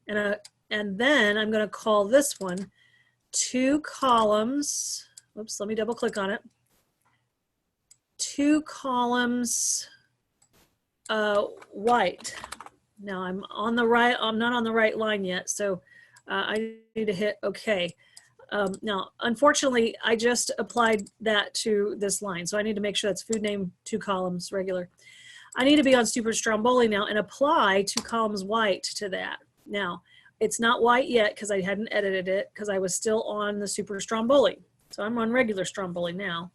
and then I'm going to call this one 2 columns. Oops, let me double click on it. 2 columns white. Now I'm on the right. I'm not on the right line yet, so I need to hit OK. Now, unfortunately, I just applied that to this line, so I need to make sure that's food name 2 columns regular. I need to be on Super Stromboli now and apply 2 columns white to that. Now, it's not white yet because I hadn't edited it because I was still on the Super Stromboli. So I'm on regular Stromboli now.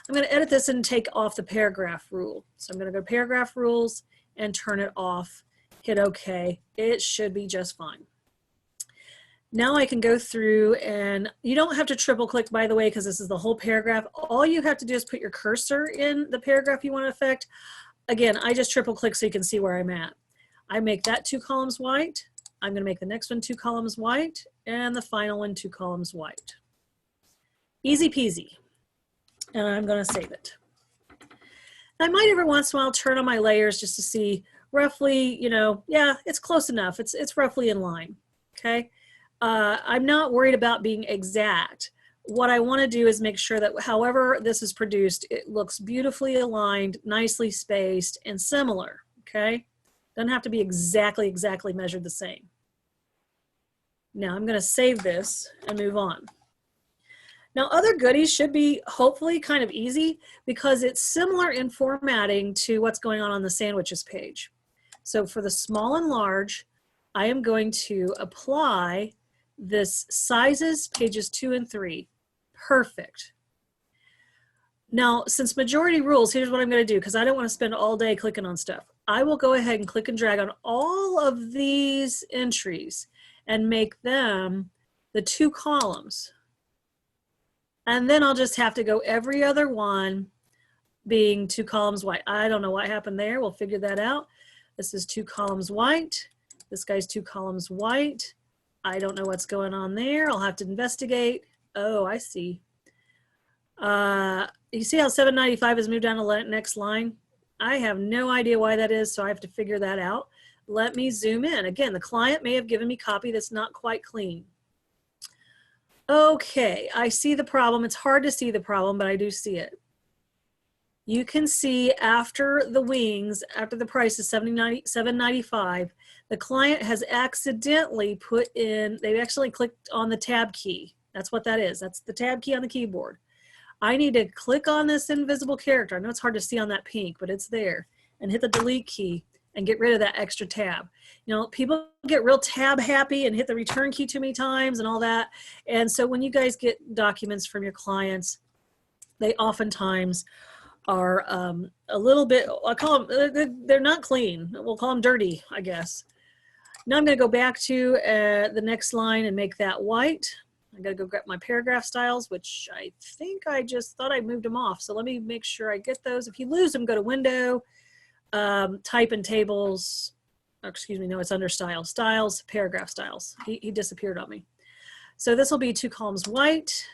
I'm going to edit this and take off the paragraph rule. So I'm going to go paragraph rules and turn it off. Hit OK. It should be just fine. Now I can go through, and you don't have to triple click, by the way, because this is the whole paragraph. All you have to do is put your cursor in the paragraph you want to affect. Again, I just triple click so you can see where I'm at. I make that 2 columns white. I'm going to make the next one 2 columns white, and the final one 2 columns white. Easy peasy. And I'm going to save it. I might every once in a while turn on my layers just to see roughly, you know, yeah, it's close enough. It's roughly in line. Okay. I'm not worried about being exact. What I want to do is make sure that however this is produced, it looks beautifully aligned, nicely spaced, and similar. Okay. Doesn't have to be exactly measured the same. Now I'm going to save this and move on. Now other goodies should be hopefully kind of easy because it's similar in formatting to what's going on the sandwiches page. So for the small and large, I am going to apply this sizes pages 2 and 3. Perfect. Now, since majority rules, here's what I'm going to do, because I don't want to spend all day clicking on stuff. I will go ahead and click and drag on all of these entries and make them the 2 columns. And then I'll just have to go every other one being 2 columns white. I don't know what happened there. We'll figure that out. This is 2 columns white. This guy's 2 columns white. I don't know what's going on there. I'll have to investigate. Oh, I see. You see how 795 has moved down to the next line? I have no idea why that is, so I have to figure that out. Let me zoom in. Again, the client may have given me copy that's not quite clean. Okay, I see the problem. It's hard to see the problem, but I do see it. You can see after the wings, after the price is $7.95, the client has accidentally put in, they actually clicked on the tab key. That's what that is. That's the tab key on the keyboard. I need to click on this invisible character. I know it's hard to see on that pink, but it's there. And hit the delete key and get rid of that extra tab. You know, people get real tab happy and hit the return key too many times and all that. And so when you guys get documents from your clients, they oftentimes are a little bit, I call them, they're not clean. We'll call them dirty, I guess. Now I'm going to go back to the next line and make that white. I got to go grab my paragraph styles, which I think I just thought I moved them off. So let me make sure I get those. If you lose them, go to Window, Type and Tables. Oh, excuse me, no, it's under Styles. Styles, Paragraph Styles. He disappeared on me. So this will be 2 columns white.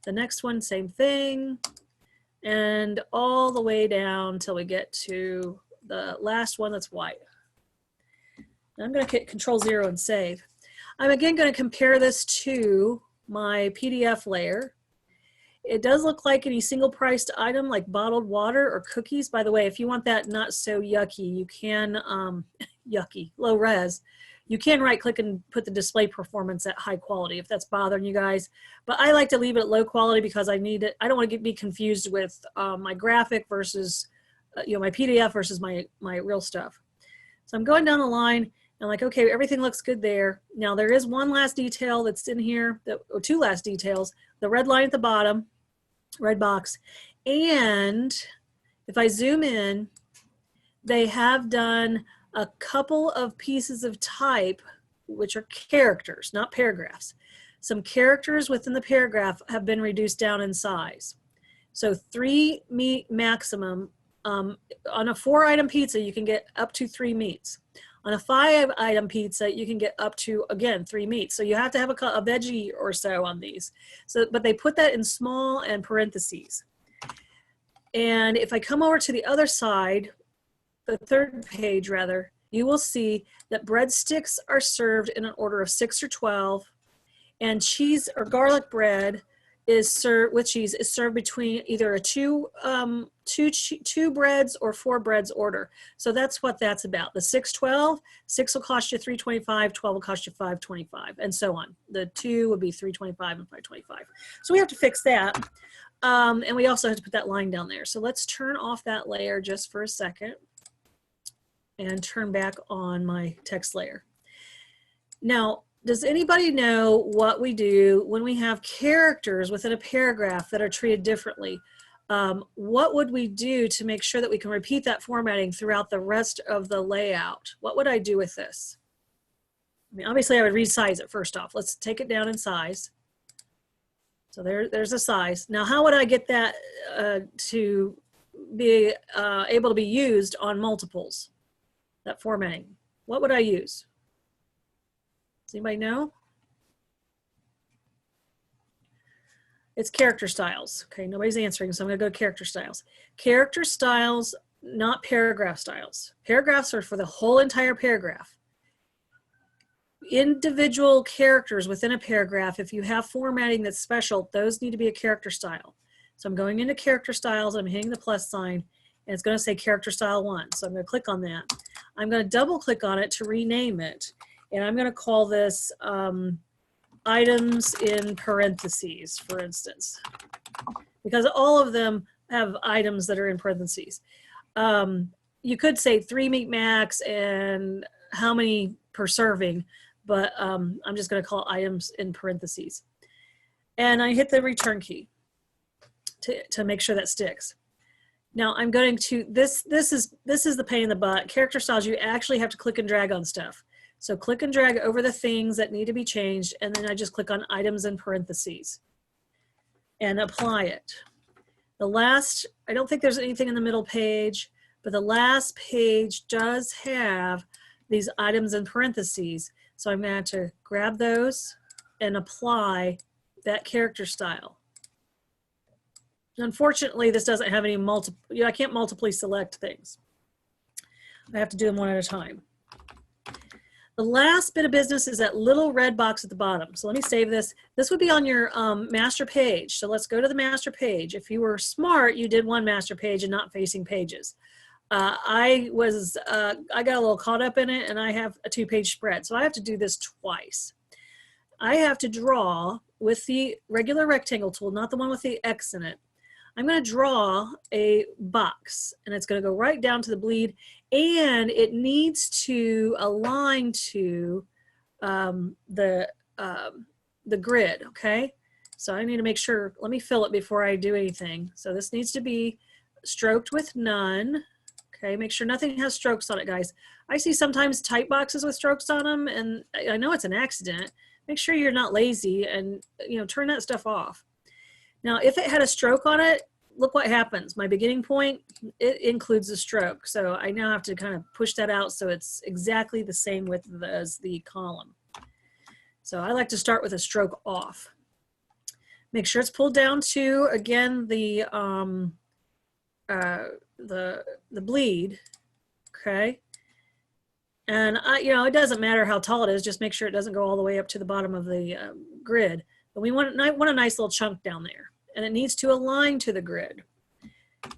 The next one, same thing. And all the way down till we get to the last one that's white. Now I'm going to hit Control-0 and save. I'm again going to compare this to my PDF layer. It does look like any single priced item like bottled water or cookies. By the way, if you want that not so yucky, you can, low res, you can right click and put the display performance at high quality if that's bothering you guys. But I like to leave it at low quality because I need it. I don't want to be confused with my graphic versus, my PDF versus my real stuff. So I'm going down the line. I'm like, okay, everything looks good there. Now there is one last detail that's in here, or 2 last details. The red line at the bottom, red box. And if I zoom in, they have done a couple of pieces of type, which are characters, not paragraphs. Some characters within the paragraph have been reduced down in size. So 3 meat maximum. On a 4-item pizza, you can get up to 3 meats. On a 5-item pizza, you can get up to, again, 3 meats. So you have to have a veggie or so on these. So, but they put that in small and parentheses. And if I come over to the other side, the 3rd page rather, you will see that breadsticks are served in an order of 6 or 12, and cheese or garlic bread is served with cheese is served between either a 2 breads or 4 breads order. So that's what that's about. The 612, 6 will cost you $3.25, 12 will cost you $5.25, and so on. The 2 would be $3.25 and $5.25. So we have to fix that. And we also have to put that line down there. So let's turn off that layer just for a second and turn back on my text layer. Now, does anybody know what we do when we have characters within a paragraph that are treated differently? What would we do to make sure that we can repeat that formatting throughout the rest of the layout? What would I do with this? I mean, obviously I would resize it first off. Let's take it down in size. So there's a size. Now, how would I get that to be able to be used on multiples, that formatting? What would I use? Does anybody know? It's character styles. Okay, nobody's answering, so I'm going to go to character styles. Character styles, not paragraph styles. Paragraphs are for the whole entire paragraph. Individual characters within a paragraph, if you have formatting that's special, those need to be a character style. So I'm going into character styles, I'm hitting the plus sign, and it's going to say character style 1. So I'm going to click on that. I'm going to double click on it to rename it. And I'm going to call this items in parentheses, for instance, because all of them have items that are in parentheses. You could say 3 meat max and how many per serving, but I'm just going to call items in parentheses. And I hit the return key. to make sure that sticks. Now I'm going to, this is the pain in the butt. Character styles, you actually have to click and drag on stuff. So click and drag over the things that need to be changed, and then I just click on items in parentheses and apply it. The last, I don't think there's anything in the middle page, but the last page does have these items in parentheses. So I'm going to grab those and apply that character style. Unfortunately, this doesn't have any I can't multiply select things. I have to do them one at a time. The last bit of business is that little red box at the bottom. So let me save this. This would be on your master page. So let's go to the master page. If you were smart, you did one master page and not facing pages. I got a little caught up in it, and I have a 2-page spread. So I have to do this twice. I have to draw with the regular rectangle tool, not the one with the X in it. I'm going to draw a box, and it's going to go right down to the bleed, and it needs to align to the grid, okay? So I need to make sure, let me fill it before I do anything. So this needs to be stroked with none, okay? Make sure nothing has strokes on it, guys. I see sometimes type boxes with strokes on them, and I know it's an accident. Make sure you're not lazy and, you know, turn that stuff off. Now, if it had a stroke on it, look what happens. My beginning point, it includes a stroke. So I now have to kind of push that out so it's exactly the same width as the column. So I like to start with a stroke off. Make sure it's pulled down to, again, the bleed, okay? And you know, it doesn't matter how tall it is, just make sure it doesn't go all the way up to the bottom of the grid. But we want a nice little chunk down there, and it needs to align to the grid.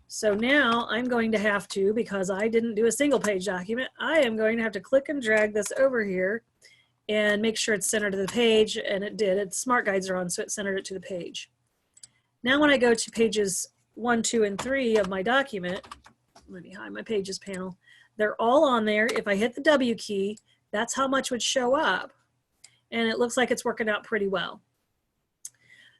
So now I'm going to have to, because I didn't do a single page document, I am going to have to click and drag this over here and make sure it's centered to the page, and it did. Its smart guides are on, so it centered it to the page. Now when I go to pages 1, 2, and 3 of my document, let me hide my pages panel, they're all on there. If I hit the W key, that's how much would show up, and it looks like it's working out pretty well.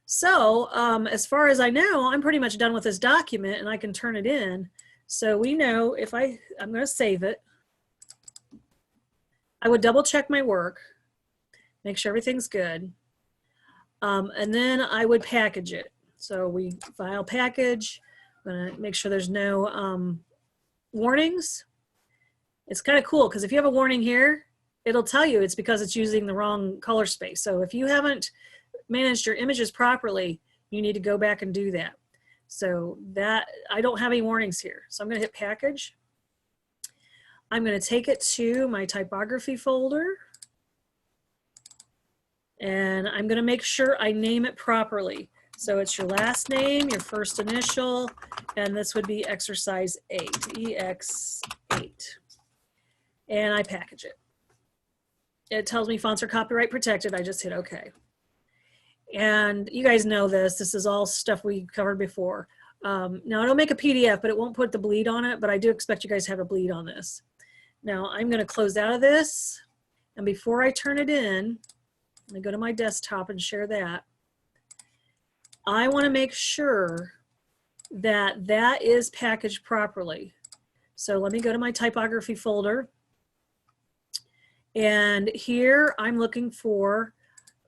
So as far as I know, I'm pretty much done with this document, and I can turn it in. So we know if I'm going to save it. I would double check my work, make sure everything's good, and then I would package it. So we file package. I'm going to make sure there's no warnings. It's kind of cool because if you have a warning here, it'll tell you it's because it's using the wrong color space. So if you haven't managed your images properly, you need to go back and do that. So that, I don't have any warnings here. So I'm going to hit package. I'm going to take it to my typography folder, and I'm going to make sure I name it properly. So it's your last name, your first initial, and this would be exercise 8, EX8. And I package it. It tells me fonts are copyright protected. I just hit OK. And you guys know this. This is all stuff we covered before. Now, it'll make a PDF, but it won't put the bleed on it. But I do expect you guys to have a bleed on this. Now, I'm going to close out of this. And before I turn it in, let me go to my desktop and share that. I want to make sure that that is packaged properly. So let me go to my typography folder. And here I'm looking for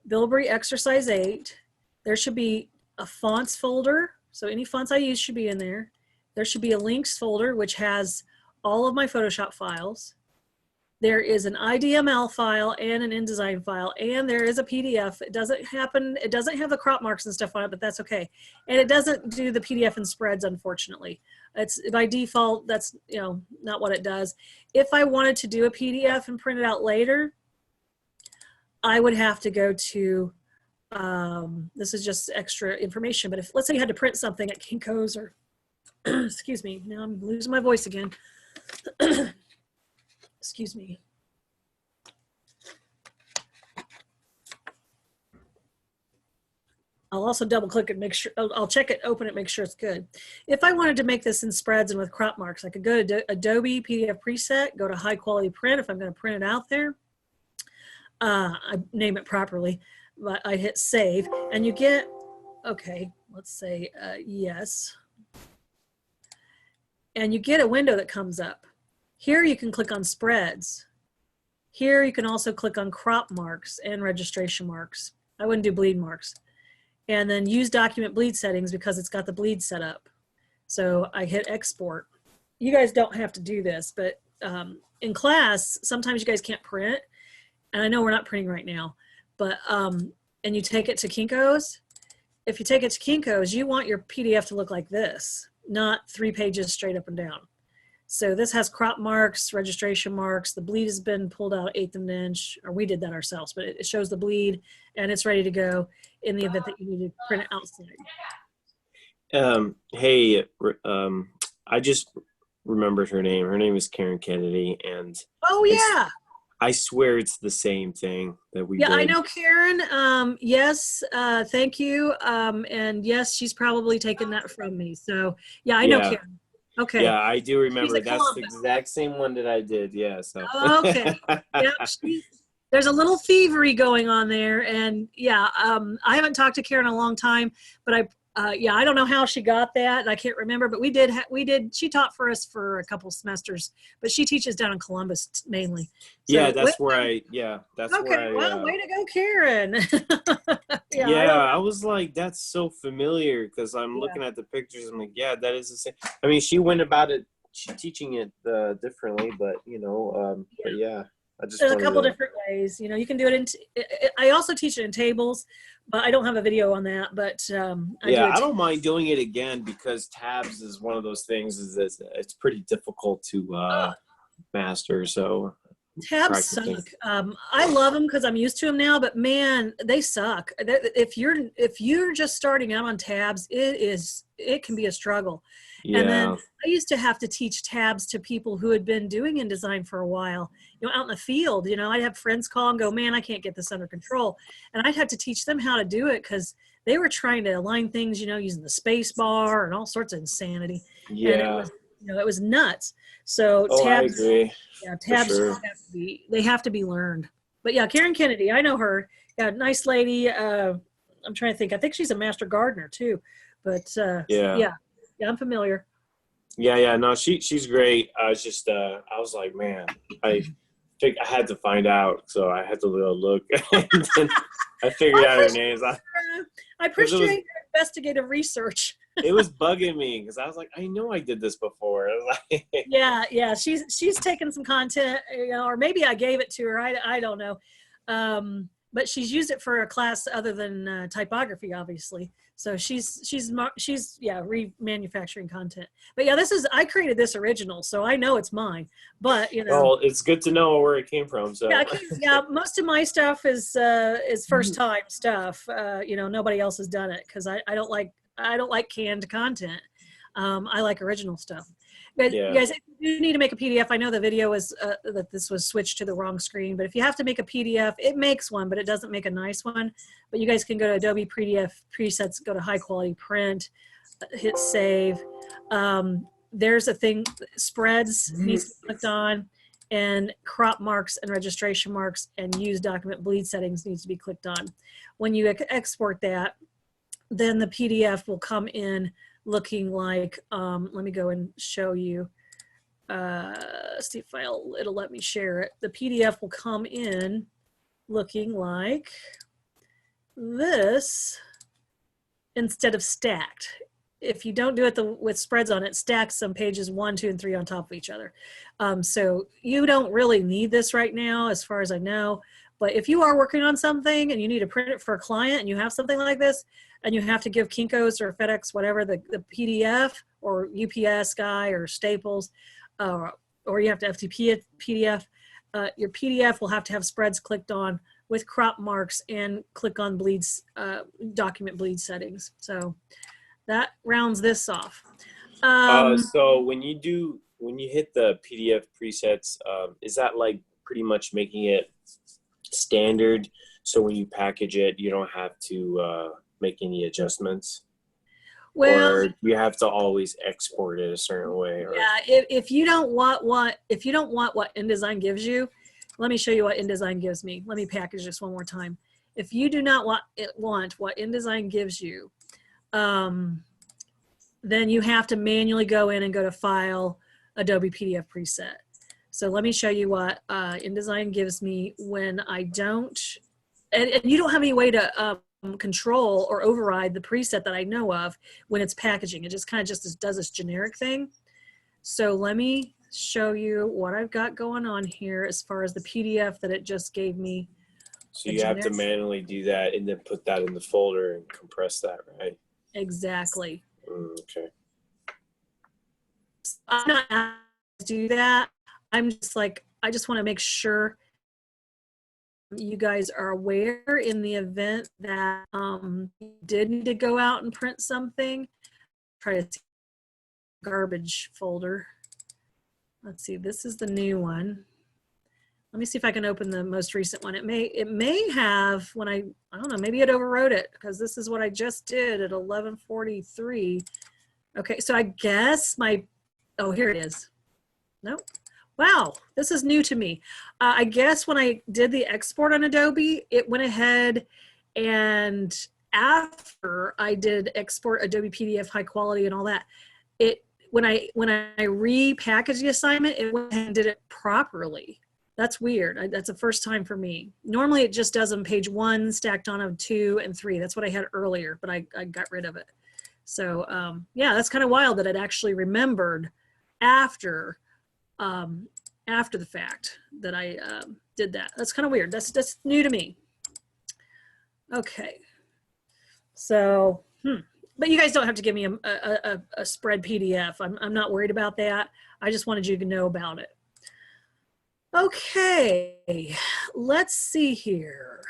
Bilberry Exercise 8. There should be a fonts folder. So any fonts I use should be in there. There should be a links folder, which has all of my Photoshop files. There is an IDML file and an InDesign file, and there is a PDF. It doesn't have the crop marks and stuff on it, but that's okay. And it doesn't do the PDF and spreads, unfortunately. It's by default, that's, you know, not what it does. If I wanted to do a PDF and print it out later, I would have to go to, this is just extra information, but if, let's say you had to print something at Kinko's or, excuse me, now I'm losing my voice again. Excuse me. I'll also double click and make sure, I'll check it, open it, make sure it's good. If I wanted to make this in spreads and with crop marks, I could go to Adobe PDF preset, go to high quality print if I'm going to print it out there. I name it properly, but I hit save and you get, okay, let's say yes. And you get a window that comes up. Here you can click on spreads. Here you can also click on crop marks and registration marks. I wouldn't do bleed marks. And then use document bleed settings because it's got the bleed set up. So I hit export. You guys don't have to do this, but in class, sometimes you guys can't print. And I know we're not printing right now, but, and you take it to Kinko's. If you take it to Kinko's, you want your PDF to look like this, not 3 pages straight up and down. So this has crop marks, registration marks. The bleed has been pulled out 1/8 of an inch, or we did that ourselves, but it shows the bleed and it's ready to go in the event that you need to print it outside. Hey, I just remembered her name. Her name is Karen Kennedy, and oh yeah, I swear it's the same thing that we did. I know Karen. Yes, thank you. And yes, she's probably taken that from me. So yeah, I know Karen. Okay. Yeah, I do remember. That's the Columbus. exact same one that I did. Yeah. So. Okay. Yeah. There's a little thievery going on there, and yeah, I haven't talked to Karen in a long time, but I don't know how she got that, and I can't remember. But we did. She taught for us for a couple semesters, but she teaches down in Columbus mainly. So, yeah, that's where I. Yeah, that's okay, where I. Well, way to go, Karen. I was like, that's so familiar because I'm looking at the pictures. I'm like, yeah, that is the same. I mean, she went about it. She's teaching it differently, but but yeah. There's a couple different ways. You can do it I also teach it in tables, but I don't have a video on that. But I don't mind doing it again because tabs is one of those things. It's pretty difficult to master. So tabs suck. I love them because I'm used to them now. But man, they suck. If you're just starting out on tabs, it can be a struggle. Yeah. And then I used to have to teach tabs to people who had been doing InDesign for a while, out in the field. I'd have friends call and go, man, I can't get this under control. And I'd have to teach them how to do it because they were trying to align things, using the space bar and all sorts of insanity. Yeah. And it was nuts. So tabs, I agree. Yeah, tabs have to be learned. But yeah, Karen Kennedy, I know her. Yeah, nice lady. I'm trying to think. I think she's a master gardener too. But yeah, I'm familiar. Yeah, no, she's great. I was just I was like, man, I had to find out, so I had to look, and then I figured out her names. I appreciate your investigative research. It was bugging me because I was like, I know I did this before. Yeah, she's taken some content, or maybe I gave it to her. I don't know, but she's used it for a class other than typography, obviously. So she's remanufacturing content. But yeah, I created this original, so I know it's mine. But well, it's good to know where it came from. So yeah, most of my stuff is first time stuff. Nobody else has done it because I don't like canned content. I like original stuff. But you guys, if you need to make a PDF, I know the video is that this was switched to the wrong screen, but if you have to make a PDF, it makes one, but it doesn't make a nice one. But you guys can go to Adobe PDF presets, go to high quality print, hit save. There's a thing, spreads needs to be clicked on, and crop marks and registration marks and use document bleed settings needs to be clicked on. When you export that, then the PDF will come in looking like, let me go and show you, see if it'll let me share it. The PDF will come in looking like this instead of stacked. If you don't do it with spreads on it, stacks some pages 1, 2, and 3 on top of each other. So you don't really need this right now, as far as I know. But if you are working on something and you need to print it for a client and you have something like this, and you have to give Kinko's or FedEx, whatever, the PDF, or UPS guy or Staples, or you have to FTP a PDF, your PDF will have to have spreads clicked on with crop marks and click on bleeds, document bleed settings. So that rounds this off. So when you hit the PDF presets, is that like pretty much making it standard? So when you package it, you don't have to make any adjustments? Well, or you have to always export it a certain way? Or? Yeah, if you don't want what InDesign gives you, let me show you what InDesign gives me. Let me package this one more time. If you do not want what InDesign gives you, then you have to manually go in and go to File, Adobe PDF Preset. So let me show you what InDesign gives me when I don't, and you don't have any way to control or override the preset that I know of when it's packaging. It just kind of just does this generic thing. So let me show you what I've got going on here as far as the PDF that it just gave me. So you have to manually do that and then put that in the folder and compress that, right? Exactly. Okay. I'm not asked to do that. I'm just like, I just want to make sure you guys are aware in the event that you did need to go out and print something. Try to see garbage folder. Let's see, this is the new one. Let me see if I can open the most recent one. It may have, when I don't know, maybe it overwrote it because this is what I just did at 11:43. Okay, so I guess oh, here it is. Nope. Wow, this is new to me. I guess when I did the export on Adobe, it went ahead and after I did export Adobe PDF high quality and all that, when I repackaged the assignment, it went ahead and did it properly. That's weird. That's the first time for me. Normally it just does on page 1 stacked on of 2 and 3. That's what I had earlier, but I got rid of it. So yeah, that's kind of wild that it actually remembered after the fact that I did that. That's kind of weird. That's new to me. Okay. So, but you guys don't have to give me a spread PDF. I'm not worried about that. I just wanted you to know about it. Okay, let's see here.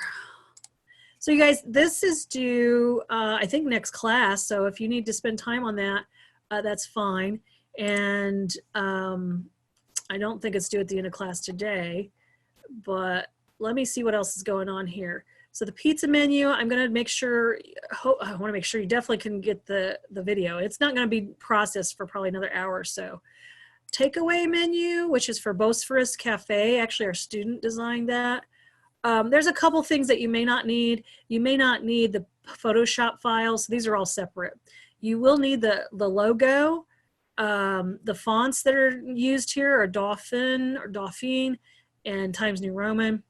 So you guys, this is due, I think next class. So if you need to spend time on that, that's fine. And I don't think it's due at the end of class today, but let me see what else is going on here. So the pizza menu, I'm going to make sure, I want to make sure you definitely can get the video. It's not going to be processed for probably another hour or so. Takeaway menu, which is for Bosphorus Cafe. Actually, our student designed that. There's a couple things that you may not need. You may not need the Photoshop files. These are all separate. You will need the logo. The fonts that are used here are Dauphin or Dauphine and Times New Roman.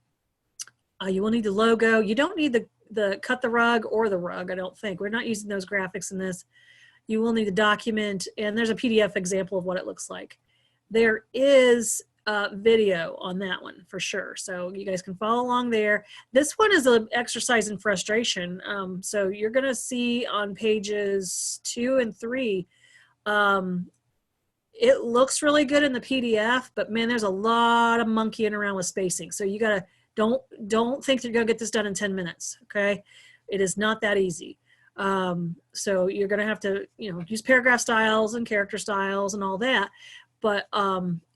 You will need the logo. You don't need the cut the rug or the rug, I don't think. We're not using those graphics in this. You will need the document, and there's a PDF example of what it looks like. There is video on that one for sure, so you guys can follow along there. This one is an exercise in frustration. So you're going to see on pages 2 and 3, it looks really good in the PDF, but man, there's a lot of monkeying around with spacing. So you gotta, don't think you're gonna get this done in 10 minutes, okay? It is not that easy. So you're gonna have to, use paragraph styles and character styles and all that, but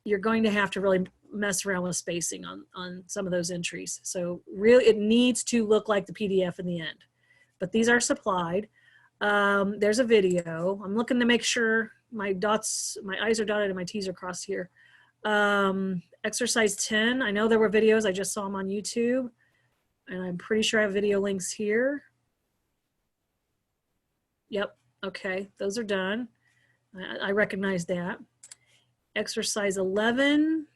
you're going to have to really mess around with spacing on some of those entries. So really, it needs to look like the PDF in the end. But these are supplied. There's a video. I'm looking to make sure my I's are dotted and my T's are crossed here. Exercise 10, I know there were videos. I just saw them on YouTube. And I'm pretty sure I have video links here. Yep, okay, those are done. I recognize that. Exercise 11,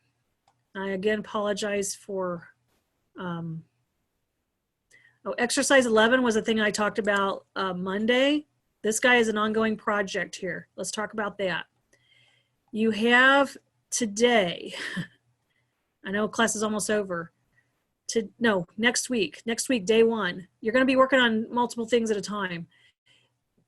I again apologize for, exercise 11 was a thing I talked about Monday. This guy is an ongoing project here. Let's talk about that. You have today, I know class is almost over, next week, day 1. You're gonna be working on multiple things at a time.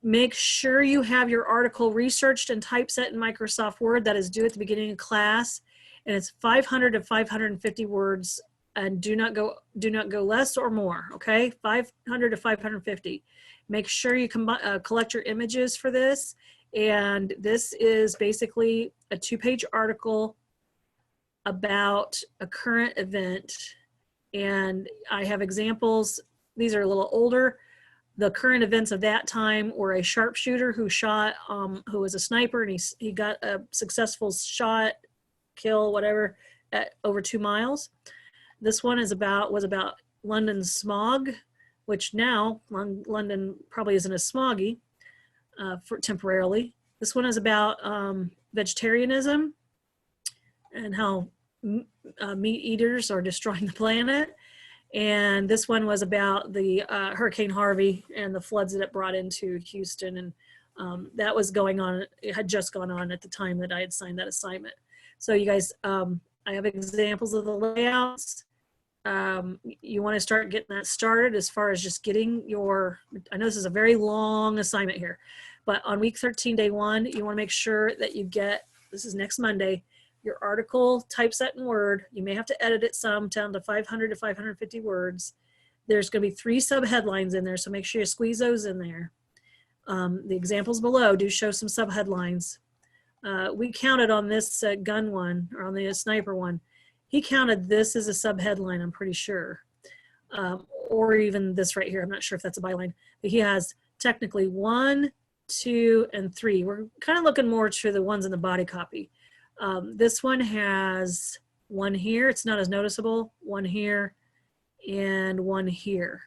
Make sure you have your article researched and typeset in Microsoft Word. That is due at the beginning of class. And it's 500 to 550 words, and do not go less or more, okay? 500 to 550. Make sure you collect your images for this. And this is basically a 2-page article about a current event. And I have examples. These are a little older. The current events of that time were a sharpshooter who shot, who was a sniper, and he got a successful shot, kill, whatever, at over 2 miles. This one was about London's smog, which now London probably isn't as smoggy. for temporarily. This one is about vegetarianism and how meat eaters are destroying the planet. And this one was about the Hurricane Harvey and the floods that it brought into Houston. And that was going on, it had just gone on at the time that I had signed that assignment. So you guys, I have examples of the layouts. You want to start getting that started as far as just getting your, I know this is a very long assignment here, but on week 13, day 1, you want to make sure that you get, this is next Monday, your article typeset in Word. You may have to edit it some down to 500 to 550 words. There's going to be 3 subheadlines in there, so make sure you squeeze those in there. The examples below do show some subheadlines. We counted on this gun one, or on the sniper one. He counted this as a subheadline, I'm pretty sure. Or even this right here. I'm not sure if that's a byline. But he has technically 1, 2, and 3. We're kind of looking more to the ones in the body copy. This one has 1 here. It's not as noticeable. 1 here and 1 here.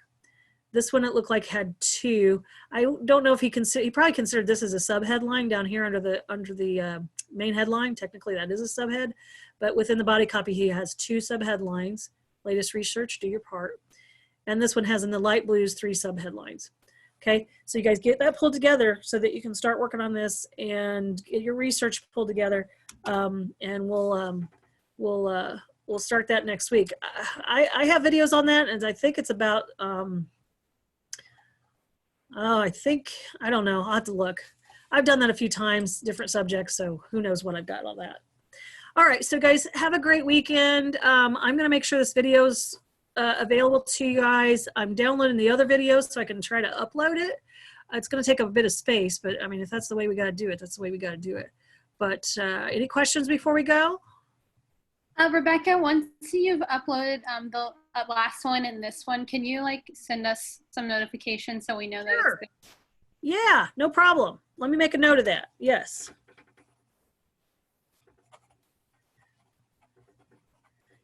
This one it looked like had 2. I don't know if he probably considered this as a subheadline down here under the main headline. Technically that is a subhead, but within the body copy he has 2 subheadlines. Latest research, do your part. And this one has in the light blues 3 subheadlines. Okay, so you guys get that pulled together so that you can start working on this and get your research pulled together, and we'll start that next week. I have videos on that, and I think it's about I don't know, I'll have to look. I've done that a few times, different subjects, so who knows what I've got on that. All right, so guys, have a great weekend. I'm gonna make sure this video's available to you guys. I'm downloading the other videos so I can try to upload it. It's going to take a bit of space, but I mean, if that's the way we got to do it, that's the way we got to do it. But any questions before we go? Rebecca, once you've uploaded the last one and this one, can you like send us some notifications so we know that Sure. it's good? Yeah, no problem. Let me make a note of that. Yes.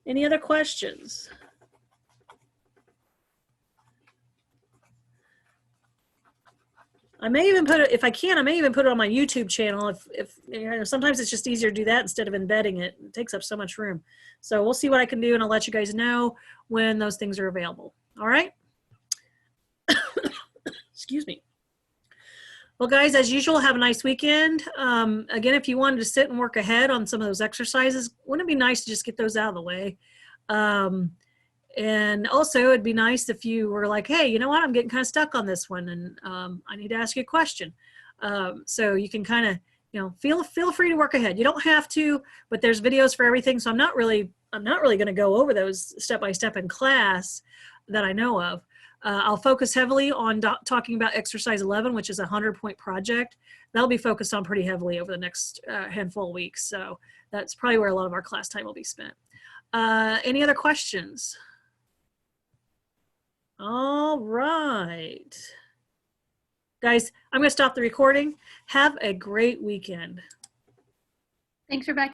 Any other questions? I may even put it, if I can, I may even put it on my YouTube channel. If you know, sometimes it's just easier to do that instead of embedding it. It takes up so much room. So we'll see what I can do, and I'll let you guys know when those things are available. All right. Excuse me. Well, guys, as usual, have a nice weekend. Again, if you wanted to sit and work ahead on some of those exercises, wouldn't it be nice to just get those out of the way? And also, it'd be nice if you were like, hey, you know what? I'm getting kind of stuck on this one, and I need to ask you a question. So you can kind of, you know, feel free to work ahead. You don't have to, but there's videos for everything. So I'm not really going to go over those step by step in class that I know of. I'll focus heavily on talking about exercise 11, which is a 100-point project. That'll be focused on pretty heavily over the next handful of weeks. So that's probably where a lot of our class time will be spent. Any other questions? All right. Guys, I'm going to stop the recording. Have a great weekend. Thanks, Rebecca.